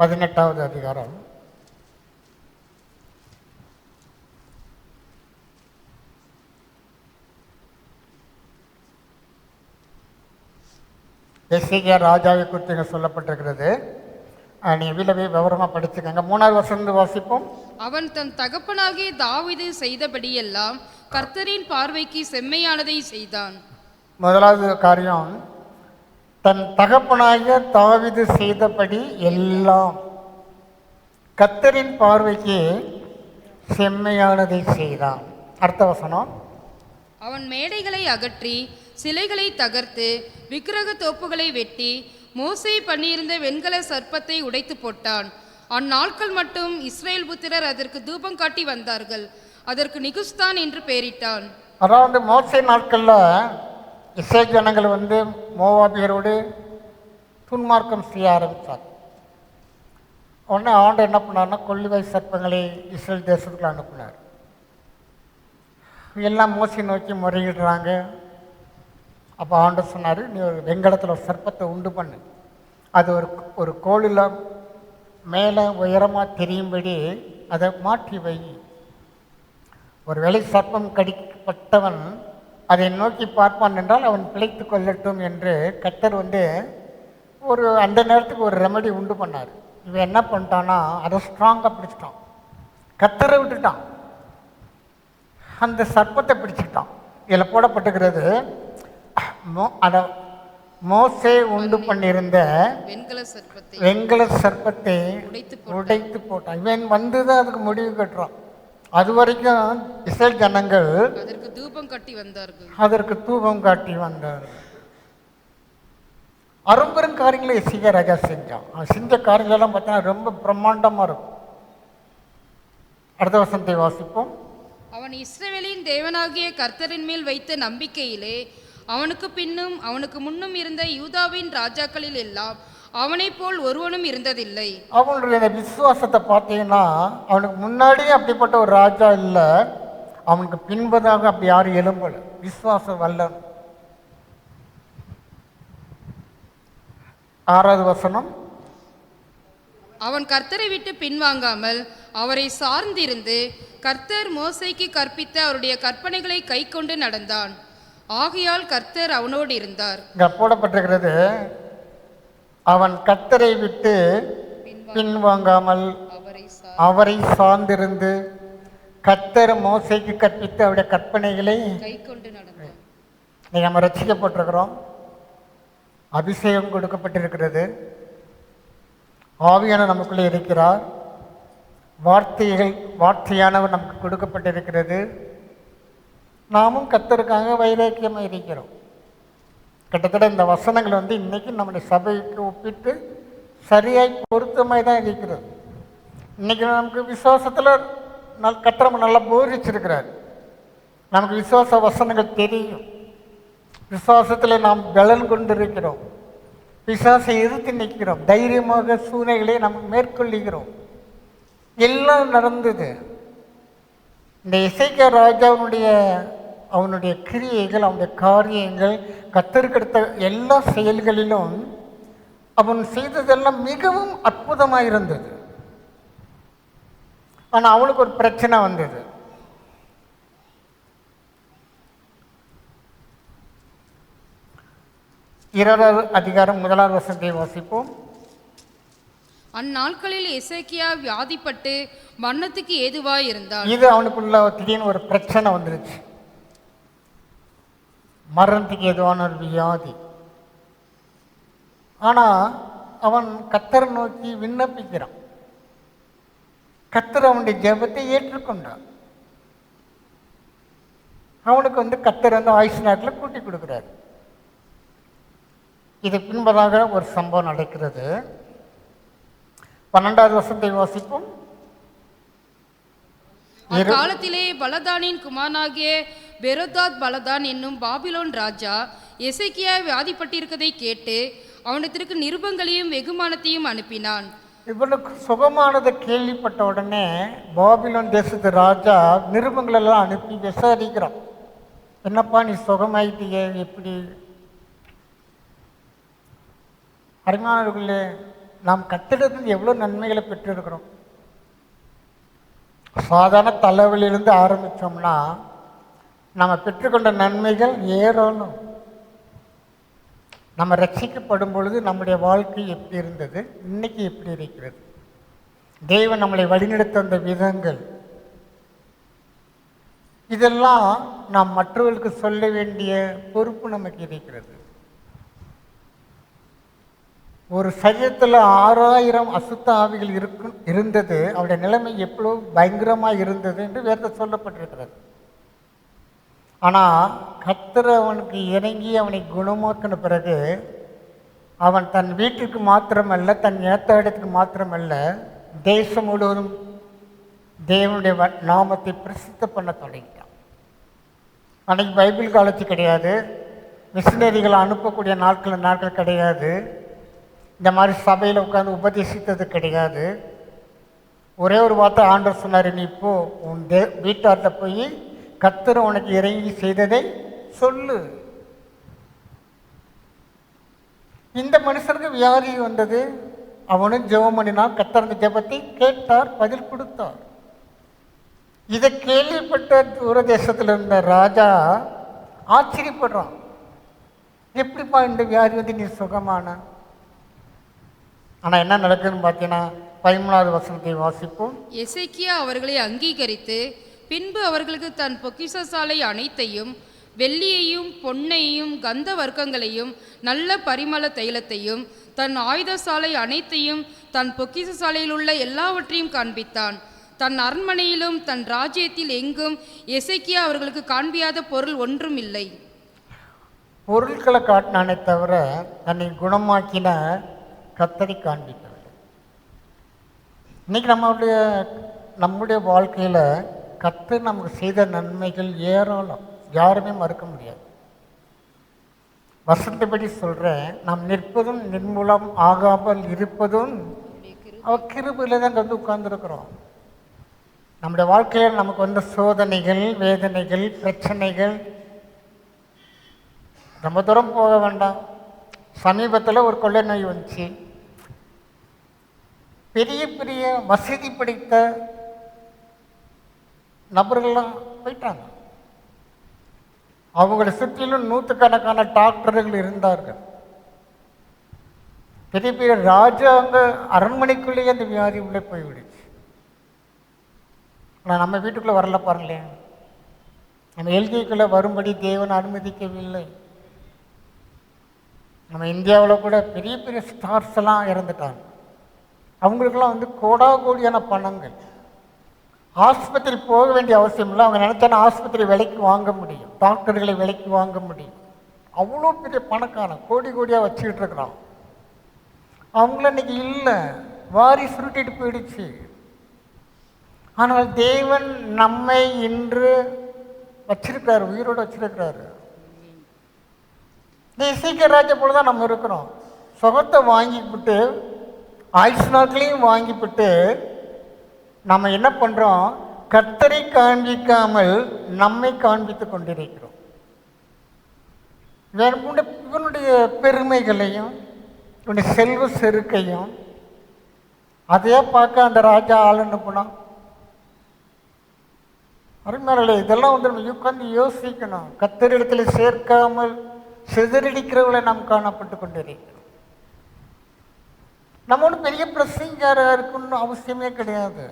[SPEAKER 4] 18வது அதிகாரம். எசேக்கியா ராஜாவை குறித்து இங்கே சொல்லப்பட்டிருக்கிறது. நீங்கள் வீட்டில் போய் விவரமாக படிச்சுக்கோங்க. 3வது வசனம் வாசிப்போம்.
[SPEAKER 3] அவன் தன் தகப்பனாகிய தாவீது செய்தபடியெல்லாம் கர்த்தரின் பார்வைக்கு செம்மையானதை செய்தான்.
[SPEAKER 4] முதலாவது காரியம், தன் தகப்பனாகிய தாவீது செய்தபடி எல்லாம் கர்த்தரின் பார்வைக்கு செம்மையானதை செய்தான். அடுத்த வசனம்,
[SPEAKER 3] அவன் மேடைகளை அகற்றி சிலைகளை தகர்த்து விக்கிரக தோப்புகளை வெட்டி மோசே பண்ணியிருந்த வெண்கல சர்ப்பத்தை உடைத்து போட்டான். அந்நாட்கள் மட்டும் இஸ்ரேல் புத்திரர் அதற்கு தூபம் காட்டி வந்தார்கள். அதற்கு நிகுஸ்தான் என்று பெயரிட்டான்.
[SPEAKER 4] அதாவது மோசே நாட்களில் இஸ்ரேல் ஜனங்கள் மோவாபியரோடு துன்மார்க்கம் செய்ய ஆரம்பித்தார். உடனே ஆண்டு என்ன பண்ணார்னா, கொள்ளிவாய் சர்ப்பங்களை இஸ்ரேல் தேசத்துக்குள்ள அனுப்பினார். எல்லாம் மோசை நோக்கி முறையிடுறாங்க. அப்போ ஆண்டு சொன்னார், நீ ஒரு வெங்கலத்தில் ஒரு சர்ப்பத்தை உண்டு பண்ணு, அது ஒரு கோளில் மேலே உயரமாக தெரியும்படி அதை மாற்றி வை. ஒரு வேளை சர்ப்பம் கடிக்கப்பட்டவன் அதை நோக்கி பார்ப்பான் என்றால் அவன் பிழைத்து கொள்ளட்டும் என்று கர்த்தர் ஒரு அந்த நேரத்துக்கு ஒரு ரெமெடி உண்டு பண்ணார். இவன் என்ன பண்ணிட்டான்னா, அதை ஸ்ட்ராங்காக பிடிச்சிட்டான், கர்த்தரை விட்டுட்டான், அந்த சர்ப்பத்தை பிடிச்சிட்டான். இதில் போடப்பட்டுக்கிறது, அதை மோசே உண்டு பண்ணியிருந்த வெண்கல சர்ப்பத்தை உடைத்து போட்டான். இவன் தான் அதுக்கு முடிவு கட்டுறான். அது வரைக்கும் இஸ்ரேல் ஜனங்கள் அதற்கு தூபம் காட்டி வந்தார்கள். அரும்பெரும் காரியங்களை எசேக்கியா ராஜா செஞ்சான். அவன் செஞ்ச காரியங்களெல்லாம் பார்த்தீங்கன்னா ரொம்ப பிரம்மாண்டமாக இருக்கும். அடுத்த வசனத்தை வாசிப்போம்.
[SPEAKER 3] அவன் இஸ்ரவேலின் தேவனாகிய கர்த்தரின் மேல் வைத்த நம்பிக்கையிலே அவனுக்கு பின்னும் அவனுக்கு முன்னும் இருந்த யூதாவின் ராஜாக்களில் எல்லாம் அவனைப் போல் ஒருவனும் இருந்ததில்லை.
[SPEAKER 4] அவனுடைய அந்த விசுவாசத்தை பார்த்தீங்கன்னா அவனுக்கு முன்னாடியே அப்படிப்பட்ட ஒரு ராஜா இல்லை, அவனுக்கு பின்பதாக அப்படி யாரும் எழும்பல. விசுவாசம் வல்லன். 6வது வசனம்.
[SPEAKER 3] அவன் கர்த்தரை விட்டு பின்வாங்காமல் அவரை சார்ந்திருந்து கர்த்தர் மோசேக்கு கற்பித்த அவருடைய கற்பனைகளை கைக்கொண்டு நடந்தான். ஆகையால் கர்த்தர் அவனோடு இருந்தார்.
[SPEAKER 4] இங்க போடப்பட்டிருக்கிறது, அவன் கர்த்தரை விட்டு பின்வாங்காமல் அவரை சார்ந்திருந்து கர்த்தர் மோசேக்கு கற்பித்த அவருடைய கற்பனைகளை
[SPEAKER 3] கைக்கொண்டு நடந்தான்.
[SPEAKER 4] இன்னைக்கு நம்ம ரட்சிக்கப்பட்டிருக்கிறோம், அபிஷேகம் கொடுக்கப்பட்டிருக்கிறது, ஆவியான நமக்குள்ளே இருக்கிறார், வார்த்தையானவர் நமக்கு கொடுக்கப்பட்டிருக்கிறது. நாமும் கர்த்தருக்காக வைராக்கியமாக இருக்கிறோம். கிட்டத்தட்ட இந்த வசனங்கள் இன்னைக்கு நம்முடைய சபைக்கு ஒப்பிட்டு சரியாய் பொருத்தமாய் தான் இருக்கிறது. இன்னைக்கு நமக்கு விசுவாசத்தில் கர்த்தர் நல்லா போதிச்சிருக்கிறார். நமக்கு விசுவாச வசனங்கள் தெரியும், விசுவாசத்தில் நாம் பலன் கொண்டிருக்கிறோம், பிசாசை எதிர்த்து நிற்கிறோம், தைரியமாக சூழ்நிலைகளை நாம் மேற்கொள்ளுகிறோம். எல்லாம் நடந்தது. இந்த எசேக்கியா ராஜாவுடைய அவனுடைய கிரியைகள், அவனுடைய காரியங்கள், கர்த்தருக்கடுத்த எல்லா செயல்களிலும் அவன் செய்ததெல்லாம் மிகவும் அற்புதமாக இருந்தது. ஆனால் அவனுக்கு ஒரு பிரச்சனை வந்தது. இருபதாவது அதிகாரம் 1வது வசனத்தை வாசிப்போம்.
[SPEAKER 3] அந்நாட்களில் எசேக்கியா வியாதிப்பட்டு மரணத்துக்கு ஏதுவாய் இருந்தான்.
[SPEAKER 4] இது அவனுக்குள்ள திடீர்னு ஒரு பிரச்சனை வந்துருச்சு. மரணத்துக்கு ஏதுவான ஒரு வியாதி. ஆனால் அவன் கர்த்தரை நோக்கி விண்ணப்பிக்கிறான். கர்த்தர் அவனுடைய ஜெபத்தை ஏற்றுக்கொண்டான். அவனுக்கு கர்த்தர் ஆயுசு நாட்டில் கூட்டி கொடுக்குறாரு. இது பின்பதாக ஒரு சம்பவம் நடக்கிறது. 12வது வசனத்தை வாசிப்போம்.
[SPEAKER 3] அக்காலத்திலே பலதானின் குமாரனாகிய பெரோதாத் பலதான் என்னும் பாபிலோன் ராஜா எசேக்கியா வியாதிப்பட்டிருக்கதை கேட்டு அவனிடத்திற்கு நிருபங்களையும் வெகுமானத்தையும் அனுப்பினான்.
[SPEAKER 4] இவனுக்கு சுகமானதை கேள்விப்பட்ட உடனே பாபிலோன் தேசத்து ராஜா நிருபங்களெல்லாம் அனுப்பி விசாரிக்கிறான். என்னப்பா நீ சுகமாயிட்டிய, எப்படி? அருமையானவர்களே, நாம் கத்திடத்தில் எவ்வளோ நன்மைகளை பெற்றிருக்கிறோம். சாதாரண தலைவலியிலிருந்து ஆரம்பித்தோம்னா நம்ம பெற்றுக்கொண்ட நன்மைகள் ஏராளம். நம்ம ரட்சிக்கப்படும் பொழுது நம்முடைய வாழ்க்கை எப்படி இருந்தது, இன்னைக்கு எப்படி இருக்கிறது, தேவன் நம்மளை வழிநடத்த அந்த விதங்கள், இதெல்லாம் நாம் மற்றவர்களுக்கு சொல்ல வேண்டிய பொறுப்பு நமக்கு இருக்கிறது. ஒரு சரீரத்தில் 6000 அசுத்த ஆவிகள் இருந்தது. அவருடைய நிலைமை எவ்வளோ பயங்கரமாக இருந்தது என்று வேதத்தில் சொல்லப்பட்டிருக்கிறது. ஆனால் கர்த்தர் அவனுக்கு இறங்கி அவனை குணமாக்கின பிறகு அவன் தன் வீட்டுக்கு மாத்திரமல்ல, தன் இடத்துக்கு மாத்திரமல்ல, தேசம் முழுவதும் தேவனுடைய நாமத்தை பிரசித்த பண்ண தொடங்கிட்டான். அன்றைக்கி பைபிள் காலேஜ் கிடையாது, மிஷினரிகளை அனுப்பக்கூடிய நாட்கள் கிடையாது, இந்த மாதிரி சபையில் உட்காந்து உபதேசித்தது கிடையாது. ஒரே ஒரு வார்த்தை ஆண்டவர் சொன்னார், நீ இப்போ உன் வீட்டார்கிட்ட போய் கர்த்தர் உனக்கு இறங்கி செய்ததை சொல்லு. இந்த மனுஷனுக்கு வியாதி வந்தது. அவனும் ஜெபம் பண்ணினான். கர்த்தர் அந்த ஜெபத்தை கேட்டார், பதில் கொடுத்தார். இதை கேள்விப்பட்ட தூரதேசத்தில் இருந்த ராஜா ஆச்சரியப்படுறான். எப்படிப்பா இந்த வியாதி நீ சுகமான? ஆனால் என்ன நடக்குதுன்னு பார்த்தீங்கன்னா 13வது வசனத்தை வாசிப்போம்.
[SPEAKER 3] எசேக்கியா அவர்களை அங்கீகரித்து பின்பு அவர்களுக்கு தன் பொக்கிஷசாலை அனைத்தையும், வெள்ளியையும் பொன்னையும் கந்த வர்க்கங்களையும் நல்ல பரிமள தைலத்தையும் தன் ஆயுதசாலை அனைத்தையும் தன் பொக்கிஷசாலையில் உள்ள எல்லாவற்றையும் காண்பித்தான். தன் அரண்மனையிலும் தன் ராஜ்யத்தில் எங்கும் எசேக்கியா அவர்களுக்கு காண்பியாத பொருள் ஒன்றும் இல்லை.
[SPEAKER 4] பொருட்களை காட்டினானே தவிர தன்னை குணமாக்கின கர்த்தரை காண்பிக்கவில்லை. இன்னைக்கு நம்முடைய வாழ்க்கையில் கர்த்தர் நமக்கு செய்த நன்மைகள் ஏராளம், யாருமே மறுக்க முடியாது. வசந்தபடி சொல்கிறேன், நாம் நிற்பதும் நிர்மூலம் ஆகாமல் இருப்பதும் அவர் கிருபையில் தான் வந்து உட்கார்ந்துருக்குறோம். நம்முடைய வாழ்க்கையில் நமக்கு வந்த சோதனைகள், வேதனைகள், பிரச்சனைகள் ரொம்ப தூரம் போக வேண்டாம். சமீபத்தில் ஒரு கொள்ளை நோய் வந்துச்சு. பெரிய பெரிய வசதி படைத்த நபர்கள்லாம் போயிட்டாங்க. அவங்கள சுற்றிலும் நூற்றுக்கணக்கான டாக்டர்கள் இருந்தார்கள். பெரிய பெரிய ராஜாங்க அரண்மனைக்குள்ளேயே அந்த வியாதி உள்ளே போய்விடுச்சு. ஆனால் நம்ம வீட்டுக்குள்ளே வரல பாருங்களேன். நம்ம எல்கைக்குள்ளே வரும்படி தேவன் அனுமதிக்கவில்லை. நம்ம இந்தியாவில் கூட பெரிய பெரிய ஸ்டார்ஸ் எல்லாம் இறந்துட்டாங்க. அவங்களுக்கெல்லாம் வந்து கோடா கோடியான பணங்கள். ஆஸ்பத்திரி போக வேண்டிய அவசியம் இல்லை. அவங்க நினச்சானா ஆஸ்பத்திரி விலைக்கு வாங்க முடியும், டாக்டர்களை விலைக்கு வாங்க முடியும். அவ்வளோ பெரிய பணக்கான கோடி கோடியாக வச்சுக்கிட்டு இருக்கிறான். அவங்கள இன்னைக்கு இல்லை, வாரி சுருட்டிட்டு போயிடுச்சு. ஆனால் தேவன் நம்மை இன்று வச்சிருக்கிறாரு, உயிரோடு வச்சிருக்கிறாரு. இந்த இசைக்கிய ராஜா போல தான் நம்ம இருக்கிறோம். சுகத்தை வாங்கிவிட்டு ஆயுசு நாட்களையும் வாங்கிவிட்டு நம்ம என்ன பண்ணுறோம்? கர்த்தரை காண்பிக்காமல் நம்மை காண்பித்து கொண்டிருக்கிறோம். இவனுடைய பெருமைகளையும் இவனுடைய செல்வ செருக்கையும் அதையே பார்க்க அந்த ராஜா ஆளுன்னு போனான். அருமையாளர்களே, இதெல்லாம் வந்து நம்ம உட்கார்ந்து யோசிக்கணும். கர்த்தரிடத்தில் சேர்க்காமல் சிதறடிக்கிறவர்களை நாம் காணப்பட்டு கொண்டிருக்கிறோம். நம்ம ஒன்றும் பெரிய பிரசங்காராக இருக்குன்னு அவசியமே கிடையாது.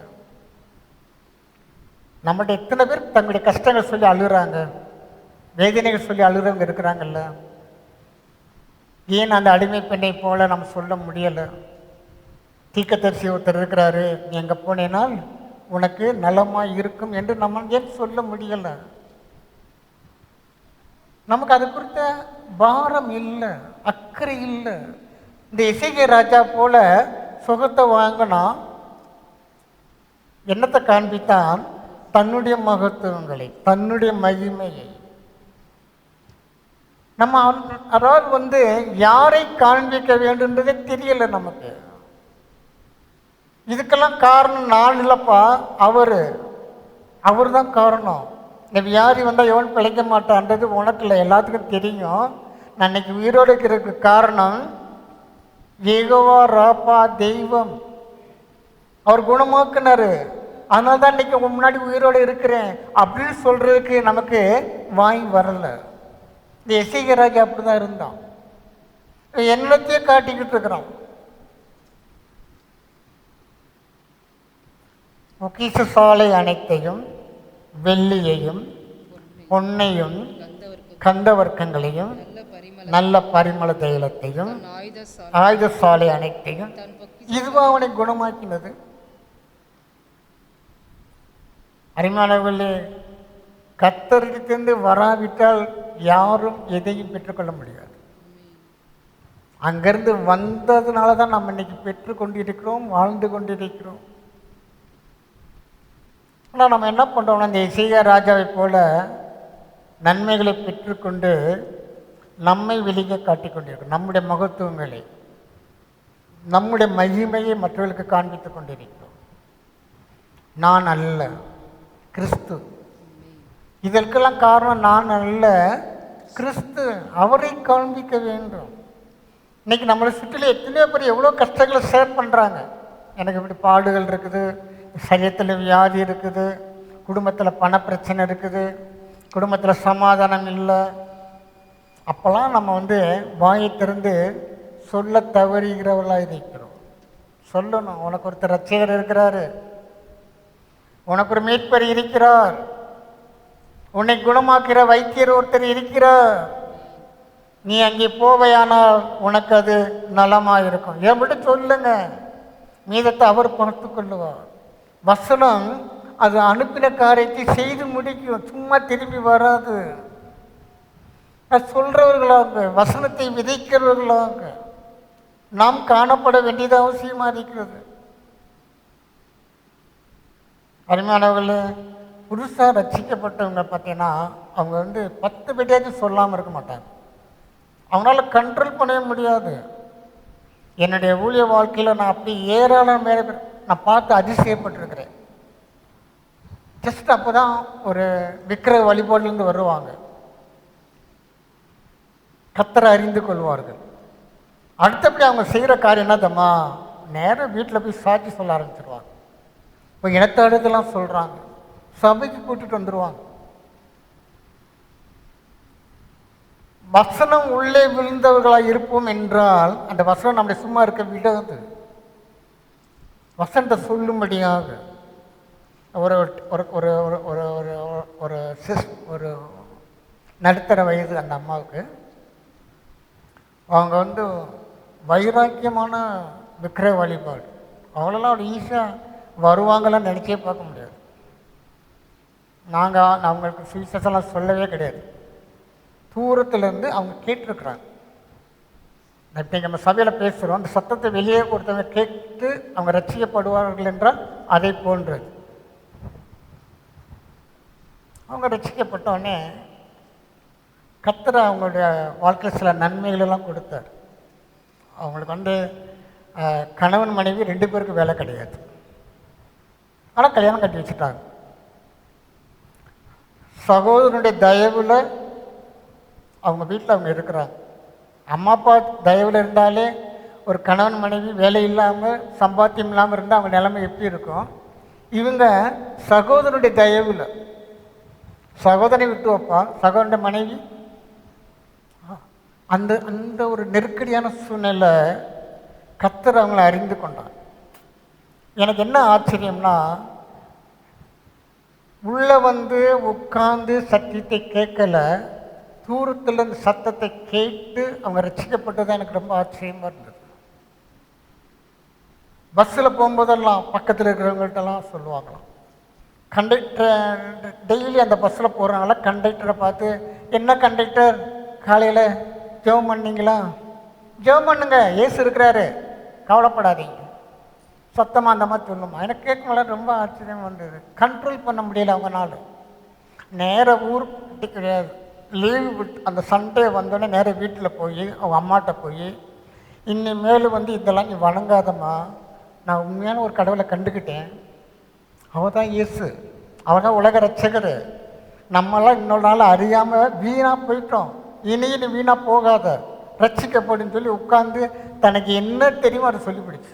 [SPEAKER 4] நம்மகிட்ட எத்தனை பேர் தங்களுடைய கஷ்டங்கள் சொல்லி அழுகிறாங்க, வேதனைகள் சொல்லி அழுகிறவங்க இருக்கிறாங்கல்ல. ஏன் அந்த அடிமை பெண்ணை போல நம்ம சொல்ல முடியலை? தீர்க்கதரிசி ஒருத்தர் இருக்கிறாரு, நீ எங்கே போனேனால் உனக்கு நலமாக இருக்கும் என்று நம்ம ஏன் சொல்ல முடியலை? நமக்கு அது குறித்த பாரம் இல்லை, அக்கறை இல்லை. இந்த இசைக்கிய ராஜா போல சுகத்தை வாங்கினா என்னத்தை காண்பித்தான்? தன்னுடைய மகத்துவங்களை, தன்னுடைய மகிமையை. நம்ம அதாவது வந்து யாரை காண்பிக்க வேண்டும்ன்றதே தெரியல நமக்கு. இதுக்கெல்லாம் காரணம் நான் இல்லைப்பா, அவர் தான் காரணம். இந்த வியாதி வந்தால் எவன் பிழைக்க மாட்டான்றது உனக்கு இல்லை, எல்லாத்துக்கும் தெரியும். நான் இன்னைக்கு உயிரோடு இருக்கிறதுக்கு காரணம் யெகோவா ராப்பா, தெய்வம். அவர் குணமாக்குனாரு. அதனால தான் இன்னைக்கு உங்க முன்னாடி உயிரோடு இருக்கிறேன் அப்படின்னு சொல்றதுக்கு நமக்கு வாய் வரல. இந்த இசைக்கிய ராஜா அப்படிதான் இருந்தான். என்னத்தையே காட்டிக்கிட்டு இருக்கிறான். பொக்கிஷ சாலை அனைத்தையும், வெள்ளியையும் பொன்னையும் கந்தவர்க்கங்களையும் நல்ல பரிமள தைலத்தையும் ஆயுத சாலை அனைத்தையும் இதுவா அவனை குணமாக்கினது. அருமையானவர்களே, கர்த்தரிடத்திலிருந்து வராவிட்டால் யாரும் எதையும் பெற்றுக்கொள்ள முடியாது. அங்கிருந்து வந்ததுனால தான் நம்ம இன்னைக்கு பெற்றுக்கொண்டிருக்கிறோம், வாழ்ந்து கொண்டிருக்கிறோம். ஆனால் நம்ம என்ன பண்ணுறோம்னா, இந்த இசையா ராஜாவை போல நன்மைகளை பெற்றுக்கொண்டு நம்மை வெளியே காட்டிக் கொண்டிருக்கிறோம். நம்முடைய மகத்துவங்களை, நம்முடைய மகிமையை மற்றவர்களுக்கு காண்பித்து கொண்டிருக்கிறோம். நான் அல்ல, கிறிஸ்து. இதற்கெல்லாம் காரணம் நான் அல்ல, கிறிஸ்து. அவரை காண்பிக்க வேண்டும். இன்னைக்கு நம்மளை சுற்றில எத்தனையோ பேர் எவ்வளோ கஷ்டங்களை ஷேர் பண்ணுறாங்க. எனக்கு இப்படி பாடுகள் இருக்குது, சரீரத்தில் வியாதி இருக்குது, குடும்பத்தில் பண பிரச்சனை இருக்குது, குடும்பத்தில் சமாதானம் இல்லை. அப்போல்லாம் நம்ம வந்து வாயை திறந்து சொல்ல தவறுகிறவர்களாக இருக்கிறோம். சொல்லணும், உனக்கு ஒருத்தர் ரட்சகர் இருக்கிறாரு, உனக்கு ஒரு மீட்பர் இருக்கிறார், உன்னை குணமாக்குற வைத்தியர் ஒருத்தர் இருக்கிறார், நீ அங்கே போவையானால் உனக்கு அது நலமாக இருக்கும். ஏன் மட்டும் சொல்லுங்க, மீதத்தை அவர் பார்த்து கொள்ளுவார். வசனம் அது அனுப்பின காரியத்தை செய்து முடிக்கும், சும்மா திரும்பி வராது. அது சொல்றவர்களாக, வசனத்தை விதைக்கிறவர்களாக நாம் காணப்பட வேண்டியது அவசியமாக இருக்கிறது. அருமையானவர்களே, புதுசாக ரட்சிக்கப்பட்டவங்க பார்த்தீங்கன்னா அவங்க வந்து 10 பேட்டையாச்சும் சொல்லாமல் இருக்க மாட்டாங்க. அவங்களால கண்ட்ரோல் பண்ணவே முடியாது. என்னுடைய ஊழிய வாழ்க்கையில் நான் அப்படி ஏராளம் மேலே நான் பார்த்து அதிசயப்பட்டிருக்கிறேன். ஜஸ்ட் அப்போ தான் ஒரு விக்கிர வழிபாடுலேருந்து வருவாங்க, கர்த்தரை அறிந்து கொள்வார்கள். அடுத்தபடி அவங்க செய்கிற காரியம் என்னதம்மா, நேரம் வீட்டில் போய் சாட்சி சொல்ல ஆரம்பிச்சிருவாங்க. இப்போ இனத்தாடுதெல்லாம் சொல்கிறாங்க, சபைக்கு கூட்டிகிட்டு வந்துடுவாங்க. வசனம் உள்ளே விழுந்தவர்களாக இருப்போம் என்றால் அந்த வசனம் நம்மளை சும்மா இருக்க விடாது. வசனத்தை சொல்லும்படியாக ஒரு ஒரு ஒரு ஒரு ஒரு ஒரு ஒரு நடுத்தர வயது அந்த அம்மாவுக்கு அவங்க வந்து வைராக்கியமான விக்கிர வழிபாடு. அவங்களெல்லாம் அப்படி ஈஸியாக வருவாங்களான்னு நினச்சே பார்க்க முடியாது. நாங்கள் அவங்களுக்கு சுவிசேஷம்லாம் சொல்லவே கிடையாது. தூரத்துலேருந்து அவங்க கேட்டிருக்கிறாங்க. இப்போ நம்ம சபையில் பேசுகிறோம், அந்த சத்தத்தை வெளியே கொடுத்தவங்க கேட்டு அவங்க ரட்சிக்கப்படுவார்கள் என்றால் அதை போன்றது. அவங்க ரட்சிக்கப்பட்டோடனே கர்த்தர் அவங்களுடைய வாழ்க்கையில் சில நன்மைகளெல்லாம் கொடுத்தார். அவங்களுக்கு வந்து கணவன் மனைவி 2 பேருக்கு வேலை கிடையாது, ஆனால் கல்யாணம் கட்டி வச்சுட்டாங்க. சகோதரனுடைய தயவில் அவங்க வீட்டில் அவங்க இருக்கிறாங்க. அம்மா அப்பா தயவில் இருந்தாலே ஒரு கணவன் மனைவி வேலை இல்லாமல் சம்பாத்தியம் இல்லாமல் இருந்தால் அவங்க நிலைமை எப்படி இருக்கும்? இவங்க சகோதரனுடைய தயவில், சகோதரனை விட்டு வைப்பா, சகோதரனுடைய மனைவி அந்த அந்த ஒரு நெருக்கடியான சூழ்நிலை கர்த்தர் அவங்கள அறிந்து கொண்டார். எனக்கு என்ன ஆச்சரியம்னா, உள்ளே வந்து உட்கார்ந்து சத்தியத்தை கேட்கல, தூரத்தில் இந்த சத்தத்தை கேட்டு அவங்க ரட்சிக்கப்பட்டது எனக்கு ரொம்ப ஆச்சரியமாக இருந்தது. பஸ்ஸில் போகும்போதெல்லாம் பக்கத்தில் இருக்கிறவங்கள்ட்டெல்லாம் சொல்லுவாங்களாம், கண்டக்டர் டெய்லி அந்த பஸ்ஸில் போகிறனால கண்டக்டரை பார்த்து, என்ன கண்டக்டர் காலையில் ஜெபம் பண்ணீங்களா? ஜெபம் பண்ணுங்க, ஏசு இருக்கிறாரு, கவலைப்படாதீங்க, சத்தமாக அந்த மாதிரி சொல்லுமா. எனக்கு கேட்கும்போது ரொம்ப ஆச்சரியம் வந்தது. கண்ட்ரோல் பண்ண முடியல அவங்களால. நேர ஊர் கிடையாது, லீவு விட்டு அந்த சண்டே வந்தோடனே நேராக வீட்டில் போய் அவங்க அம்மாட்ட போய், இனிமேல் வந்து இதெல்லாம் நீ வணங்காதம்மா, நான் உண்மையான ஒரு கடவுளை கண்டுக்கிட்டேன், அவள் தான் இயேசு, அவள் தான் உலக ரட்சகர், நம்மளாம் இன்னொரு நாள் அறியாமல் வீணாக போயிட்டோம், இனி நீ வீணாக போகாத, ரட்சிக்கப்படுன்னு சொல்லி உட்காந்து தனக்கு என்ன தெரியுமோ அதை சொல்லிப்பிடிச்சு.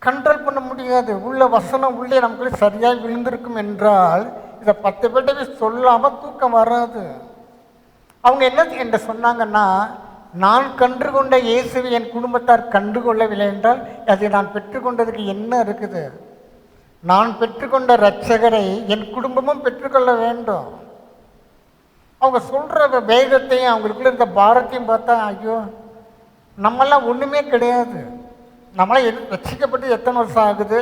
[SPEAKER 4] கண்ட்ரோல் பண்ண முடியாது. உள்ள வசனம் உள்ளே நமக்குள்ளே சரியாக விழுந்திருக்கும் என்றால் இதை 10 பேர்கிட்ட சொல்லாமல் தூக்கம் வராது. அவங்க என்ன என்ற சொன்னாங்கன்னா, நான் கண்டு கொண்ட இயேசுவை என் குடும்பத்தார் கண்டு கொள்ளவில்லை என்றால் அதை நான் பெற்றுக்கொண்டதுக்கு என்ன இருக்குது? நான் பெற்றுக்கொண்ட இரட்சகரை என் குடும்பமும் பெற்றுக்கொள்ள வேண்டும். அவங்க சொல்கிற வேகத்தையும் அவங்களுக்குள்ள இருந்த பாரத்தையும் பார்த்தா, ஐயோ நம்மளாம் ஒன்றுமே கிடையாது, நம்மளாம் ரட்சிக்கப்பட்டு எத்தனை வருஷம் ஆகுது,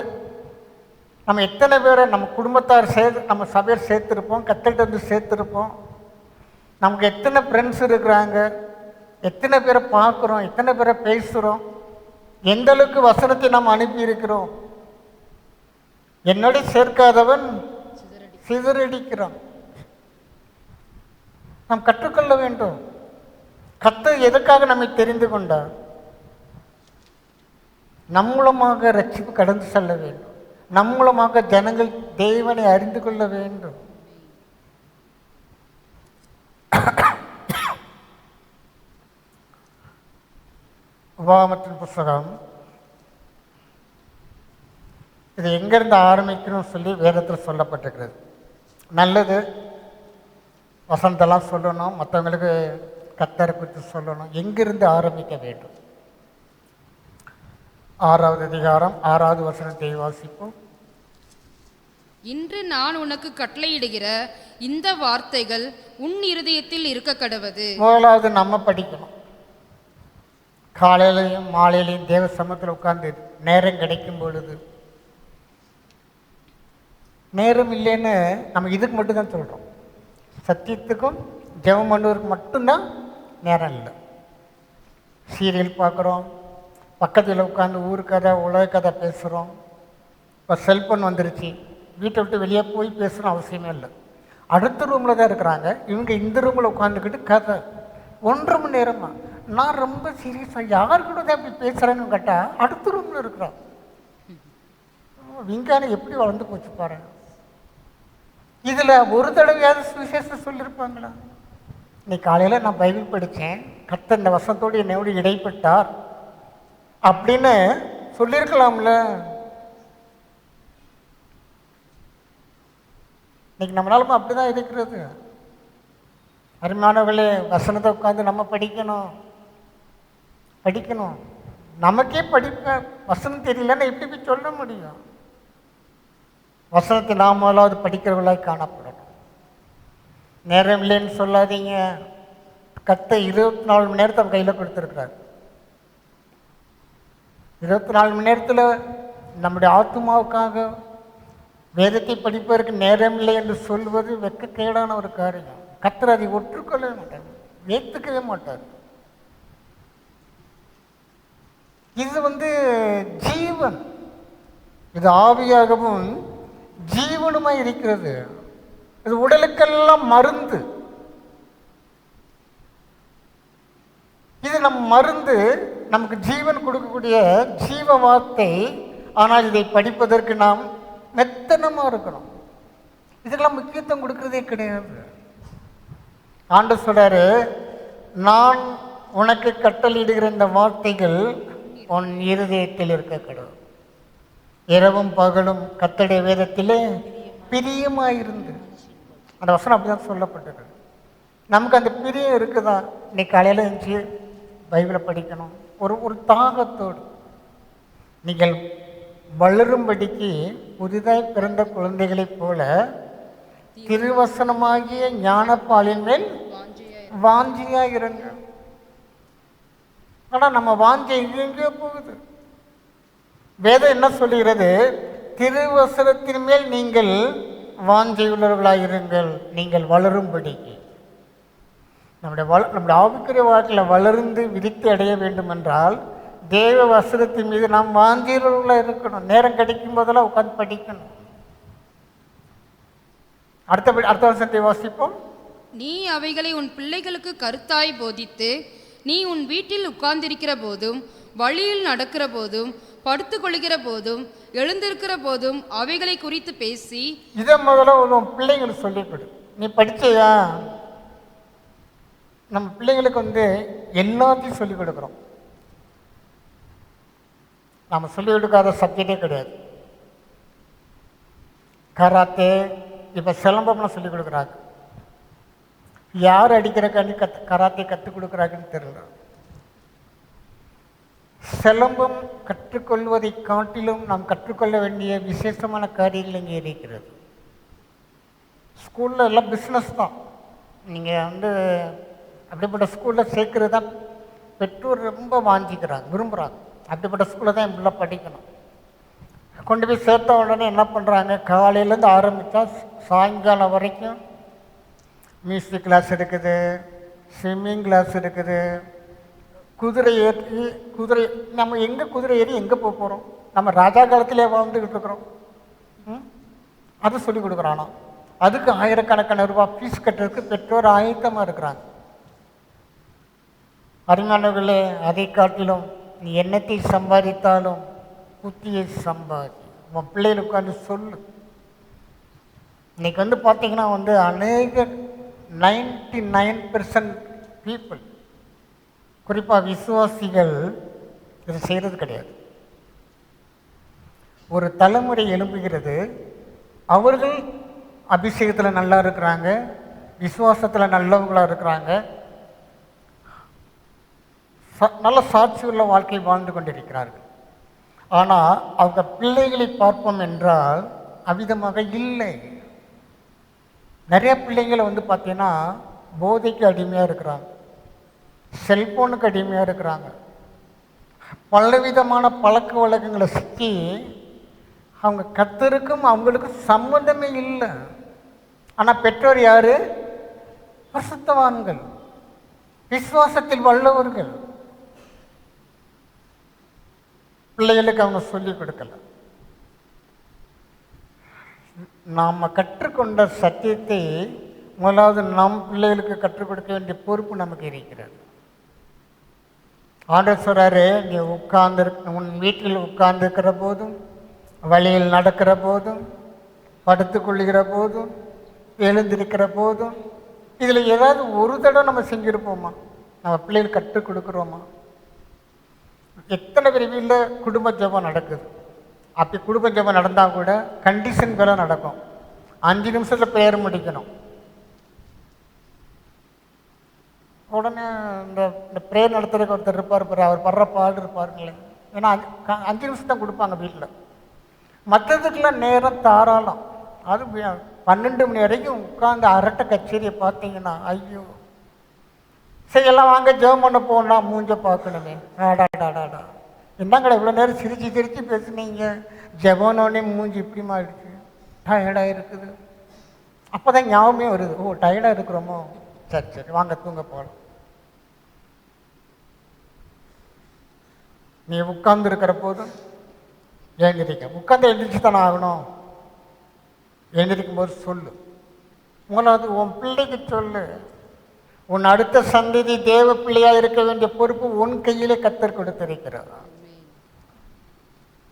[SPEAKER 4] நம்ம எத்தனை பேரை நம்ம குடும்பத்தார் நம்ம சபையை சேர்த்துருப்போம், கத்தல்கிட்ட வந்து சேர்த்துருப்போம், நமக்கு எத்தனை ஃப்ரெண்ட்ஸ் இருக்கிறாங்க, எத்தனை பேரை பார்க்குறோம், எத்தனை பேரை பேசுகிறோம், எந்த அளவுக்கு வசனத்தை நாம் அனுப்பி இருக்கிறோம். என்னோட சேர்க்காதவன் சிதறடிக்கிறான். நாம் கற்றுக்கொள்ள வேண்டும். கர்த்தர் எதற்காக நம்மை தெரிந்து கொண்டார்? நம் மூலமாக ரட்சிப்பு கடந்து செல்ல வேண்டும், நம் மூலமாக ஜனங்கள் தேவனை அறிந்து கொள்ள வேண்டும். உபாகமத்தின் புஸ்தகம் இது எங்கேருந்து ஆரம்பிக்கணும்னு சொல்லி வேதத்தில் சொல்லப்பட்டிருக்கிறது. நல்லது, வசனத்தெல்லாம் சொல்லணும், மற்றவங்களுக்கு கர்த்தரை குறித்து சொல்லணும். எங்கிருந்து ஆரம்பிக்க வேண்டும்? 6வது அதிகாரம் 6வது வசனத்தை வாசிப்போம்.
[SPEAKER 3] இன்று நான் உனக்கு கட்டளையிடுகிற இந்த வார்த்தைகள் உன் இருதயத்தில் இருக்க கடவது.
[SPEAKER 4] முதலாவது நம்ம படிக்கணும். காலையிலையும் மாலையிலையும் தேவ சமூகத்தில் உட்கார்ந்து நேரம் கிடைக்கும் பொழுது, நேரம் இல்லைன்னு நம்ம இதுக்கு மட்டும்தான் சொல்கிறோம், சத்தியத்துக்கும் ஜெபம் பண்ணுவதற்கு மட்டும்தான் நேரம் இல்லை. சீரியல் பார்க்குறோம், பக்கத்தில் உட்காந்து ஊர் கதை உலக கதை பேசுகிறோம். இப்போ செல்ஃபோன் வந்துருச்சு, வீட்டை விட்டு வெளியே போய் பேசணும் அவசியமே இல்லை. அடுத்த ரூமில் தான் இருக்கிறாங்க, இவங்க இந்த ரூமில் உட்காந்துக்கிட்டு கதை 1.5 மணி நேரமா? நான் ரொம்ப சீரியஸாக யார் கூட தான் இப்படி பேசுகிறேன்னு கேட்டால் அடுத்த ரூமில் இருக்கிறான். விஞ்ஞானம் எப்படி வளர்ந்து போச்சு பாருங்க. இதில் ஒரு தடவையாவது சுவிசேஷம் சொல்லியிருப்பாங்களா? இன்னைக்கு காலையில் நான் பைபிள் படித்தேன், கர்த்தர் இந்த வசனத்தோடு என்னோடு இடைப்பட்டார் அப்படின்னு சொல்லியிருக்கலாம்ல. இன்னைக்கு நம்மளாலும் அப்படி தான் இருக்கிறது. அருமையானவர்களே, வசனத்தை உட்காந்து நம்ம படிக்கணும். நமக்கே வசனம் தெரியலன்னா எப்படி போய் சொல்ல முடியும்? வசனத்தை நாம் முதலாவது படிக்கிறவர்களாய் காணப்படணும். நேரம் இல்லைன்னு சொல்லாதீங்க. கர்த்தர் 24 மணி நேரத்தை கையில் கொடுத்துருக்கிறார். 24 மணி நேரத்தில் நம்முடைய ஆத்மாவுக்காக வேதத்தை படிப்பதற்கு நேரம் இல்லை என்று சொல்வது வெட்கக்கேடான ஒரு காரியம். கர்த்தர் அதை ஒற்றுக்கொள்ளவே மாட்டார், ஏற்றுக்கவே மாட்டார். இது ஜீவன், இது ஆவியாகவும் ஜீவனுமாய் இருக்கிறது. இது உடலுக்கெல்லாம் மருந்து. இது மருந்து, நமக்கு ஜீவன் கொடுக்கக்கூடிய ஜீவ வார்த்தை. ஆனால் இதை படிப்பதற்கு நாம் மெத்தனமாக இருக்கணும். இதுக்கெல்லாம் முக்கியத்துவம் கொடுக்கறதே கிடையாது. ஆண்டவர் சொல்றாரு, நான் உனக்கு கட்டளையிடுகிற இந்த வார்த்தைகள் உன் இருதயத்தில் இருக்க கடவுள். இரவும் பகலும் கர்த்தருடைய வேதத்திலே பிரியமாயிருந்து. அந்த வசனம் அப்படிதான் சொல்லப்பட்டது. நமக்கு அந்த பிரியம் இருக்குதா? இன்னைக்கு காலையில் இருந்துச்சு பைபிளை படிக்கணும் ஒரு தாகத்தோடு. நீங்கள் வளரும்படிக்கு புதிதாய் பிறந்த குழந்தைகளைப் போல திருவசனமாகிய ஞானப்பாலின் மேல் வாஞ்சியாக இருங்க. ஆனால் நம்ம வாஞ்சை எங்கெங்கேயோ போகுது. வேதம் என்ன சொல்லுகிறது? திருவசனத்தின் மேல் நீங்கள் வாஞ்சையுள்ளவர்களாக இருங்கள், நீங்கள் வளரும்படிக்கு. நம்முடைய ஆவிக்குரிய வாழ்க்கையில் வளர்ந்து விருத்தி அடைய வேண்டும் என்றால் தேவ வசனத்தின் மீது நாம் வாஞ்சியுள்ளவர்களாக இருக்கணும். நேரம் கிடைக்கும் போதெல்லாம் உட்காந்து படிக்கணும். அடுத்த வசனத்தை வாசிப்போம்.
[SPEAKER 3] நீ அவைகளை உன் பிள்ளைகளுக்கு கருத்தாய் போதித்து, நீ உன் வீட்டில் உட்கார்ந்திருக்கிற போதும், வழியில் நடக்கிற போதும், படுத்துக் கொள்கிற போதும், எழுந்திருக்கிற போதும் அவைகளை குறித்து பேசி.
[SPEAKER 4] இதை முதல்ல உன் பிள்ளைங்களுக்கு சொல்லிக் கொடு. நீ படிச்சையா? நம்ம பிள்ளைங்களுக்கு எல்லாத்தையும் சொல்லிக் கொடுக்குறோம். நம்ம சொல்லிக் கொடுக்காத சப்ஜெக்டே கிடையாது. கராத்தே, இப்போ சிலம்பம்லாம் சொல்லிக் கொடுக்குறாங்க. யார் அடிக்கிறக்காண்டி கராத்தே கற்றுக் கொடுக்குறாங்கன்னு தெரியல. சிலம்பம் கற்றுக்கொள்வதை காட்டிலும் நாம் கற்றுக்கொள்ள வேண்டிய விசேஷமான காரியங்கள் இங்கே இருக்கிறது. ஸ்கூலில் எல்லாம் பிஸ்னஸ் தான். நீங்கள் அப்படிப்பட்ட ஸ்கூலில் சேர்க்கறது தான் பெற்றோர் ரொம்ப வாஞ்சிக்கிறாங்க, விரும்புகிறாங்க. அப்படிப்பட்ட ஸ்கூலில் தான் இப்படில படிக்கணும். கொண்டு போய் சேர்த்த உடனே என்ன பண்ணுறாங்க? காலையிலேருந்து ஆரம்பித்தா சாயங்காலம் வரைக்கும் மியூசிக் கிளாஸ் இருக்குது, ஸ்விம்மிங் கிளாஸ் இருக்குது, குதிரை நம்ம எங்கே குதிரை ஏறி எங்கே போக போகிறோம்? நம்ம ராஜா காலத்திலே வாழ்ந்துக்கிட்டு இருக்கிறோம். அது சொல்லிக் கொடுக்குறானா? அதுக்கு ஆயிரக்கணக்கான ரூபாய் ஃபீஸ் கட்டுறதுக்கு பெற்றோர் ஆயத்தமாக இருக்கிறாங்க. அருமையானவர்களே, அதை காட்டிலும் நீ என்னத்தை சம்பாதித்தாலும் புத்தியை சம்பாதி. உன் பிள்ளைகள் உட்காந்து சொல்லு. இன்னைக்கு பார்த்தீங்கன்னா அநேக 99% பீப்புள், குறிப்பாக விசுவாசிகள் இது செய்கிறது கிடையாது. ஒரு தலைமுறை எழும்புகிறது. அவர்கள் அபிஷேகத்தில் நல்லா இருக்கிறாங்க, விசுவாசத்தில் நல்லவங்களாக இருக்கிறாங்க, நல்ல சாட்சி உள்ள வாழ்க்கை வாழ்ந்து கொண்டிருக்கிறார்கள். ஆனால் அவங்க பிள்ளைகளை பார்ப்போம் என்றால் அவ்விதமாக இல்லை. நிறைய பிள்ளைங்களை பார்த்தீங்கன்னா போதைக்கு அடிமையாக இருக்கிறாங்க, செல்ஃபோனுக்கு அடிமையாக இருக்கிறாங்க, பலவிதமான பழக்க வழக்கங்களை சிக்கி அவங்க கர்த்தருக்கும் அவங்களுக்கும் சம்மந்தமே இல்லை. ஆனால் பெற்றோர் யார்? பரிசுத்தவான்கள், விசுவாசத்தில் வல்லவர்கள். பிள்ளைகளுக்கு அவங்க சொல்லிக் கொடுக்கல. நாம் கற்றுக்கொண்ட சத்தியத்தை முதலாவது நம் பிள்ளைகளுக்கு கற்றுக் கொடுக்க வேண்டிய பொறுப்பு நமக்கு இருக்கிறது. ஆண்டவர் சொல்றாரு, நீ உன் வீட்டில் உட்கார்ந்துருக்கிற போதும், வழியில் நடக்கிற போதும், படுத்துக்கொள்ளுகிற போதும், எழுந்திருக்கிற போதும், இதில் ஏதாவது ஒரு தடவை நம்ம செஞ்சுருப்போமா? நம்ம பிள்ளைகளுக்கு கற்றுக் கொடுக்குறோமா? எத்தனை பேர் வீட்டில் குடும்ப ஜெபம் நடக்குது. அப்படி குடும்ப ஜெபம் நடந்தால் கூட கண்டிஷன் வேலை நடக்கும். 5 நிமிஷத்தில் ப்ரேயர் முடிக்கணும். உடனே இந்த ப்ரேயர் நடத்துறதுக்கு ஒருத்தர் இருப்பார், அவர் படுற பாடு இருப்பாருங்களேன். ஏன்னா 5 நிமிஷம் தான் கொடுப்பாங்க வீட்டில். மற்றதுக்கெல்லாம் நேரம் தாராளம். அது 12 மணி வரைக்கும் உட்காந்து அரட்டை கச்சேரியை பார்த்தீங்கன்னா, ஐயோ சரி எல்லாம் வாங்க ஜெபம் பண்ண போனால் மூஞ்ச பார்க்கணுமே. ஆடாடாடாடா, என்னங்கடா இவ்வளோ நேரம் சிரித்து சிரித்து பேசுனீங்க, ஜெபனோடனே மூஞ்சி இப்படி மாறிடுச்சு, டயர்டாக இருக்குது. அப்போ தான் ஞாபகமே வருது, ஓ டயர்டாக இருக்கிறோமோ, சரி சரி வாங்க தூங்க போகலாம். நீ உட்கார்ந்து இருக்கிற போதும் எழுந்திரிக்க, உட்காந்து எழுந்திரிச்சு தானே ஆகணும். எழுந்திரிக்கும் போது சொல்லு. முதலாவது உன் பிள்ளைக்கு சொல்லு. உன் அடுத்த சந்ததி தேவ பிள்ளையாக இருக்க வேண்டிய பொறுப்பு உன் கையிலே கர்த்தர் கொடுத்திருக்கிறார்.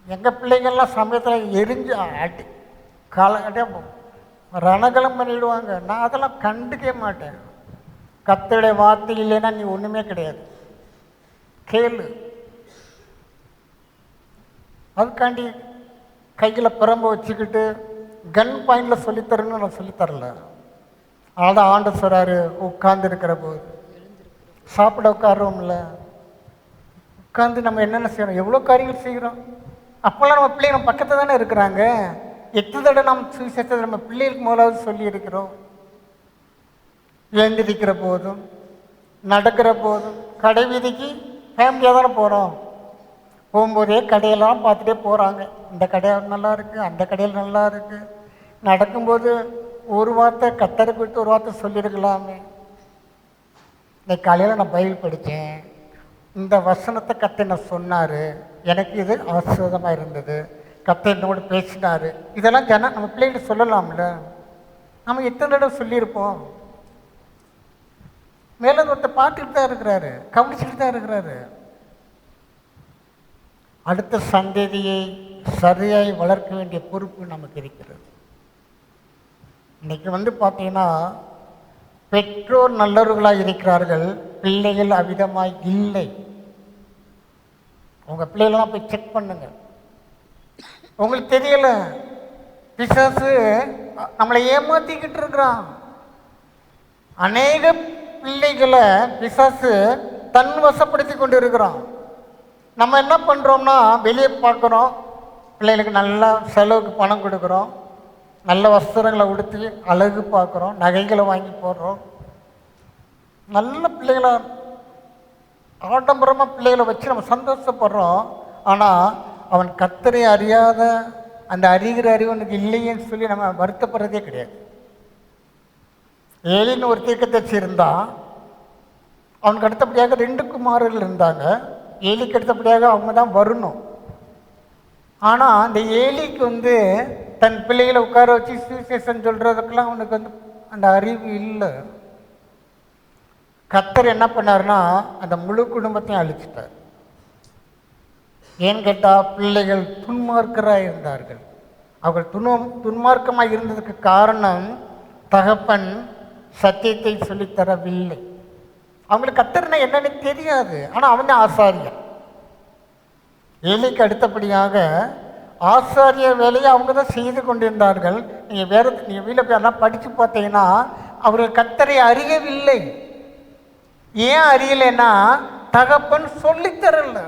[SPEAKER 4] எங்கள் பிள்ளைங்கள்லாம் சமயத்தில் எரிஞ்சு அடி ரணகலம் பண்ணிடுவாங்க. நான் அதெல்லாம் கண்டுக்கவே மாட்டேன். கர்த்தருடைய வார்த்தை இல்லைன்னா நீ ஒன்றுமே கிடையாது. கேளு. அதுக்காண்டி கையில் பிரம்ப வச்சுக்கிட்டு கன் பாயிண்டில் சொல்லித்தரணும்னு நான் சொல்லித்தரல. அதான் ஆண்டவர் சொல்கிறாரு, உட்கார்ந்து இருக்கிற போது, சாப்பிட உட்காரோம்ல, உட்காந்து நம்ம என்னென்ன செய்கிறோம், எவ்வளோ காரியங்கள் செய்கிறோம். அப்போல்லாம் நம்ம பிள்ளைங்க நம்ம பக்கத்தில் தானே இருக்கிறாங்க. எத்தனை தடவை நம்ம சுவிசேஷத்தை நம்ம பிள்ளைகளுக்கு முதலாவது சொல்லி இருக்கிறோம். எழுந்திருக்கிற போதும், நடக்கிற போதும், கடை வீதிக்கு ஃபேமிலியாக தானே போகிறோம். போகும்போதே கடையெல்லாம் பார்த்துட்டே போகிறாங்க. இந்த கடையில் நல்லா இருக்குது, அந்த கடையில் நல்லா இருக்குது. நடக்கும்போது ஒரு வார்த்தை கத்தருக்கு விட்டு ஒரு வார்த்தை சொல்லியிருக்கலாமே. இந்த காலையில் நான் பைபிள் படித்தேன், இந்த வசனத்தை கத்தை நான் சொன்னார், எனக்கு இது ஆசீர்வாதமாக இருந்தது, கத்தை என்னோடு பேசினார். இதெல்லாம் நம்ம பிள்ளைகிட்ட சொல்லலாம்ல. நம்ம எத்தனை தடவை சொல்லியிருப்போம். மேலே ஒருத்தர் பார்த்துட்டு தான் இருக்கிறாரு, கவனிச்சுட்டு தான் இருக்கிறாரு. அடுத்த சந்ததியை சரியாய் வளர்க்க வேண்டிய பொறுப்பு நமக்கு இருக்கிறது. இன்றைக்கி பார்த்தீங்கன்னா, பெற்றோர் நல்லவர்களாக இருக்கிறார்கள், பிள்ளைகள் அவ்விதமாய் இல்லை. உங்கள் பிள்ளைகளெல்லாம் போய் செக் பண்ணுங்க. உங்களுக்கு தெரியல, பிசாசு நம்மளை ஏமாற்றிக்கிட்டு இருக்கிறான். அநேக பிள்ளைகளை பிசாசு தன் வசப்படுத்தி கொண்டு இருக்கிறான். நம்ம என்ன பண்ணுறோம்னா, வெளியே பார்க்குறோம், பிள்ளைகளுக்கு நல்லா செலவுக்கு பணம் கொடுக்குறோம், நல்ல வஸ்திரங்களை உடுத்தி அழகு பார்க்குறோம், நகைகளை வாங்கி போடுறோம், நல்ல பிள்ளைகளை ஆடம்பரமாக பிள்ளைகளை வச்சு நம்ம சந்தோஷப்படுறோம். ஆனால் அவன் கர்த்தரை அறியாத அந்த அறிகிற அறிவனுக்கு இல்லையேன்னு சொல்லி நம்ம வருத்தப்படுறதே கிடையாது. ஏலின்னு ஒரு தீர்க்கதரிசி இருந்தான். அவனுக்கு அடுத்தபடியாக 2 குமாரர்கள் இருந்தாங்க. ஏலிக்கு அடுத்தபடியாக அவங்க தான் வரணும். ஆனால் அந்த ஏலிக்கு தன் பிள்ளைகளை உட்கார வச்சு சுவிசேஷம் சொல்கிறதுக்கெல்லாம் அவனுக்கு அந்த அறிவு இல்லை. கர்த்தர் என்ன பண்ணார்னா, அந்த முழு குடும்பத்தையும் அழிச்சிட்டார். ஏன்னு கேட்டால், பிள்ளைகள் துன்மார்க்கராக இருந்தார்கள். அவர்கள் துன்மார்க்கமாக இருந்ததுக்கு காரணம், தகப்பன் சத்தியத்தை சொல்லித்தரவில்லை. அவங்களுக்கு கர்த்தர்னா என்னன்னு தெரியாது. ஆனால் அவன் தான் ஆசாரியன். ஏலிக்கு அடுத்தபடியாக ஆசாரிய வேலையை அவங்க தான் செய்து கொண்டிருந்தார்கள். நீங்கள் வீட்டில் போய் எல்லாம் படித்து பார்த்தீங்கன்னா, அவர்கள் கர்த்தரை அறியவில்லை. ஏன் அறியலைன்னா, தகப்பன் சொல்லித்தரல.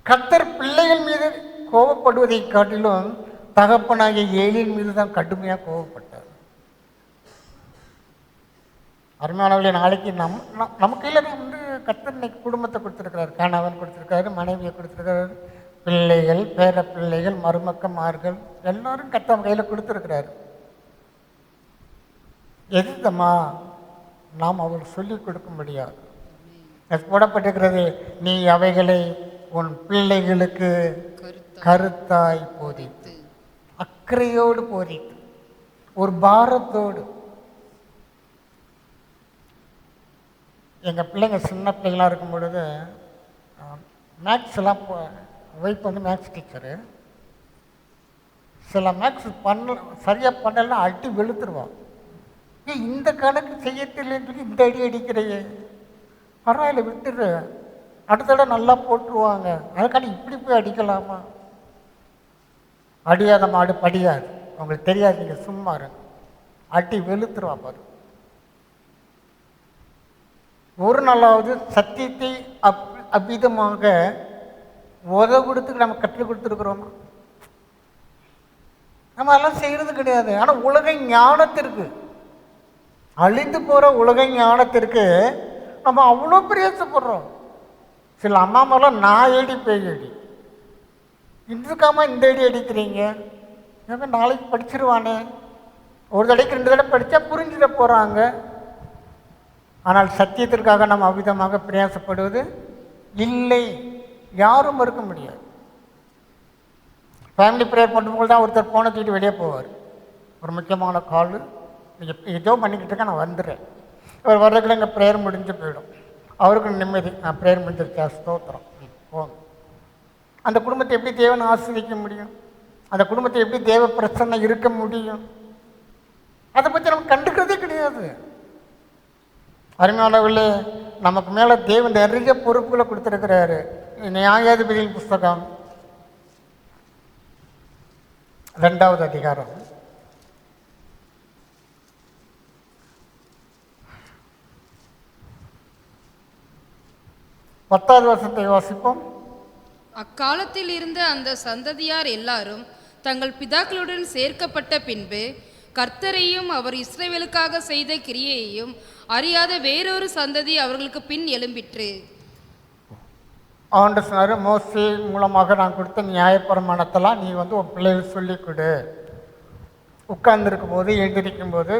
[SPEAKER 4] கர்த்தர் பிள்ளைகள் மீது கோபப்படுவதை காட்டிலும் தகப்பனாகிய ஏலியின் மீது தான் கடுமையாக கோபப்பட்டார். அருமையானவர்களே, நாளைக்கு நம்ம கையில் கர்த்தர் இன்னைக்கு குடும்பத்தை கொடுத்துருக்கிறார், கணவன் கொடுத்துருக்காரு, மனைவியை கொடுத்துருக்காரு, பிள்ளைகள், பேர பிள்ளைகள், மருமக்கமார்கள் எல்லாரும் கர்த்தர் கையில் கொடுத்துருக்கிறாரு. எதுமா நாம் அவர்கள் சொல்லிக் கொடுக்க முடியாது. போடப்பட்டிருக்கிறது, நீ அவைகளை உன் பிள்ளைகளுக்கு கருத்தாய் போதித்து, அக்கறையோடு போதித்து. ஒரு பாரத்தோடு. எங்கள் பிள்ளைங்க சின்ன பிள்ளைங்களாக இருக்கும் பொழுது மேக்ஸ்லாம் ஒய்ஃப் வந்து மேக்ஸ் டீச்சரு. சில மேக்ஸ் சரியாக பண்ணலைன்னா அடி வெளுத்துருவான். இந்த கணக்கு செய்ய தெரியலன்னு சொல்லி இந்த அடி அடிக்கிறையே, பரவாயில்ல விட்டுரு, அடுத்த தடவை நல்லா போட்டுருவாங்க, அதுக்காண்டி இப்படி போய் அடிக்கலாமா? அடியாத மாடு படியாது, உங்களுக்கு தெரியாது, நீங்கள் சும்மா இருங்க, அடி வெளுத்துருவா பாரு. ஒரு நாளாவது சத்தியத்தை அவ்விதமாக கொடுத்துக்கு நம்ம கற்றுக் கொடுத்துருக்குறோமா? நம்ம அதெல்லாம் செய்கிறது கிடையாது. ஆனால் உலக ஞானத்திற்கு, அழிந்து போகிற உலக ஞானத்திற்கு நம்ம அவ்வளோ பிரயாசப்படுறோம். சில அம்மாமெல்லாம் நான் ஏடி பேய் அடி, இதுக்காம இந்த அடி அடிக்கிறீங்க, நாளைக்கு படிச்சிருவானே, ஒரு தடவைக்கு 2 தடவை படித்தா புரிஞ்சிட போகிறாங்க. ஆனால் சத்தியத்திற்காக நம்ம அவ்விதமாக பிரயாசப்படுவது இல்லை, யாரும் மறுக்க முடியாது. ஃபேமிலி ப்ரேயர் பண்ணும்போது தான் ஒருத்தர் போனை தூக்கிட்டு வெளியே போவார். ஒரு முக்கியமான கால், நீங்கள் ஏதோ பண்ணிக்கிட்டு இருக்க, நான் வந்துடுறேன். அவர் வர்றதுக்குள்ள எங்கள் ப்ரேயர் முடிஞ்சு போயிடும். அவருக்கு நிம்மதி, நான் ப்ரேயர் முடிஞ்சிருச்சா, ஸ்தோத்திரம், போங்க. அந்த குடும்பத்தை எப்படி தேவனை ஆசிரிக்க முடியும்? அந்த குடும்பத்தை எப்படி தேவ பிரச்சனை இருக்க முடியும்? அதை பற்றி நம்ம கண்டுக்கிறதே கிடையாது. அருமையானவர்களே, நமக்கு மேலே தேவன் நிறைய பொறுப்புகளை கொடுத்துருக்கிறாரு. நியாயாதிபதியின் புஸ்தகம் 2வது அதிகாரம் 10வது வசனத்தை வாசிப்போம்.
[SPEAKER 3] அக்காலத்தில் இருந்த அந்த சந்ததியார் எல்லாரும் தங்கள் பிதாக்களுடன் சேர்க்கப்பட்ட பின்பு கர்த்தரையும் அவர் இஸ்ரவேலுக்காக செய்த கிரியையையும் அறியாத வேறொரு சந்ததி அவர்களுக்கு பின் எழும்பிற்று.
[SPEAKER 4] ஆண்டு சொன்னார், மோசே மூலமாக நான் கொடுத்த நியாயப்பிரமாணத்தெல்லாம் நீ வந்து உன் பிள்ளைகள் சொல்லிக் கொடு. உட்கார்ந்துருக்கும் போது, எழுந்திருக்கும் போது,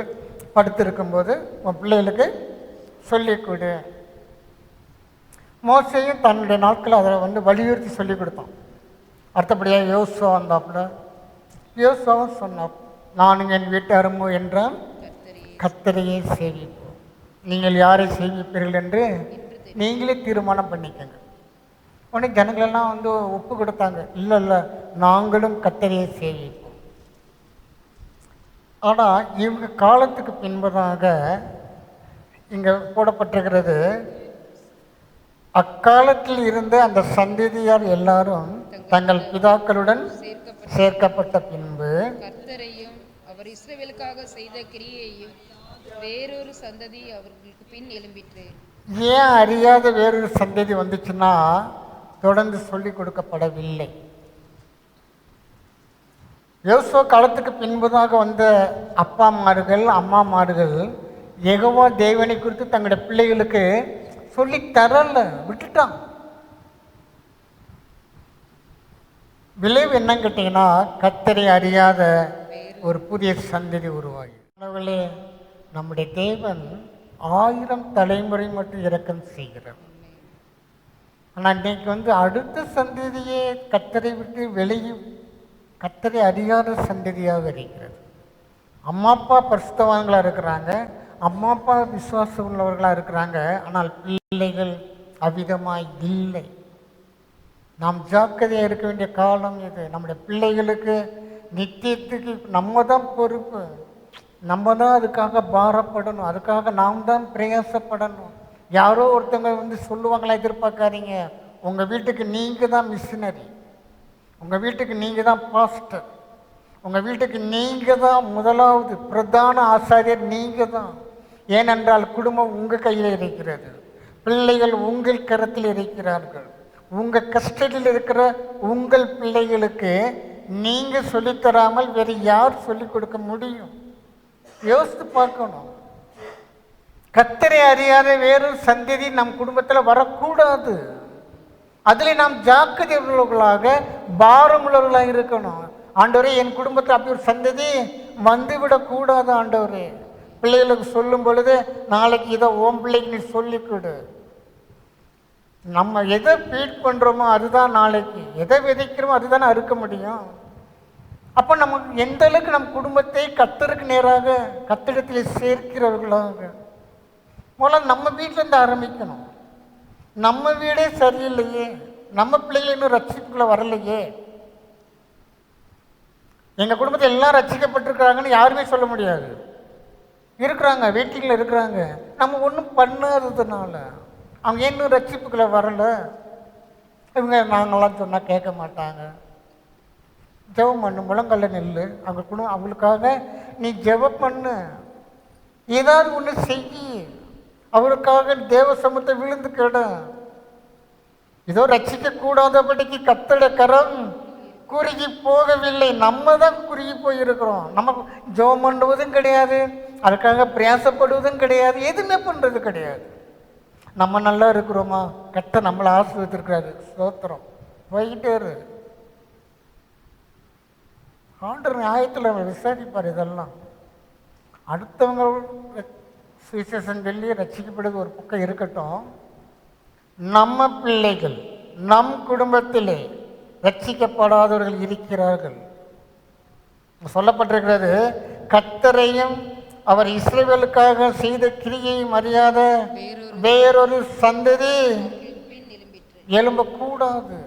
[SPEAKER 4] படுத்திருக்கும்போது உன் பிள்ளைகளுக்கு சொல்லிக் கொடு. மோசையும் தன்னுடைய நாட்கள் அதை வந்து வலியுறுத்தி சொல்லிக் கொடுத்தான். அடுத்தபடியாக யோசுவா வந்தாப்புல, யோசுவாவும் சொன்னான், நானும் என் வீட்டாருமோ என்றால் கர்த்தரையே சேவிப்போம், நீங்கள் யாரை சேவிப்பீர்கள் என்று நீங்களே தீர்மானம் பண்ணிக்கங்க. உடனே ஜனங்களெல்லாம் வந்து ஒப்பு கொடுத்தாங்க, இல்லை இல்லை நாங்களும் கர்த்தரையே சேவிப்போம். ஆனால் இவங்க காலத்துக்கு பின்பதாக இங்கே போடப்பட்டிருக்கிறது, அக்காலத்தில் இருந்த அந்த சந்ததியார் எல்லாரும் தங்கள் பிதாக்களுடன் சேர்க்கப்பட்ட பின்பு
[SPEAKER 3] கர்த்தரையும் அவர் இஸ்ரவேலுக்காக செய்த கிரியையையும் வேறொரு சந்ததி அவர்களுக்கு பின் எழும்பிற்று.
[SPEAKER 4] ஏன் அறியாத வேறொரு சந்ததி வந்துச்சுன்னா தொடர்ந்து சொல்லிக் கொடுக்கப்படவில்லை. யோசுவா காலத்துக்கு பின்புதாக வந்த அப்பாமார்கள் அம்மாமார்கள் யெகோவா தேவனை குறித்து தங்களுடைய பிள்ளைகளுக்கு சொல்லி தரல, விட்டுட்டான். விளைவு என்னன்னு கேட்டீங்கன்னா, கர்த்தரை அறியாத ஒரு புதிய சந்ததி உருவாகி. நம்முடைய தேவன் 1000 தலைமுறை மட்டும் இரக்கம் செய்கிறார். ஆனால் இன்னைக்கு வந்து அடுத்த சந்ததியே கர்த்தரை விட்டு வெளியே கர்த்தரை அறியாத சந்ததியாக இருக்கிறது. அம்மா அப்பா பரிசுத்தவான்களாக இருக்கிறாங்க, அம்மா அப்பா விசுவாசம் உள்ளவர்களாக இருக்கிறாங்க, ஆனால் பிள்ளைகள் அவ்விதமாய் இல்லை. நாம் ஜாக்கிரதையாக இருக்க வேண்டிய காலம் இது. நம்முடைய பிள்ளைகளுக்கு நித்தியத்துக்கு நம்ம தான் பொறுப்பு, நம்ம தான் அதுக்காக பாரப்படணும், அதுக்காக நாம் தான் பிரயாசப்படணும். யாரோ ஒருத்தவங்க வந்து சொல்லுவாங்களா எதிர்பார்க்காதீங்க. உங்கள் வீட்டுக்கு நீங்கள் தான் மிஷினரி, உங்கள் வீட்டுக்கு நீங்கள் தான் பாஸ்டர், உங்கள் வீட்டுக்கு நீங்கள் தான் முதலாவது பிரதான ஆசாரியர், நீங்கள் தான். ஏனென்றால் குடும்பம் உங்கள் கையில் இருக்கிறது, பிள்ளைகள் உங்கள் கரத்தில் இருக்கிறார்கள். உங்கள் கஸ்டடியில் இருக்கிற உங்கள் பிள்ளைகளுக்கு நீங்கள் சொல்லித்தராமல் வேறு யார் சொல்லிக் கொடுக்க முடியும்? யோசித்து பார்க்கணும். கர்த்தரை அறியாத வேறொரு சந்ததி நம் குடும்பத்தில் வரக்கூடாது. அதில் நாம் ஜாக்கிரதை உள்ளவர்களாக பாரமுள்ளவர்களாக இருக்கணும். ஆண்டவரே, என் குடும்பத்தில் அப்படி ஒரு சந்ததி வந்துவிடக்கூடாது ஆண்டவரே. பிள்ளைகளுக்கு சொல்லும் பொழுது நாளைக்கு இதை ஓம் பிள்ளைக்கு நீ சொல்லிக் கொடு. நம்ம எதை ஃபீட் பண்ணுறோமோ அதுதான் நாளைக்கு, எதை விதைக்கிறோமோ அதுதானே அறுக்க முடியும். அப்போ நமக்கு எந்த அளவுக்கு நம் குடும்பத்தை கர்த்தருக்கு நேராக கர்த்தரிடத்தில் சேர்க்கிறவர்களாக முதல்ல நம்ம வீட்டிலேருந்து ஆரம்பிக்கணும். நம்ம வீடே சரியில்லையே, நம்ம பிள்ளைகள் இன்னும் ரட்சிப்புக்குள்ளே வரலையே. எங்கள் குடும்பத்தில் எல்லாம் ரட்சிக்கப்பட்டிருக்கிறாங்கன்னு யாருமே சொல்ல முடியாது. இருக்கிறாங்க, வெயிட்டிங்கில் இருக்கிறாங்க. நம்ம ஒன்றும் பண்ணாததுனால அவங்க இன்னும் ரட்சிப்புக்குள்ளே வரலை. இவங்க நாங்களாம் சொன்னால் கேட்க மாட்டாங்க. ஜெபம் பண்ணு, முழங்கல்ல நெல். அவங்க குடும்பம் அவங்களுக்காக நீ ஜெபம் பண்ணு, ஏதாவது ஒன்று செய்யி. அவருக்காக தேவ சமூகத்தை விழுந்து கேட. இதோ ரட்சிக்க கூடாதபடிக்கு கர்த்தருடைய கரம் குறுகி போகவில்லை. நம்ம தான் குறுகி போயிருக்கிறோம். நம்ம ஜெபம் பண்ணுவதும் கிடையாது, அதுக்காக பிரயாசப்படுவதும் கிடையாது, எதுவுமே பண்ணுறது கிடையாது. நம்ம நல்லா இருக்கிறோமா? கர்த்தர் நம்மளை ஆசீர்வதித்திருக்கிறாரு, ஸ்தோத்திரம். போய்கிட்டே இரு. ஆண்டவர் நியாயத்தில் விசாரிப்பார் இதெல்லாம். அடுத்தவங்க சுவிசேஷன் சொல்லி ரட்சிக்கப்படுவது ஒரு பக்கம் இருக்கட்டும், நம்ம பிள்ளைகள் நம் குடும்பத்திலே ரட்சிக்கப்படாதவர்கள் இருக்கிறார்கள். சொல்லப்பட்டிருக்கிறது, கர்த்தரையும் அவர் இஸ்ரவேலுக்காக செய்த கிரியையும் அறியாத வேறொரு சந்ததி எழும்பக்கூடாது.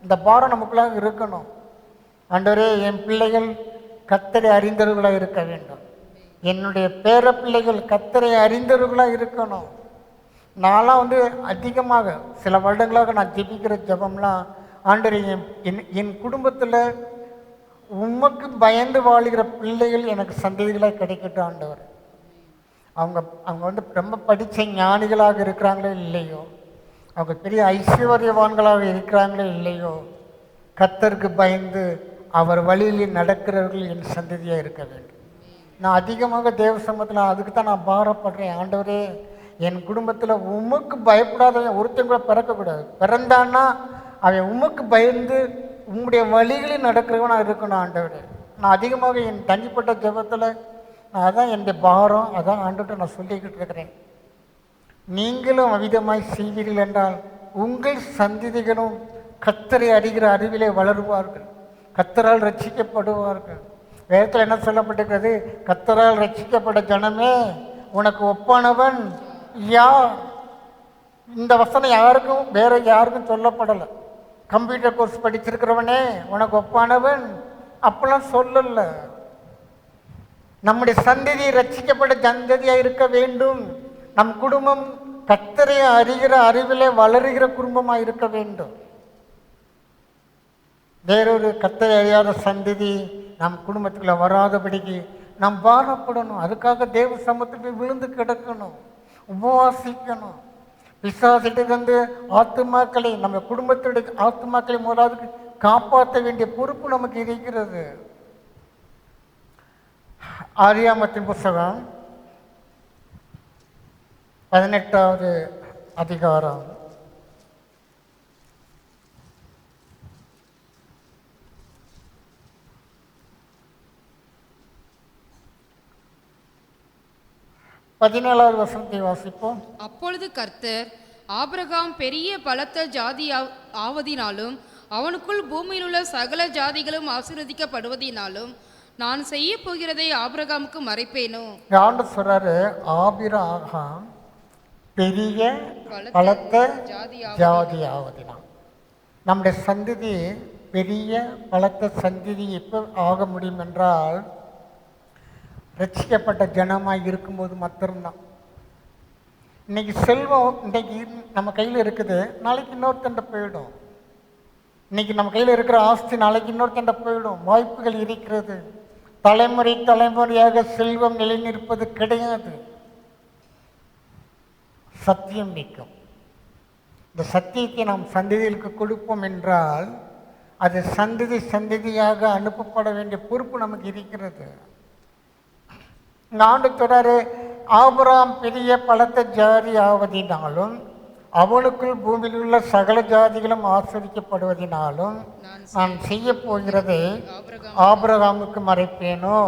[SPEAKER 4] இந்த பாரம் நமக்குள்ளாக இருக்கணும். ஆண்டவரே, என் பிள்ளைகள் கர்த்தரை அறிந்தவர்களாக இருக்க வேண்டும். என்னுடைய பேர பிள்ளைகள் கர்த்தரை அறிந்தவர்களாக இருக்கணும். நான்லாம் அதிகமாக சில வருடங்களாக நான் ஜெபிக்கிற ஜெபம்லாம், ஆண்டவரே என் குடும்பத்தில் உமக்கு பயந்து வாழுகிற பிள்ளைகள் எனக்கு சந்ததிகளாக கிடைக்கட்டும் ஆண்டவர். அவங்க ரொம்ப படித்த ஞானிகளாக இருக்கிறாங்களோ இல்லையோ, அவங்க பெரிய ஐஸ்வர்யவான்களாக இருக்கிறாங்களோ இல்லையோ, கர்த்தருக்கு பயந்து அவர் வழியில் நடக்கிறவர்கள் என் சந்ததியாக இருக்க வேண்டும். நான் அதிகமாக தேவ சமூகத்தில் அதுக்கு தான் நான் பாரப்படுறேன். ஆண்டவரே, என் குடும்பத்தில் உமக்கு பயப்படாதவன் ஒருத்தன் கூட பிறக்கக்கூடாது. பிறந்தான்னா அவன் உமக்கு பயந்து உம்முடைய வழிகளில் நடக்கிறவனாக இருக்கணும் ஆண்டவரே. நான் அதிகமாக என் தனிப்பட்ட ஜெபத்தில் அதான் என்னுடைய பாரம். அதான் ஆண்டவர்கிட்ட நான் சொல்லிக்கிட்டு இருக்கிறேன். நீங்களும் அவிதமாய் செய்வீர்கள் என்றால் உங்கள் சந்ததிகளும் கர்த்தரை அறிகிற அறிவிலே வளருவார்கள், கர்த்தரால் ரட்சிக்கப்படுவார்கள். வேதத்தில் என்ன சொல்லப்பட்டிருக்கிறது? கர்த்தரால் ரட்சிக்கப்பட்ட ஜனமே உனக்கு ஒப்பானவன் யார்? இந்த வசனம் யாருக்கும் வேற யாருக்கும் சொல்லப்படலை. கம்ப்யூட்டர் கோர்ஸ் படிச்சிருக்கிறவனே உனக்கு ஒப்பானவன் அப்பெல்லாம் சொல்லல. நம்முடைய சந்ததி ரட்சிக்கப்பட்ட சந்ததியாக இருக்க வேண்டும். நம் குடும்பம் கர்த்தரை அறிகிற அறிவிலே வளருகிற குடும்பமாக இருக்க வேண்டும். வேறொரு கர்த்தரை அறியாத சந்ததி நம் குடும்பத்துக்குள்ள வராதபடிக்கு நாம் பாரப்படணும். அதுக்காக தேவ சமூகத்துக்கு விழுந்து கிடக்கணும், உபவாசிக்கணும். பிசாசிட்டு ஆத்துமாக்களை, நம்ம குடும்பத்துடைய ஆத்துமாக்களை முதலாவது காப்பாற்ற வேண்டிய பொறுப்பு நமக்கு இருக்கிறது. ஆதியாகமத்தின் புஸ்தகம் 18வது அதிகாரம் 17வது வசனத்தை வாசிப்போம்.
[SPEAKER 3] அப்பொழுது கர்த்தர், ஆபிரகாம் பெரிய பலத்த ஜாதி ஆவதினாலும் அவனுக்குள் பூமியில் உள்ள சகல ஜாதிகளும் ஆசீர்வதிக்கப்படுவதினாலும் நான் செய்ய போகிறதை ஆபிரகாமுக்கு மறைப்பேனோ?
[SPEAKER 4] ஆண்டவர் சொல்றாரு, ஆபிரகாம் பெரிய பலத்த ஜாதி ஆவதினால். நம்முடைய சந்ததி பெரிய பலத்த சந்ததி எப்போ ஆக முடியும் என்றால் ரட்சிக்கப்பட்ட ஜனமாக இருக்கும்போது மாத்திரம்தான். இன்னைக்கு செல்வம் இன்னைக்கு நம்ம கையில் இருக்குது, நாளைக்கு இன்னொருத்தண்ட போயிடும். இன்னைக்கு நம்ம கையில் இருக்கிற ஆஸ்தி நாளைக்கு இன்னொருத்தண்ட போயிடும். வாய்ப்புகள் இருக்கிறது. தலைமுறை தலைமுறையாக செல்வம் நிலைநிற்பது கிடையாது. சத்தியம் நிற்கும். இந்த சத்தியத்தை நாம் சந்ததிகளுக்கு கொடுப்போம் என்றால் அது சந்ததி சந்ததியாக அனுப்பப்பட வேண்டிய பொறுப்பு நமக்கு இருக்கிறது. இந்த ஆண்டு தொடரு, ஆபிரகாம் பெரிய பலத்த ஜாதி ஆவதினாலும் அவனுக்குள் பூமியில் உள்ள சகல ஜாதிகளும் ஆஸ்வதிக்கப்படுவதினாலும் நான் செய்ய போகிறதை ஆபிரகாமுக்கு மறைப்பேனோ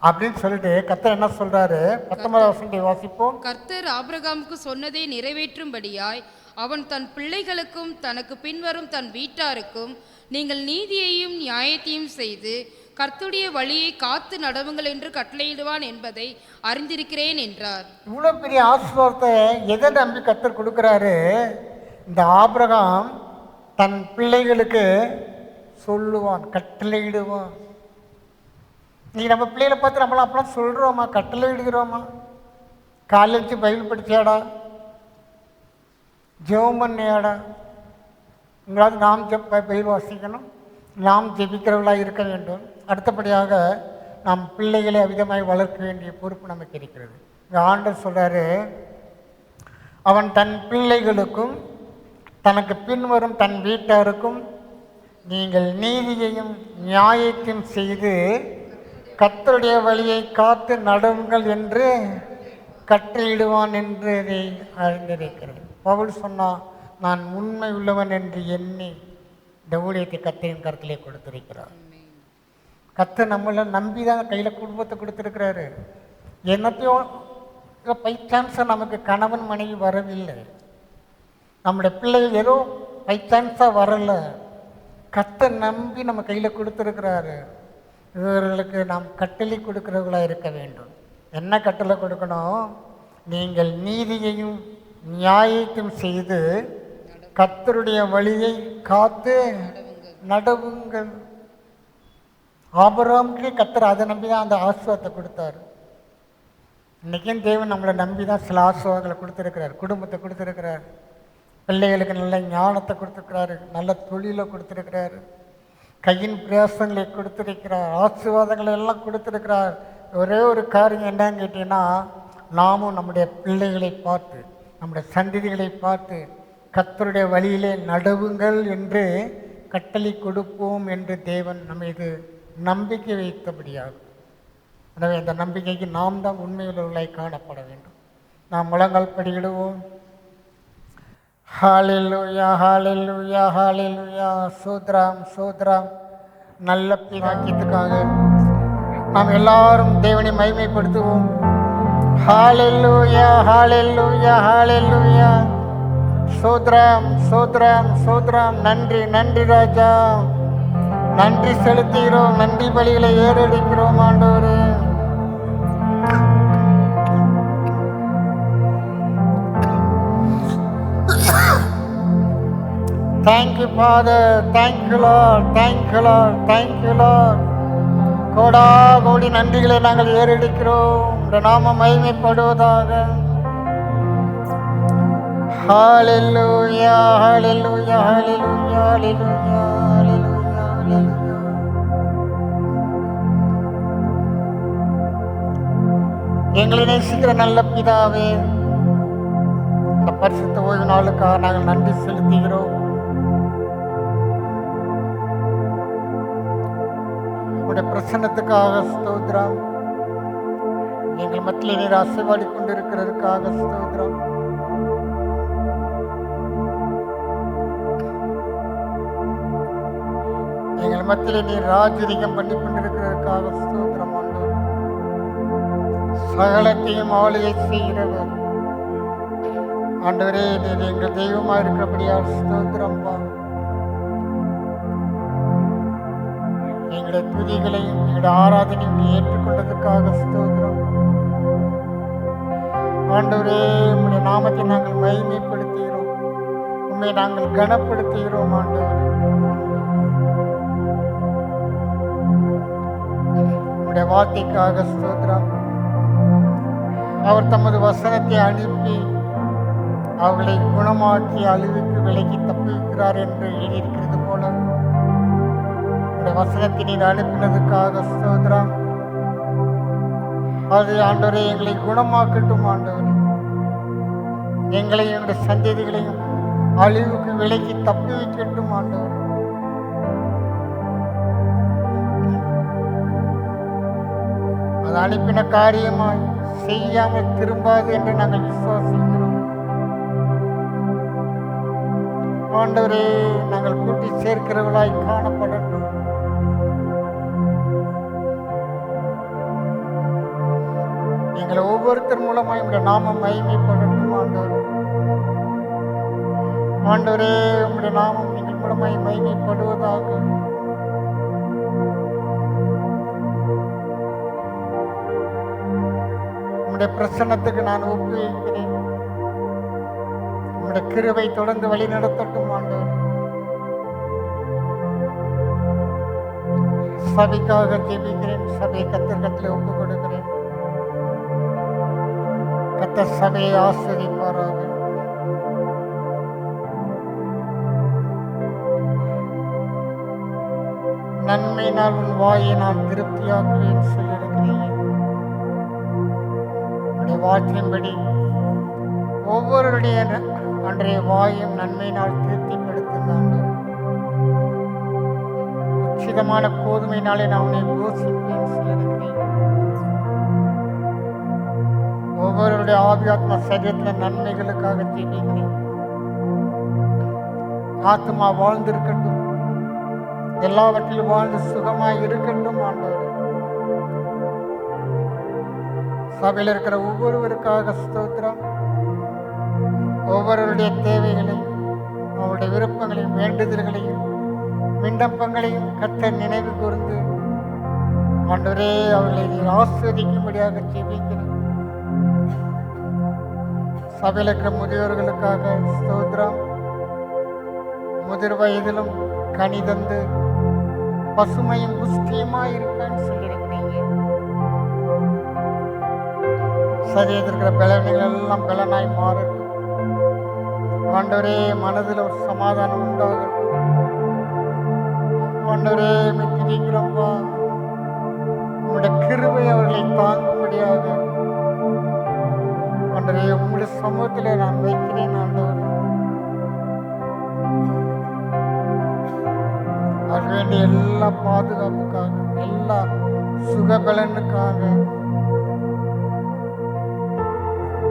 [SPEAKER 4] அப்படின்னு சொல்லிட்டு கர்த்தர் என்ன சொல்றாரு? 19வது வசனத்தை வாசிப்போம்.
[SPEAKER 3] கர்த்தர் ஆபிரகாமுக்கு சொன்னதை நிறைவேற்றும்படியாய் அவன் தன் பிள்ளைகளுக்கும் தனக்கு பின்வரும் தன் வீட்டாருக்கும் நீங்கள் நீதியையும் நியாயத்தையும் செய்து கர்த்தருடைய வழியை காத்து நடவுங்கள் என்று கட்டளையிடுவான் என்பதை அறிந்திருக்கிறேன் என்றார்.
[SPEAKER 4] இவ்வளோ பெரிய ஆசீர்வாதத்தை எதை நம்பி கர்த்தர் கொடுக்குறாரு? இந்த ஆபிரகாம் தன் பிள்ளைகளுக்கு சொல்லுவான், கட்டளையிடுவான். இன்னைக்கு நம்ம பிள்ளைகளை பார்த்து நம்மளாம் அப்பெல்லாம் சொல்கிறோமா, கட்டளையிடுகிறோமா? காலேஜ் பைபிள் படித்தாடா, ஜெபம் பண்ணியாடா? உங்களாவது நாம் பைபிள் வாசிக்கணும், நாம் ஜெபிக்கிறவர்களாக இருக்க வேண்டும். அடுத்தபடியாக நாம் பிள்ளைகளை அவிதமாய் வளர்க்க வேண்டிய பொறுப்பு நமக்கு இருக்கிறது. இங்கே ஆண்டவர் சொல்கிறாரு, அவன் தன் பிள்ளைகளுக்கும் தனக்கு பின்வரும் தன் வீட்டாருக்கும் நீங்கள் நீதியையும் நியாயத்தையும் செய்து கர்த்தருடைய வழியை காத்து நடவுங்கள் என்று கட்டளையிடுவான் என்று இதை அறிந்திருக்கிறேன். பவுல் சொன்னான், நான் உண்மை உள்ளவன் என்று எண்ணி இந்த ஊழியத்தை கர்த்தரின் கருத்திலே கொடுத்திருக்கிறார். கர்த்தர் நம்மளை நம்பி தான் கையில் குடும்பத்தை கொடுத்துருக்கிறாரு. என்னத்தையோ பை சான்ஸாக நமக்கு கணவன் மனைவி வரவில்லை, நம்முடைய பிள்ளைகள் ஏதோ பை சான்ஸாக வரலை, கர்த்தர் நம்பி நம்ம கையில் கொடுத்துருக்கிறாரு. இவர்களுக்கு நாம் கட்டளை கொடுக்கிறவர்களாக இருக்க வேண்டும். என்ன கட்டளை கொடுக்கணும்? நீங்கள் நீதியையும் நியாயத்தையும் செய்து கர்த்தருடைய வழியை காத்து நடவுங்கள். ஆபிரகாமுக்கு கர்த்தர் அதை நம்பி தான் அந்த ஆசீர்வாதத்தை கொடுத்தாரு. இன்றைக்கும் தேவன் நம்மளை நம்பி தான் சில ஆசீர்வாதங்களை கொடுத்துருக்கிறார். குடும்பத்தை கொடுத்துருக்கிறார், பிள்ளைகளுக்கு நல்ல ஞானத்தை கொடுத்துருக்கிறாரு, நல்ல தொழிலை கொடுத்துருக்கிறாரு, கையின் பிரயாசங்களை கொடுத்துருக்கிறார், ஆசீர்வாதங்களை எல்லாம் கொடுத்துருக்கிறார். ஒரே ஒரு காரியம் என்னன்னு கேட்டீங்கன்னா, நாமும் நம்முடைய பிள்ளைகளை பார்த்து நம்முடைய சந்ததிகளை பார்த்து கர்த்தருடைய வழியிலே நடவுங்கள் என்று கட்டளை கொடுப்போம் என்று தேவன் நம்ம இது நம்பிக்கை வைத்தபடியாகும். எனவே இந்த நம்பிக்கைக்கு நாம் தான் உண்மையுள்ளவர்களாய் காணப்பட வேண்டும். நாம் முழங்கால் படியிடுவோம். ஹalleluya ஹalleluya ஹalleluya. சோத்ராம் சோத்ராம். நல்ல பிதாக்கியத்துக்காக நாம் எல்லாரும் தேவனை மகிமைப்படுத்துவோம். ஹalleluya ஹalleluya ஹalleluya. சோத்ராம் சோத்ராம் சோத்ராம். நன்றி நன்றி ராஜா, நன்றி செலுத்துகிறோம், நன்றி பலிகளை ஏறெடுக்கிறோம் ஆண்டவரே. Thank you, Father. Thank you, Lord. Thank you, Lord. Thank you, Lord. கோடா கோடி நன்றிகளை நாங்கள் ஏறெடுக்கிறோம். இந்த நாம மகிமைப்படுவதாக. ஹalleluya ஹalleluya ஹalleluya ஹalleluya ஹalleluya ஹalleluya. எங்களை நேசிக்கிற நல்ல பிதாவே, இந்த பரிசுத்த ஓய்வு நாளுக்காக நாங்கள் நன்றி செலுத்துகிறோம். உங்களுடைய பிரசன்னத்துக்காக ஸ்தோத்திரம். எங்கள் மத்தியில் நீர் ஆசீர்வாடி கொண்டிருக்கிறதுக்காக ஸ்தோத்திரம். எங்கள் மத்தியில் நீர் ராஜரிகம் பண்ணி கொண்டிருக்கிறதுக்காக ஸ்தோத்திரம். சகலத்தையும் ஆளுகை செய்கிறவர் ஆண்டவரே, நீர் எங்கள் தெய்வமா இருக்கிறபடியால் ஸ்தோத்திரம்பா. எங்களுடைய துதிகளையும் எங்களுடைய ஆராதனையும் ஏற்றுக்கொண்டதுக்காக ஸ்தோத்திரம். ஆண்டவரே, உம்முடைய நாமத்தை நாங்கள் மகிமைப்படுத்துகிறோம், உம்மை நாங்கள் கனப்படுத்துகிறோம். ஆண்டவரே, உம்முடைய வார்த்தைக்காக ஸ்தோத்திரம். அவர் தமது வசனத்தை அனுப்பி அவர்களை குணமாக்கி அழிவுக்கு விலக்கி தப்புகிறார் என்று எழுதியிருக்கிறது போல, உடைய வசனத்தை நீர் அனுப்பினதுக்காக ஸ்தோத்திரம். அது ஆண்டவரே எங்களை குணமாக்கட்டும். ஆண்டவரே, எங்களையும் எங்களுடைய சந்ததிகளையும் அழிவுக்கு விலக்கி தப்பி வைக்கட்டும். ஆண்டவர், அது அனுப்பின காரியமாய் செய்யாமல் திரும்பாது என்று நாங்கள் விசுவாசிக்கிறோம். ஆண்டவரே, நாங்கள் கூட்டி சேர்க்கிறவர்களாய் காணப்படட்டும். எங்களை ஒவ்வொருத்தர் மூலமாய் உங்களுடைய நாமம் மகிமைப்படட்டும். ஆண்டவரே, ஆண்டவரே, உங்களுடைய நாமம் எங்கள் மூலமாய் மகிமைப்படுவதாக. உம்முடைய பிரசன்னத்துக்கு நான் ஒப்புவிக்கிறேன். உம்முடைய கிருபை தொடர்ந்து வழி நடத்தட்டும் ஆண்டவர். சபைக்காக ஜெபிக்கிறேன். சபை கத்தர்கத்தில் ஒப்பு கொடுக்கிறேன். கத்தர் சபையை ஆஸ்வதிப்பாராக. நன்மையினால் உன் வாயை நான் திருப்தியாக்குவேன் சொல்லியிருக்கிறேன். உன்னுடைய வாக்கின்படி ஒவ்வொருடைய அன்றைய வாயும் நன்மையினால் திருப்திப்படுத்துங்க. உச்சிதமான கோதுமையினாலே நான் உன்னை போஷிப்பேன் சொல்லியிருக்கிறேன். ஒவ்வொருடைய ஆவியாத்மா சரீரத்தில் நன்மைகளுக்காக ஜெபிக்கிறேன். ஆத்மா வாழ்ந்திருக்கட்டும், எல்லாவற்றிலும் வாழ்ந்து சுகமாய் இருக்கட்டும் ஆண்டவர். சபையில் இருக்கிற ஒவ்வொருவருக்காக ஸ்தோத்திரம். ஒவ்வொருவருடைய தேவைகளையும் அவருடைய விருப்பங்களையும் வேண்டுதல்களையும் விண்ணப்பங்களையும் கர்த்தர் நினைவு கூர்ந்து ஆண்டவரே அவர்களை நீர் ஆஸ்வதிக்கும்படியாக ஜெபிக்கிறேன். சபையில் இருக்கிற முதியோர்களுக்காக ஸ்தோத்திரம். முதிர் வயதிலும் கனி தந்து பசுமையும் புஷ்டியுமாய் இருப்பேன்னு சொல்லியிருக்கிறீங்க. சரீரத்தில் இருக்கிற பலவீனங்கள் எல்லாம் பலனாய் மாறட்டும் ஆண்டவரே. மனதில் ஒரு சமாதானம் உண்டாகட்டும் ஆண்டவரே. மிக்கிறோம்பா, உங்களுடைய கிருபை அவர்களை தாங்கும்படியாக ஆண்டவரே உங்களுடைய சமூகத்திலே நான் வைக்கிறேன் ஆண்டவர். அது வேண்டிய எல்லா பாதுகாப்புக்காக, எல்லா சுகபலனுக்காக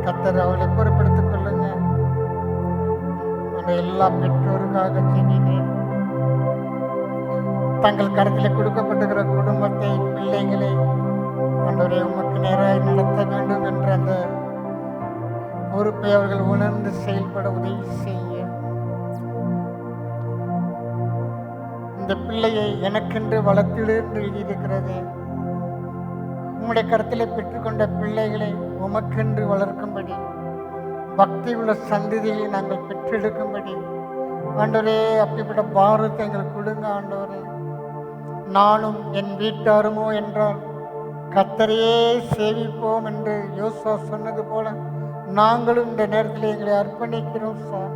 [SPEAKER 4] கர்த்தர் அவளை பொறுப்படுத்திக் கொள்ளுங்க. அந்த எல்லா பெற்றோருக்காக ஜெபிக்கிறேன். தங்கள் கருத்தில் கொடுக்கப்பட்டிருக்கிற குடும்பத்தை, பிள்ளைகளை ஆண்டவரே உமக்கு நேராக நடத்த வேண்டும் என்ற அந்த பொறுப்பை அவர்கள் உணர்ந்து செயல்பட உதவி செய்ய. இந்த பிள்ளையை எனக்கென்று வளர்த்திடு என்று எழுதியிருக்கிறது. உம்முடைய கருத்தில் பெற்றுக்கொண்ட பிள்ளைகளை உமக்கென்று வளர்க்கும்படி, பக்தி உள்ள சந்ததியை நாங்கள் பெற்றெடுக்கும்படி ஆண்டவரே அப்படிப்பட்ட பாரத்தை எங்களுக்கு கொடுங்க ஆண்டவரே. நானும் என் வீட்டாருமோ என்றால் கர்த்தரையே சேவிப்போம் என்று யோசுவா சொன்னது போல நாங்களும் இந்த நேரத்தில் எங்களை அர்ப்பணிக்கிறோம் சார்.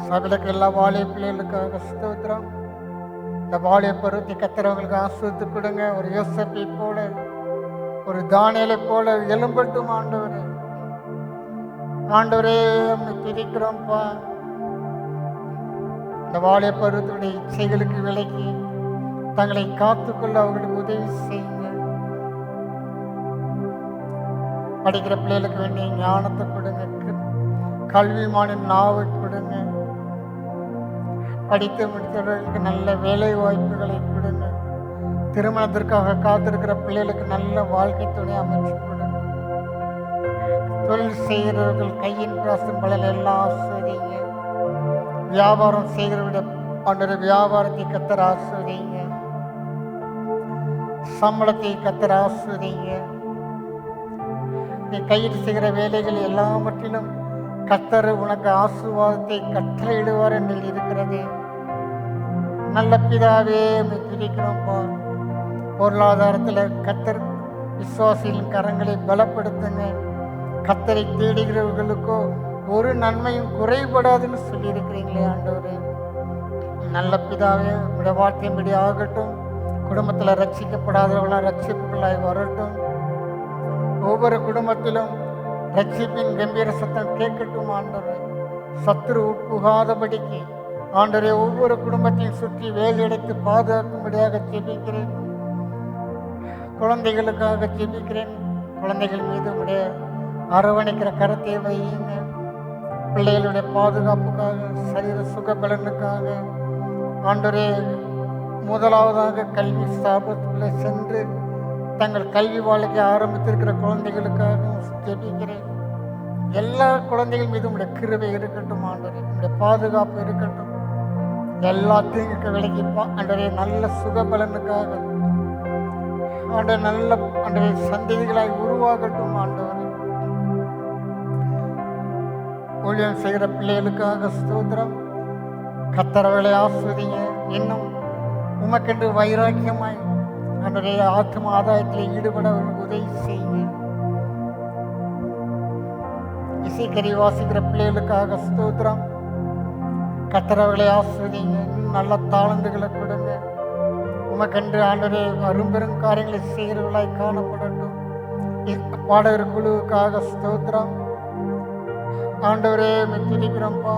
[SPEAKER 4] சபைக்கு எல்லா வாலிய பிள்ளைகளுக்காக ஸ்தோத்திரம். இந்த வாலிய பருவத்தை கர்த்தரவங்களுக்கு ஆஸ்வதித்து கொடுங்க. ஒரு யோசேப்பை போல, ஒரு தானியேலை போல எழும்பட்டும் ஆண்டவரே. ஆண்டவரே துதிக்கிறோம்ப்பா. இந்த வாலிய பருவத்துடைய இச்சைகளுக்கு விலக்கி தங்களை காத்துக்கொள்ள அவர்களுக்கு உதவி செய்யுங்க. படிக்கிற பிள்ளைகளுக்கு வேண்டிய ஞானத்தை கொடுங்க. கல்விமான நாவை கொடுங்க. படித்து முடித்தவர்களுக்கு நல்ல வேலை வாய்ப்புகளை கொடுங்க. திருமணத்திற்காக காத்திருக்கிற பிள்ளைகளுக்கு நல்ல வாழ்க்கை துணை அமைச்சு கொடுங்க. தொழில் செய்கிறவர்கள் கையின் பிராசம் பலன் எல்லாம் ஆஸ்வதிங்க. வியாபாரம் செய்கிறவருடைய ஆண்டவரே வியாபாரத்தை கர்த்தர் ஆஸ்வதிங்க. சம்பளத்தை கர்த்தர் ஆஸ்வதிங்க. நீ கையில் செய்கிற வேலைகள் எல்லாவற்றிலும் கர்த்தர் உனக்கு ஆசீர்வாதத்தை கட்டளையிடுவார் என்று இருக்கிறது. நல்ல பிதாவே துதிக்கிறோம்பா. பொருளாதாரத்தில் கர்த்தர் விசுவாசிகளின் கரங்களை பலப்படுத்துங்க. கர்த்தரை தேடுகிறவர்களுக்கோ ஒரு நன்மையும் குறைபடாதுன்னு சொல்லியிருக்கிறீங்களே ஆண்டவரே. நல்ல பிதாவே உடைய வார்த்தையின்படி ஆகட்டும். குடும்பத்தில் ரட்சிக்கப்படாதவர்களாம் ரட்சிப்புகளாய் வரட்டும். ஒவ்வொரு குடும்பத்திலும் ரட்சிப்பின் கம்பீர சத்தம் கேட்கட்டும் ஆண்டவரே. சத்துரு உட்புகாதபடிக்கு ஆண்டவரே ஒவ்வொரு குடும்பத்தையும் சுற்றி வேலையடைத்து பாதுகாக்கும்படியாக ஜெபிக்கிறேன். குழந்தைகளுக்காக ஜெபிக்கிறேன். குழந்தைகள் மீது உடைய அரவணைக்கிற கரத்தை வையுங்க. பிள்ளைகளுடைய பாதுகாப்புக்காக, சரீர சுகபலனுக்காக ஆண்டவரே முதலாவதாக கல்வி ஸ்தாபனத்துக்குள்ளே சென்று தங்கள் கல்வி வாழ்க்கை ஆரம்பித்திருக்கிற குழந்தைகளுக்காகவும் ஜெபிக்கிறேன். எல்லா குழந்தைகள் மீதும் உடைய கிருபை இருக்கட்டும் ஆண்டவரே. உடைய பாதுகாப்பு இருக்கட்டும். எல்லா தீங்குக்கு விலகி ஆண்டவரே நல்ல சுகபலனுக்காக ஆண்டவர் நல்ல ஆண்டவர் சந்ததிகளாய் உருவாகட்டும் ஆண்டவர். ஊழியம் செய்கிற பிள்ளைகளுக்காக ஸ்தோத்திரம். கர்த்தரவர்களை ஆஸ்வதிங்க. இன்னும் உமக்கென்று வைராக்கியமாய் அன்றைய ஆத்ம ஆதாயத்தில் ஈடுபட உதவி செய்யுங்க. இசைக்கறி வாசிக்கிற பிள்ளைகளுக்காக ஸ்தோத்திரம். கர்த்தரவர்களை ஆஸ்வதிங்க. இன்னும் நல்ல தாளந்துகளை கொடுங்க. உமக்கென்று ஆண்டவரே அரும்பெரும் காரியங்களை செய்கிறவர்களாய் காணப்படட்டும். பாடகர் குழுவுக்காக ஸ்தோத்திரம். ஆண்டவரே துதிக்கிறோம்ப்பா.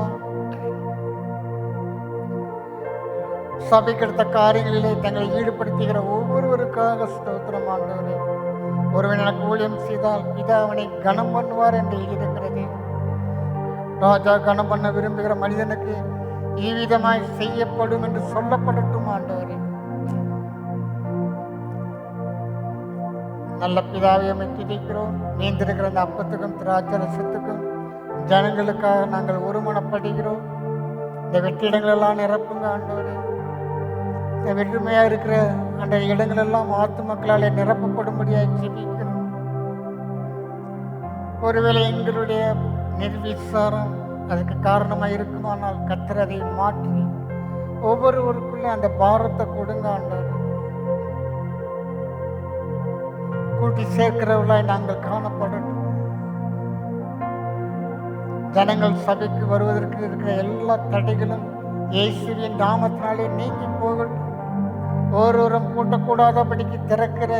[SPEAKER 4] சபைக்கு எடுத்த காரியங்களிலே தங்களை ஈடுபடுத்துகிற ஒவ்வொருவருக்காக ஸ்தோத்திரம் ஆண்டவரே. ஒருவன் எனக்கு ஊழியம் செய்தால் பிதா அவனை கனம் பண்ணுவார் என்று எழுதியிருக்கிறது. ராஜா கனம் பண்ண விரும்புகிற மனிதனுக்கு இவ்விதமாய் செய்யப்படும் என்று சொல்லப்படட்டும் ஆண்டவரே. நல்ல பிதாவை துதிக்கிறோம். நீந்திருக்கிற அந்த அப்பத்துக்கும் திராட்சரசத்துக்கும் ஜனங்களுக்காக நாங்கள் ஒருமனப்படுகிறோம். இந்த வெற்றிடங்களெல்லாம் நிரப்புங்க ஆண்டவரே. இந்த வெற்றுமையாக இருக்கிற அந்த இடங்களெல்லாம் ஆத்து மக்களால் நிரப்பப்படும்படியாக ஜெபிக்கிறோம். ஒருவேளை எங்களுடைய நிர்விசாரம் அதுக்கு காரணமாக இருக்குமானால் கர்த்தர் அதை மாற்றி ஒவ்வொருவருக்குள்ளே அந்த பாரத்தை கொடுங்க ஆண்டவர். கூட்டி சேர்க்கிறவர்களாய் நாங்கள் காணப்படட்டும். ஜனங்கள் சபைக்கு வருவதற்கு இருக்கிற எல்லா தடைகளும் இயேசுவின் நாமத்தினாலே நீங்கி போகட்டும். ஒருவரும் கூட்டக்கூடாதபடிக்கு திறக்கிற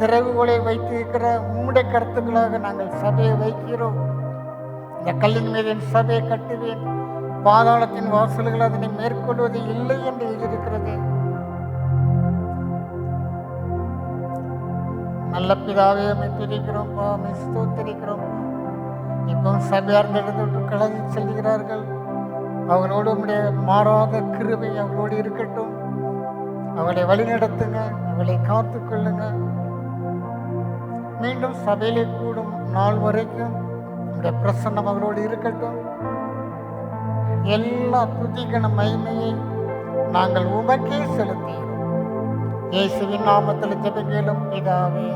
[SPEAKER 4] திறவுகளை வைத்திருக்கிற உம்முடைய கருத்துக்களாக நாங்கள் சபையை வைக்கிறோம். இந்த கல்லின் மீது என் சபையை கட்டுவேன், பாதாளத்தின் வாசல்கள் அதனை மேற்கொள்வது இல்லை என்று எழுதியிருக்கிறது. நல்ல பிதாவே துதிக்கிறோம்ப்பா, ஸ்தோத்திரிக்கிறோம். இப்போ சபையார் நடந்து கலந்து செல்கிறார்கள். அவர்களோடு உம்முடைய மாறாத கிருபை அவர்களோடு இருக்கட்டும். அவளை வழிநடத்துங்க, அவளை காத்துக்கொள்ளுங்க. மீண்டும் சபையிலே கூடும் நாள் வரைக்கும் உங்களுடைய பிரசன்னம் அவர்களோடு இருக்கட்டும். எல்லா துதிகன மகிமையை நாங்கள் உமக்கே செலுத்துகிறோம். இயேசுவின் நாமத்தில் ஜெபிக்கிறோம் பிதாவே.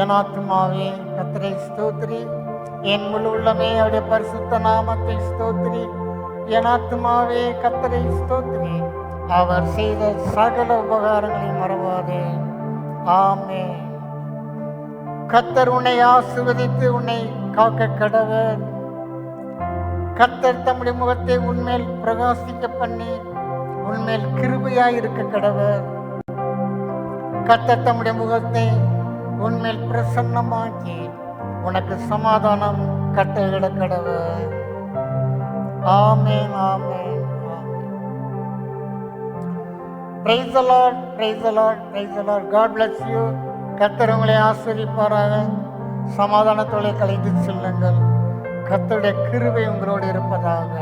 [SPEAKER 4] என் ஆத்துமாவே கர்த்தரை ஸ்தோத்திரி, என் முழு உள்ளமே அவருடைய பரிசுத்த நாமத்தை ஸ்தோத்திரி. என் ஆத்துமாவே கர்த்தரை ஸ்தோத்திரி, அவர் செய்த சகல உபகாரங்களை மறவாதே. ஆமென். கர்த்தர் உன்னை ஆசீர்வதித்து உன்னை காக்க கடவர். கர்த்தர் தம்முடைய முகத்தை உன்மேல் பிரகாசிக்க பண்ணி உன்மேல் கிருபையாய் இருக்க கடவர். கர்த்தர் தம்முடைய முகத்தை உன்மேல் பிரசன்னமாக்கி உனக்கு சமாதானம் கட்டளையிட கடவர். ஆமென், ஆமென், ஆமென். Praise the Lord, praise the Lord, praise the Lord. God bless you. கர்த்தர் உங்களை ஆசீர்வதிப்பாராக. சமாதானத்தோடு கலைந்து செல்லுங்கள். கர்த்தருடைய கிருபை உங்களோடு இருப்பதாக.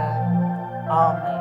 [SPEAKER 4] ஆமென்.